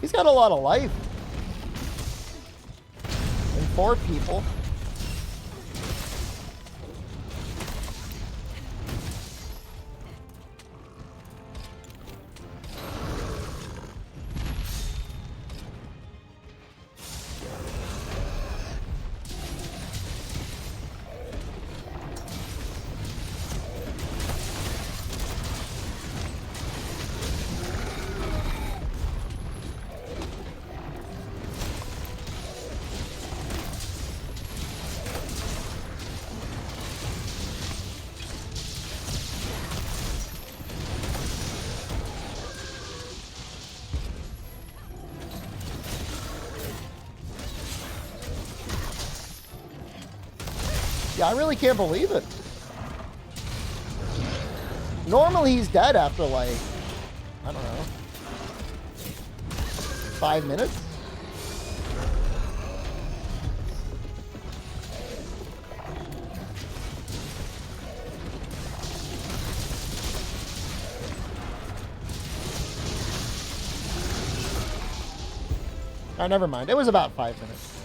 He's got a lot of life. And 4 people. Yeah, I really can't believe it. Normally he's dead after like, I don't know, 5 minutes? Oh, never mind. It was about 5 minutes.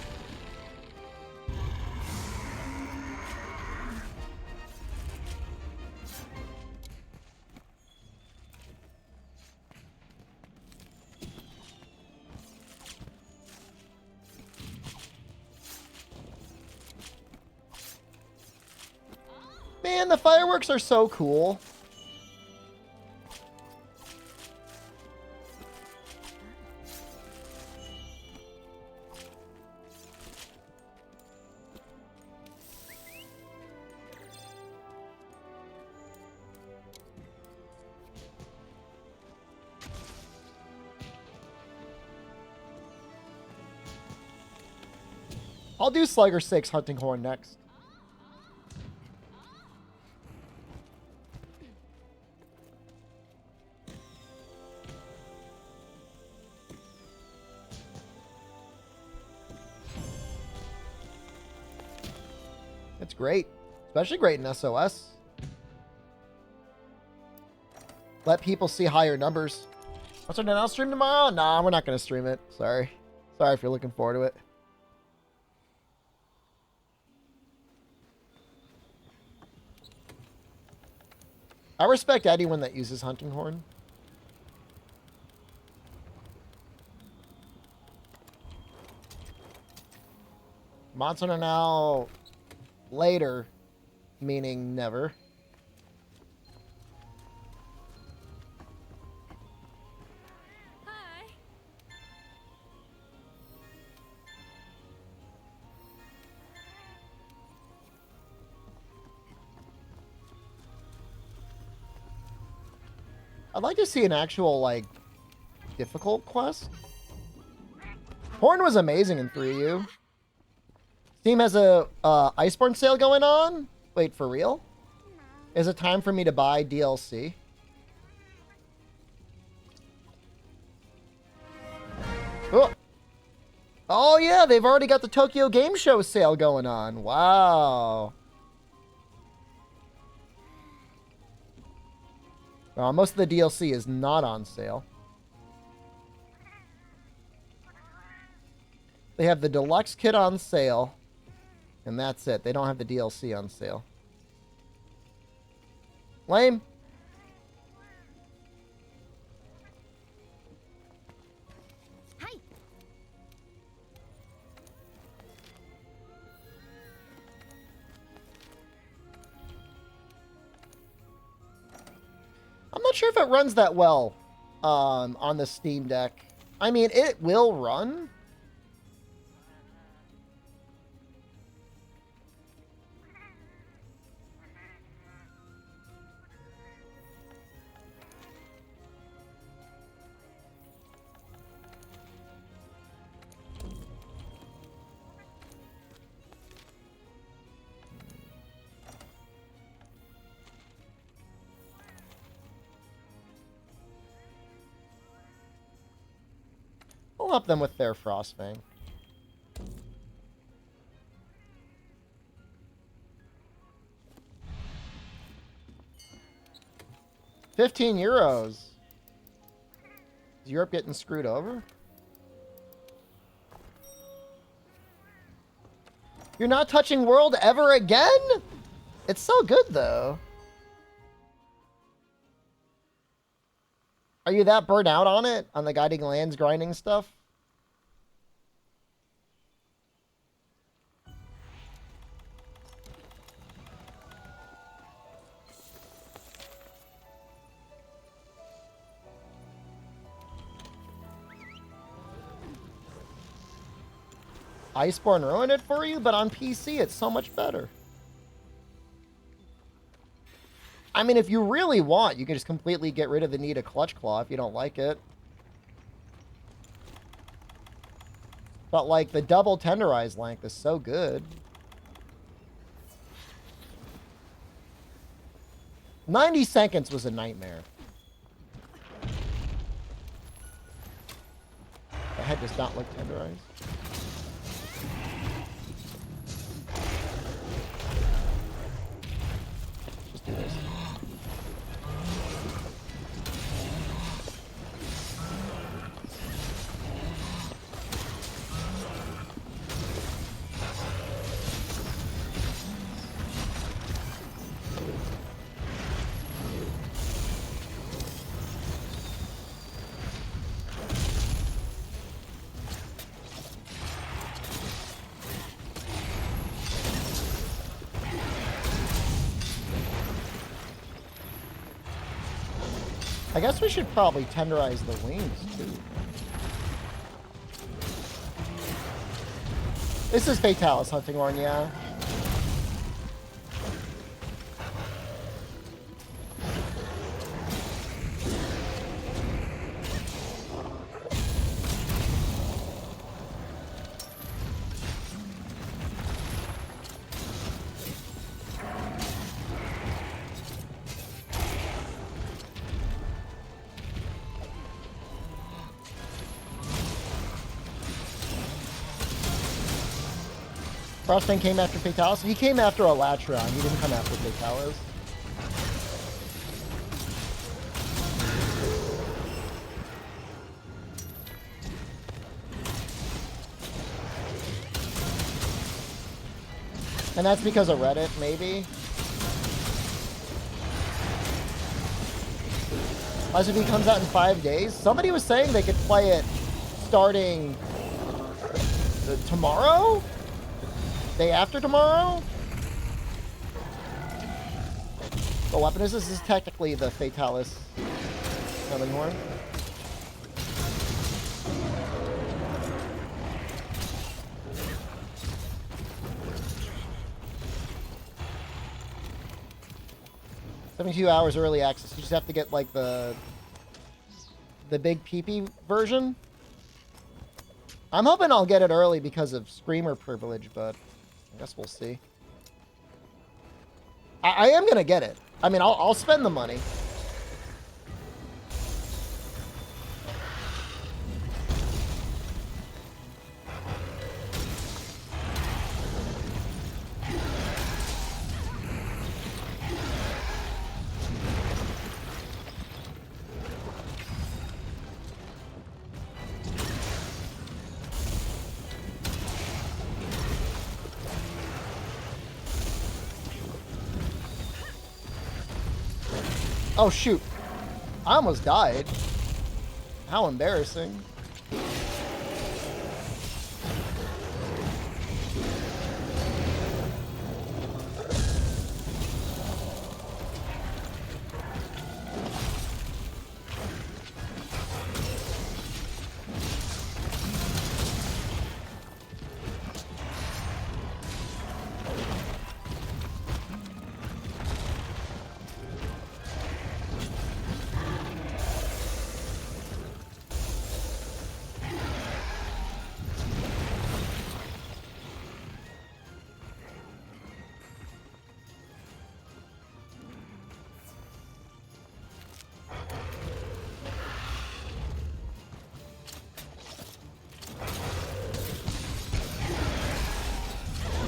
Man, the fireworks are so cool. I'll do Slugger 6 Hunting Horn next. It's great. Especially great in SOS. Let people see higher numbers. What's our now stream tomorrow? Nah, we're not going to stream it. Sorry. Sorry if you're looking forward to it. I respect anyone that uses Hunting Horn. Monster are now later, meaning never. Hi. I'd like to see an actual, like, difficult quest. Horn was amazing in 3U. Steam has a Iceborne sale going on. Wait, for real? Is it time for me to buy DLC? Oh. Oh yeah, they've already got the Tokyo Game Show sale going on. Wow. Most of the DLC is not on sale. They have the deluxe kit on sale. And that's it. They don't have the DLC on sale. Lame. Hi. I'm not sure if it runs that well on the Steam Deck. I mean, it will run. We'll help them with their Frostfang. €15. Is Europe getting screwed over? You're not touching world ever again? It's so good, though. Are you that burnt out on it? On the guiding lands grinding stuff? Iceborne ruined it for you, but on PC it's so much better. I mean, if you really want, you can just completely get rid of the need of Clutch Claw if you don't like it. But, like, the double tenderized length is so good. 90 seconds was a nightmare. The head does not look tenderized. Just do this. I guess we should probably tenderize the wings, too. This is Fatalis Hunting Horn, yeah. Frostbane came after Fatalis. He came after Elatron. He didn't come after Fatalis. And that's because of Reddit, maybe? SUV comes out in 5 days. Somebody was saying they could play it starting tomorrow? Day after tomorrow? The weapon is this is technically the Fatalis Hunting Horn. $72 hours early access. You just have to get like the big PP version. I'm hoping I'll get it early because of Screamer privilege, but I guess we'll see. I am gonna get it. I mean, I'll spend the money. Oh, shoot. I almost died. How embarrassing.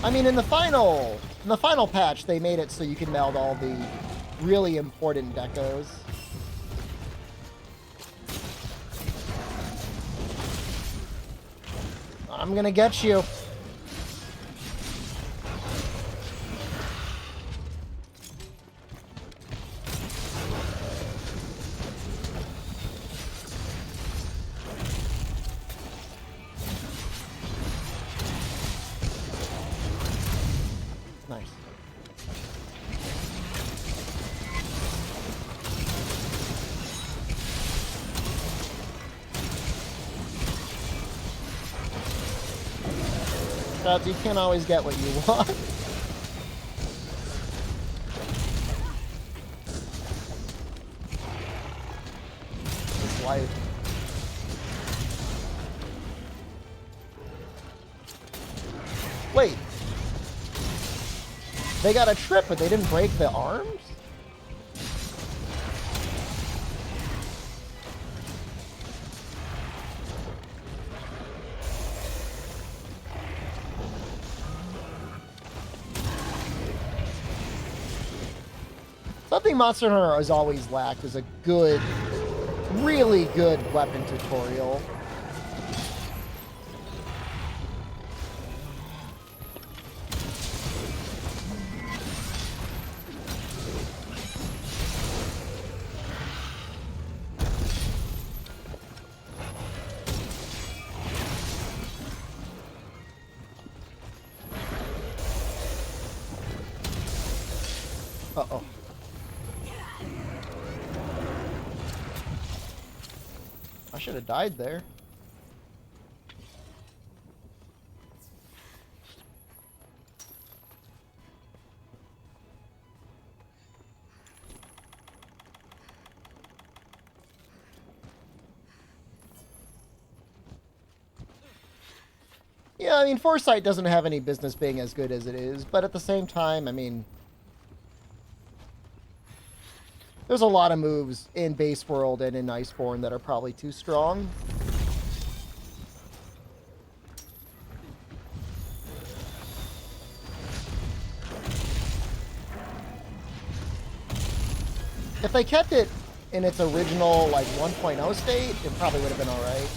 I mean, in the final patch, they made it so you can meld all the really important decos. I'm gonna get you. Scouts, you can't always get what you want. It's life. Wait. They got a trip, but they didn't break the arms? Something Monster Hunter has always lacked is a good, really good weapon tutorial. Uh-oh. I should have died there. Yeah, I mean, Foresight doesn't have any business being as good as it is, but at the same time, I mean, there's a lot of moves in Base World and in Iceborne that are probably too strong. If they kept it in its original, like, 1.0 state, it probably would have been alright.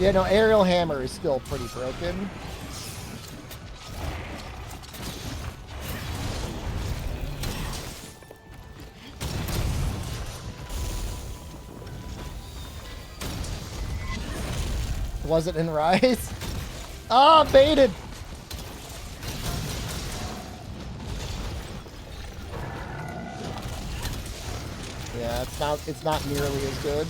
Yeah, no, Aerial Hammer is still pretty broken. Was it in Rise? Ah, baited! Yeah, it's not nearly as good.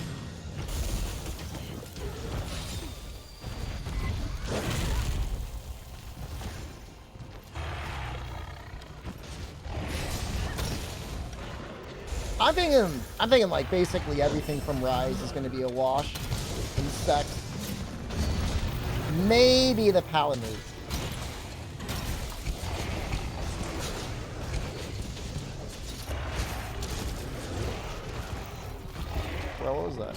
I'm thinking like basically everything from Rise is going to be a wash. Insect. Maybe the Palamute. Bro, what was that?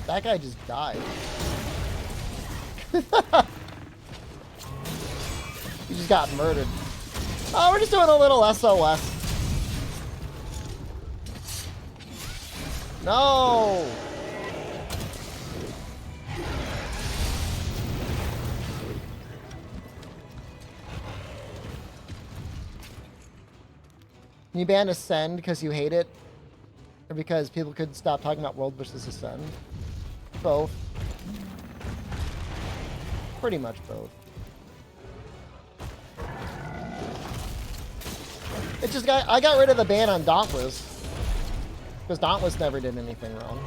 That guy just died. He just got murdered. Oh, we're just doing a little SOS. No! Can you ban Ascend because you hate it? Or because people could stop talking about World versus Ascend? Both. Pretty much both. It just I got rid of the ban on Dauntless. Because Dauntless never did anything wrong.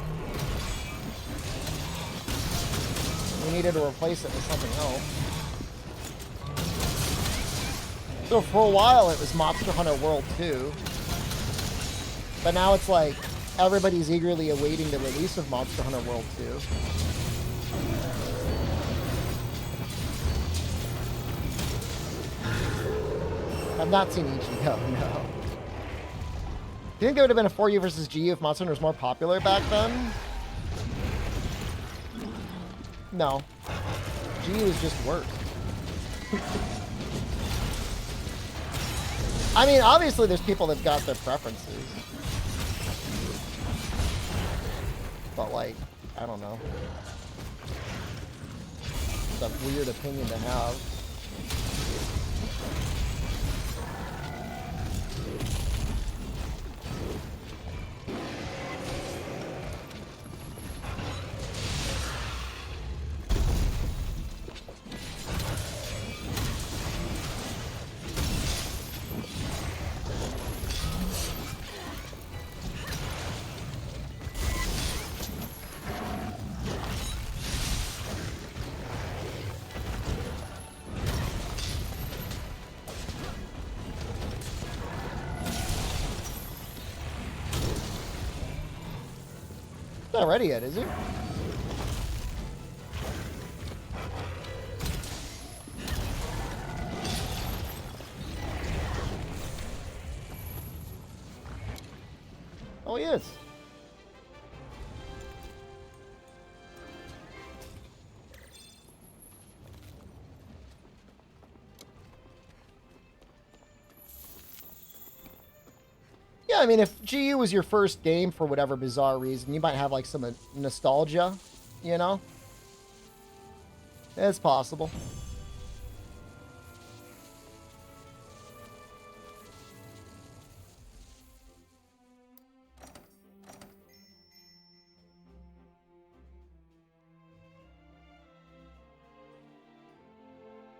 We needed to replace it with something else. So for a while it was Monster Hunter World 2. But now it's like everybody's eagerly awaiting the release of Monster Hunter World 2. I've not seen Ichigo, no. Do you think there would have been a 4U versus GU if Monster Hunter was more popular back then? No. GU is just worse. I mean, obviously there's people that've got their preferences. But, like, I don't know. It's a weird opinion to have. Not ready yet, is he? Oh, he is. Yeah, I mean, if GU was your first game for whatever bizarre reason, you might have, like, some nostalgia, you know? It's possible.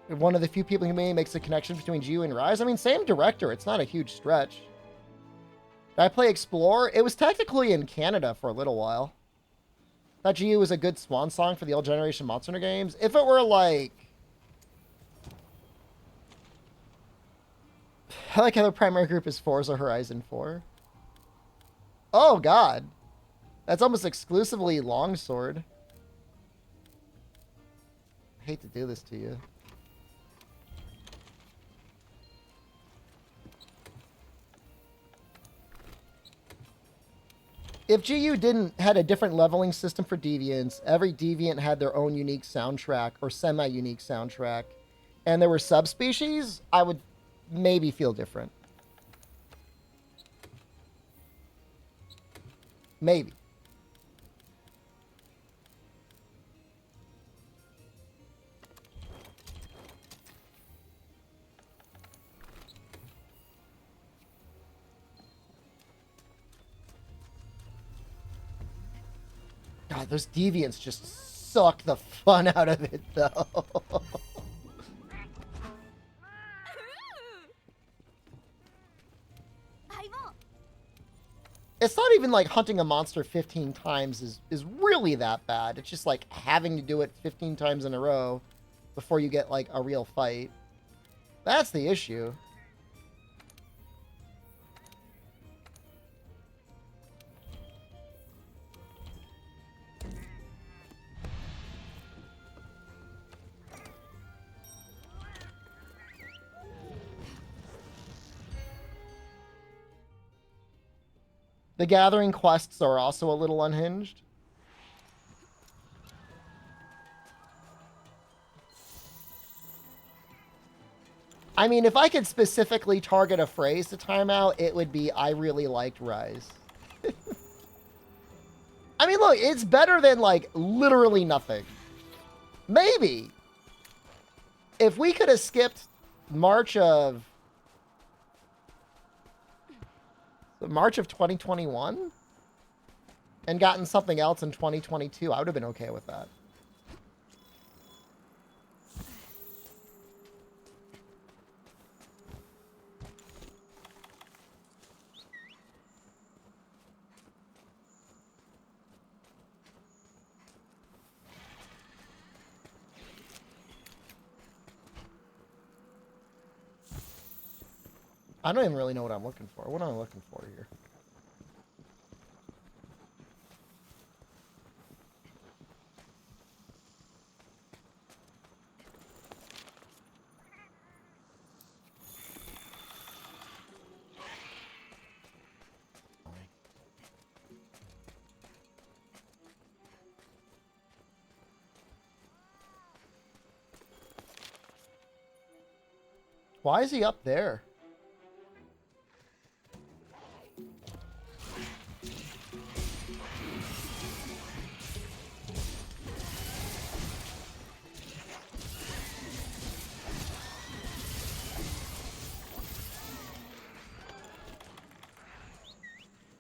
One of the few people who maybe makes a connection between GU and Rise. I mean, same director. It's not a huge stretch. Did I play Explore? It was technically in Canada for a little while. That GU was a good swan song for the old generation Monster Hunter games. If it were like... I like how the primary group is Forza Horizon 4. Oh, God. That's almost exclusively Longsword. I hate to do this to you. If GU had a different leveling system for deviants, every deviant had their own unique soundtrack or semi-unique soundtrack, and there were subspecies, I would maybe feel different. Maybe. God, those deviants just suck the fun out of it, though. It's not even like hunting a monster 15 times is really that bad. It's just like having to do it 15 times in a row before you get like a real fight. That's the issue. The gathering quests are also a little unhinged. I mean, if I could specifically target a phrase to time out, it would be, I really liked Rise. I mean, look, it's better than, like, literally nothing. Maybe. If we could have skipped March of 2021 and gotten something else in 2022, I would have been okay with that. I don't even really know what I'm looking for. What am I looking for here? Why is he up there?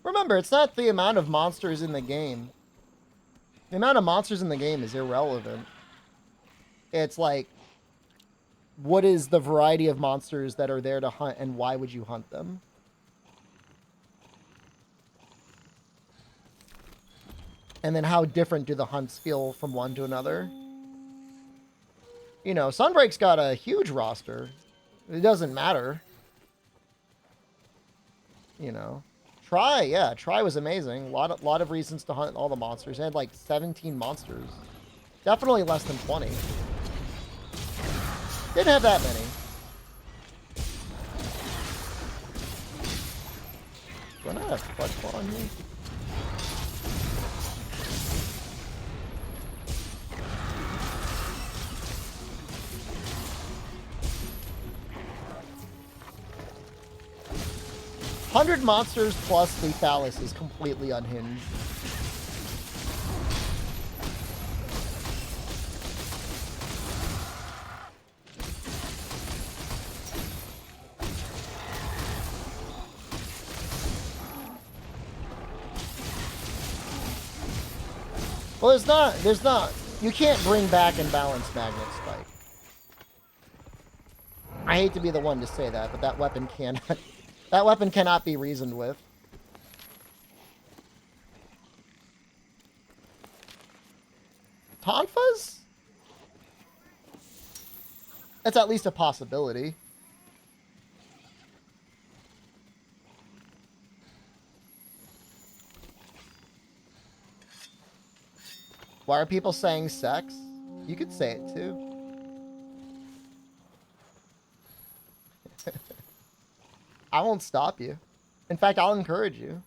Remember, it's not the amount of monsters in the game. The amount of monsters in the game is irrelevant. It's like, what is the variety of monsters that are there to hunt, and why would you hunt them? And then how different do the hunts feel from one to another? You know, Sunbreak's got a huge roster. It doesn't matter. You know. Try was amazing. A lot of reasons to hunt all the monsters. It had like 17 monsters. Definitely less than 20. Didn't have that many. Do I not have Fudge Claw on here? 100 monsters plus Lethalis is completely unhinged. Well, there's not, you can't bring back and balance Magnet Spike. I hate to be the one to say that, but that weapon cannot, that weapon cannot be reasoned with. Tonfas? That's at least a possibility. Why are people saying sex? You could say it too. I won't stop you. In fact, I'll encourage you.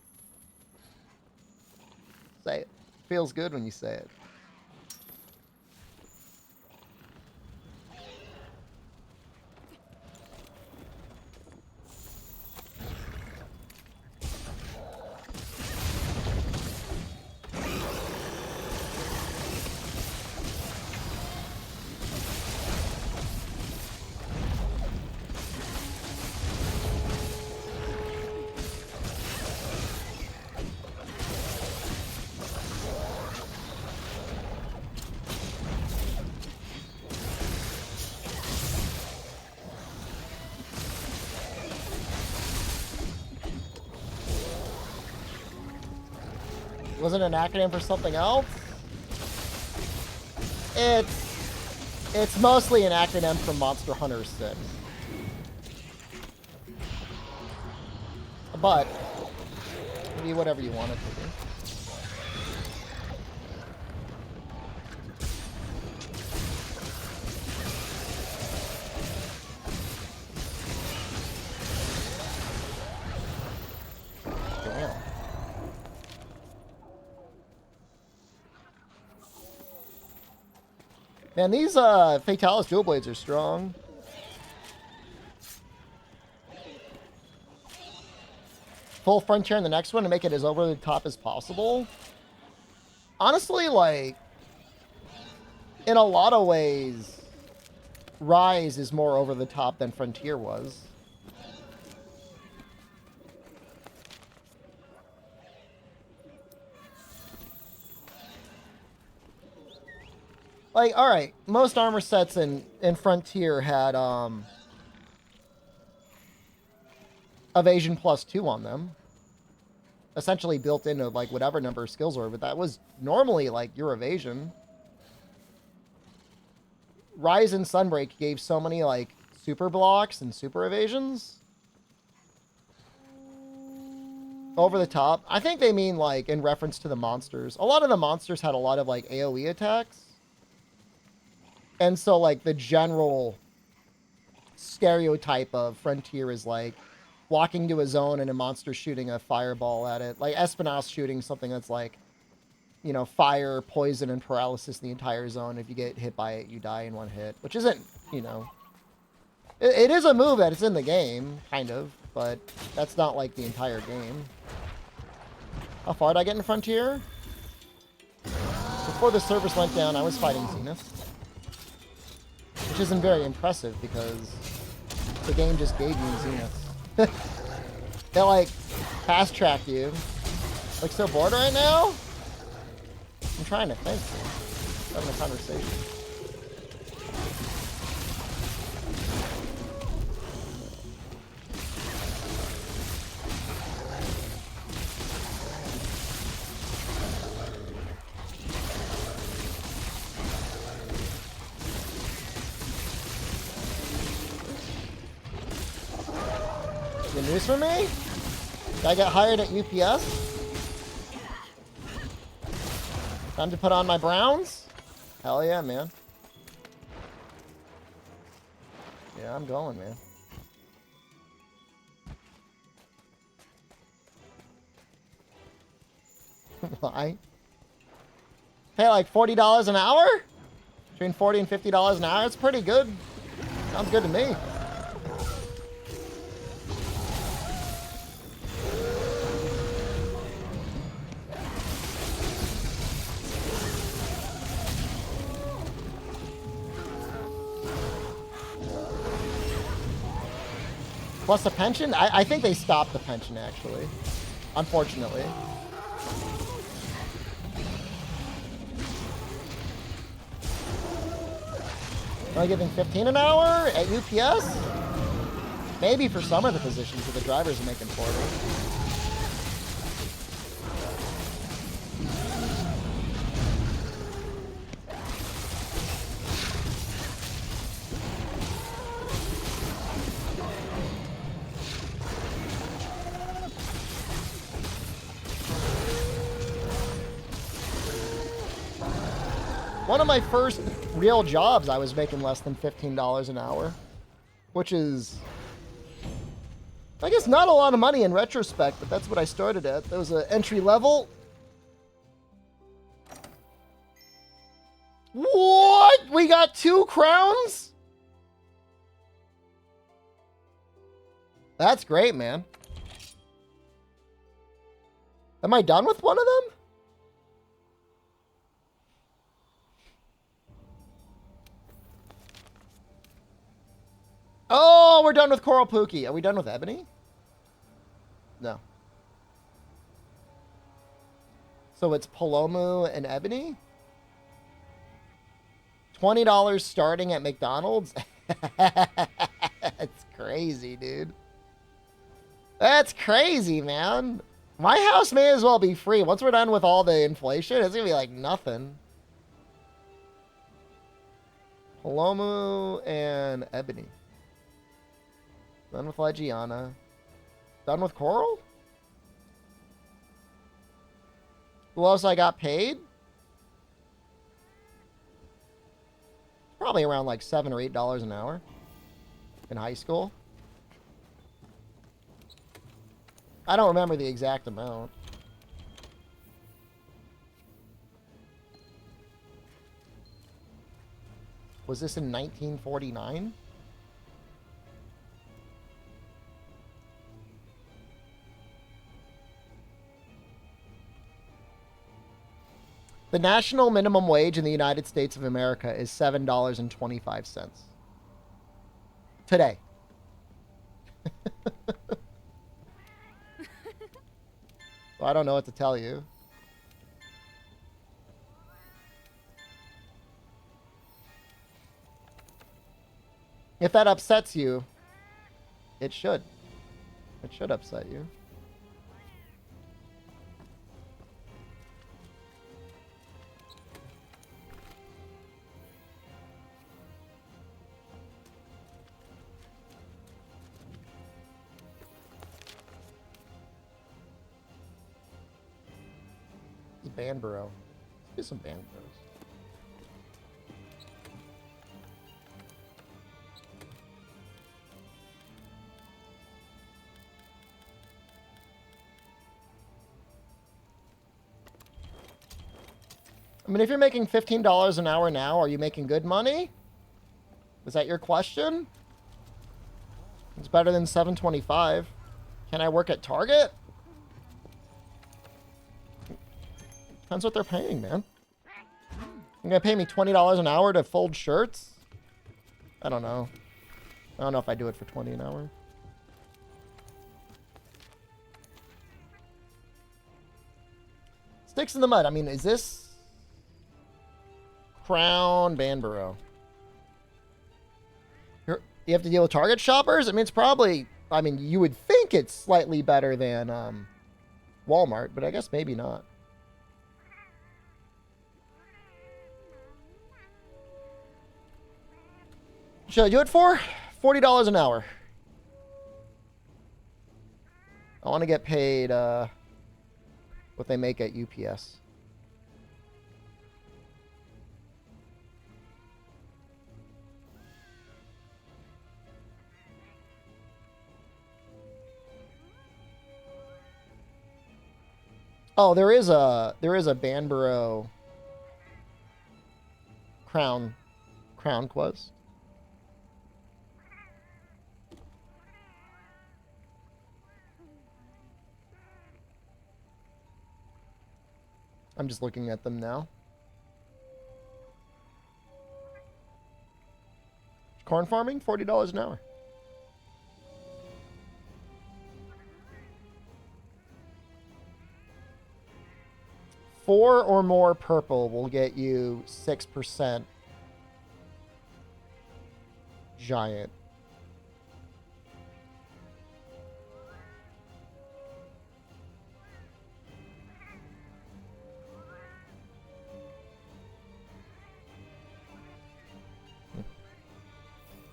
Say it. Feels good when you say it. Was it an acronym for something else? It's mostly an acronym for Monster Hunter 6. But it can be whatever you want it to be. Man, these Fatalis dual blades are strong. Full frontier in the next one to make it as over the top as possible. Honestly, like, in a lot of ways, Rise is more over the top than Frontier was. Like, alright, most armor sets in Frontier had, evasion +2 on them. Essentially built into, like, whatever number of skills were, but that was normally, like, your evasion. Rise and Sunbreak gave so many, like, super blocks and super evasions. Over the top. I think they mean, like, in reference to the monsters. A lot of the monsters had a lot of, like, AoE attacks. And so, like, the general stereotype of Frontier is, like, walking to a zone and a monster shooting a fireball at it. Like, Espinasse shooting something that's, like, you know, fire, poison, and paralysis in the entire zone. If you get hit by it, you die in one hit. Which isn't, you know, It is a move that it's in the game, kind of, but that's not like the entire game. How far did I get in Frontier? Before the servers went down, I was fighting Zenith. Which isn't very impressive because the game just gave me Zenith. They like fast track you. Like so bored right now? I'm trying to think. Having a conversation. Good news for me? Did I get hired at UPS? Time to put on my Browns? Hell yeah, man. Yeah, I'm going, man. Why? Pay like $40 an hour? Between $40 and $50 an hour? It's pretty good. Sounds good to me. Plus the pension? I think they stopped the pension, actually. Unfortunately. Only giving $15 an hour at UPS? Maybe for some of the positions where the drivers are making $40. One of my first real jobs, I was making less than $15 an hour, which is, I guess, not a lot of money in retrospect, but that's what I started at. That was an entry level. What? We got 2 crowns? That's great, man. Am I done with one of them? Oh, we're done with Coral Pookie. Are we done with Ebony? No. So it's Palomu and Ebony? $20 starting at McDonald's? That's crazy, dude. That's crazy, man. My house may as well be free. Once we're done with all the inflation, it's going to be like nothing. Palomu and Ebony. Done with Legiana. Done with Coral? Who else I got paid? Probably around like $7 or $8 an hour in high school. I don't remember the exact amount. Was this in 1949? The national minimum wage in the United States of America is $7.25. Today. So I don't know what to tell you. If that upsets you, it should. It should upset you. Banbro. Let's do some Banbros. I mean, if you're making $15 an hour now, are you making good money? Was that your question? It's better than 725. Can I work at Target? Depends what they're paying, man. You're gonna pay me $20 an hour to fold shirts? I don't know. I don't know if I do it for 20 an hour. Sticks in the mud. I mean, is this Crown Banborough? You have to deal with Target shoppers? I mean, it's probably... I mean, you would think it's slightly better than Walmart, but I guess maybe not. Should I do it for? $40 an hour. I want to get paid what they make at UPS. Oh, there is a Banborough Crown quest. I'm just looking at them now. Corn farming, $40 an hour. Four or more purple will get you 6% giant.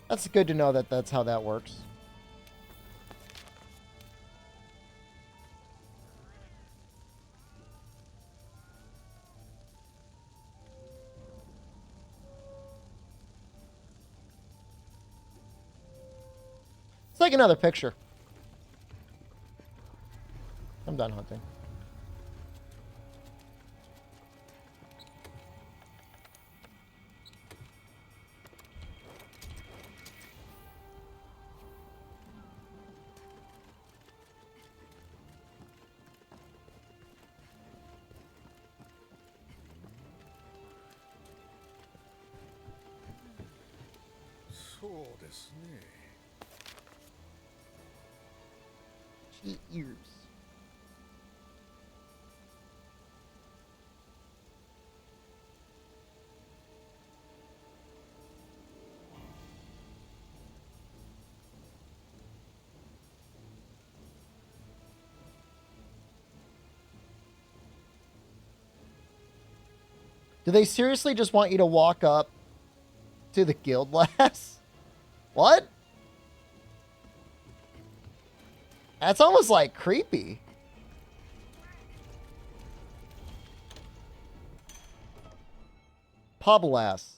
That's good to know that that's how that works. Let's take another picture. I'm done hunting. Ears. Do they seriously just want you to walk up to the guild lass? What? That's almost like creepy. Pub lass.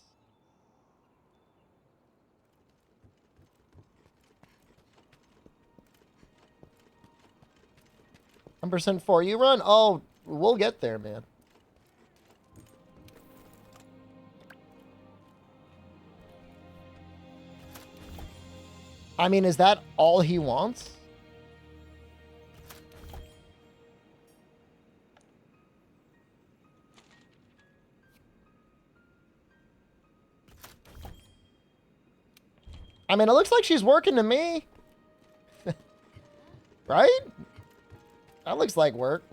% for you run? Oh, we'll get there, man. I mean, is that all he wants? I mean, it looks like she's working to me. Right? That looks like work.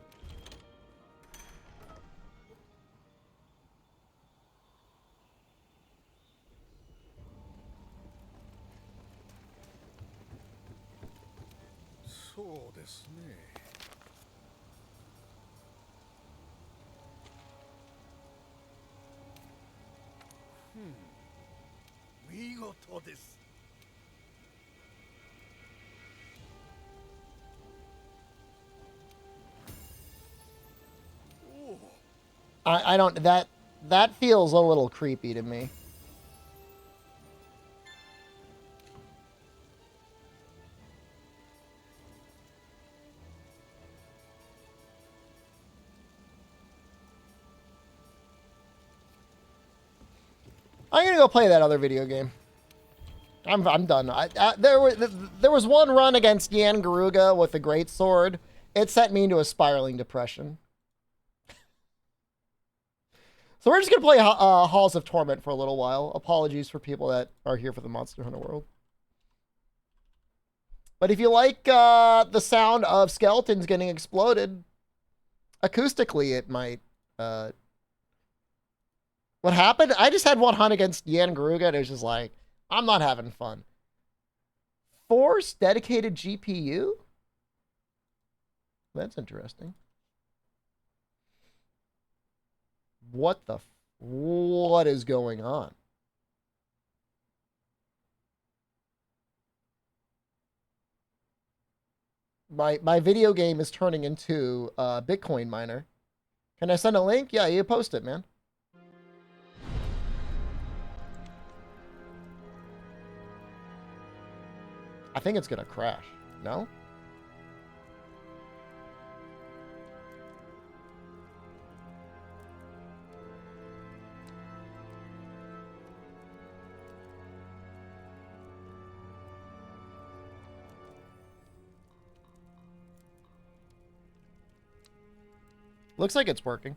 I don't, that feels a little creepy to me. I'm gonna go play that other video game. I'm done. There was one run against Yan Garuga with a great sword. It sent me into a spiraling depression. So we're just gonna play Halls of Torment for a little while. Apologies for people that are here for the Monster Hunter World. But if you like the sound of skeletons getting exploded, acoustically it might. What happened? I just had one hunt against Yan Garuga and it was just like, I'm not having fun. Force dedicated GPU? That's interesting. What is going on? My video game is turning into a Bitcoin miner. Can I send a link? Yeah, you post it, man. I think it's gonna crash. No? Looks like it's working.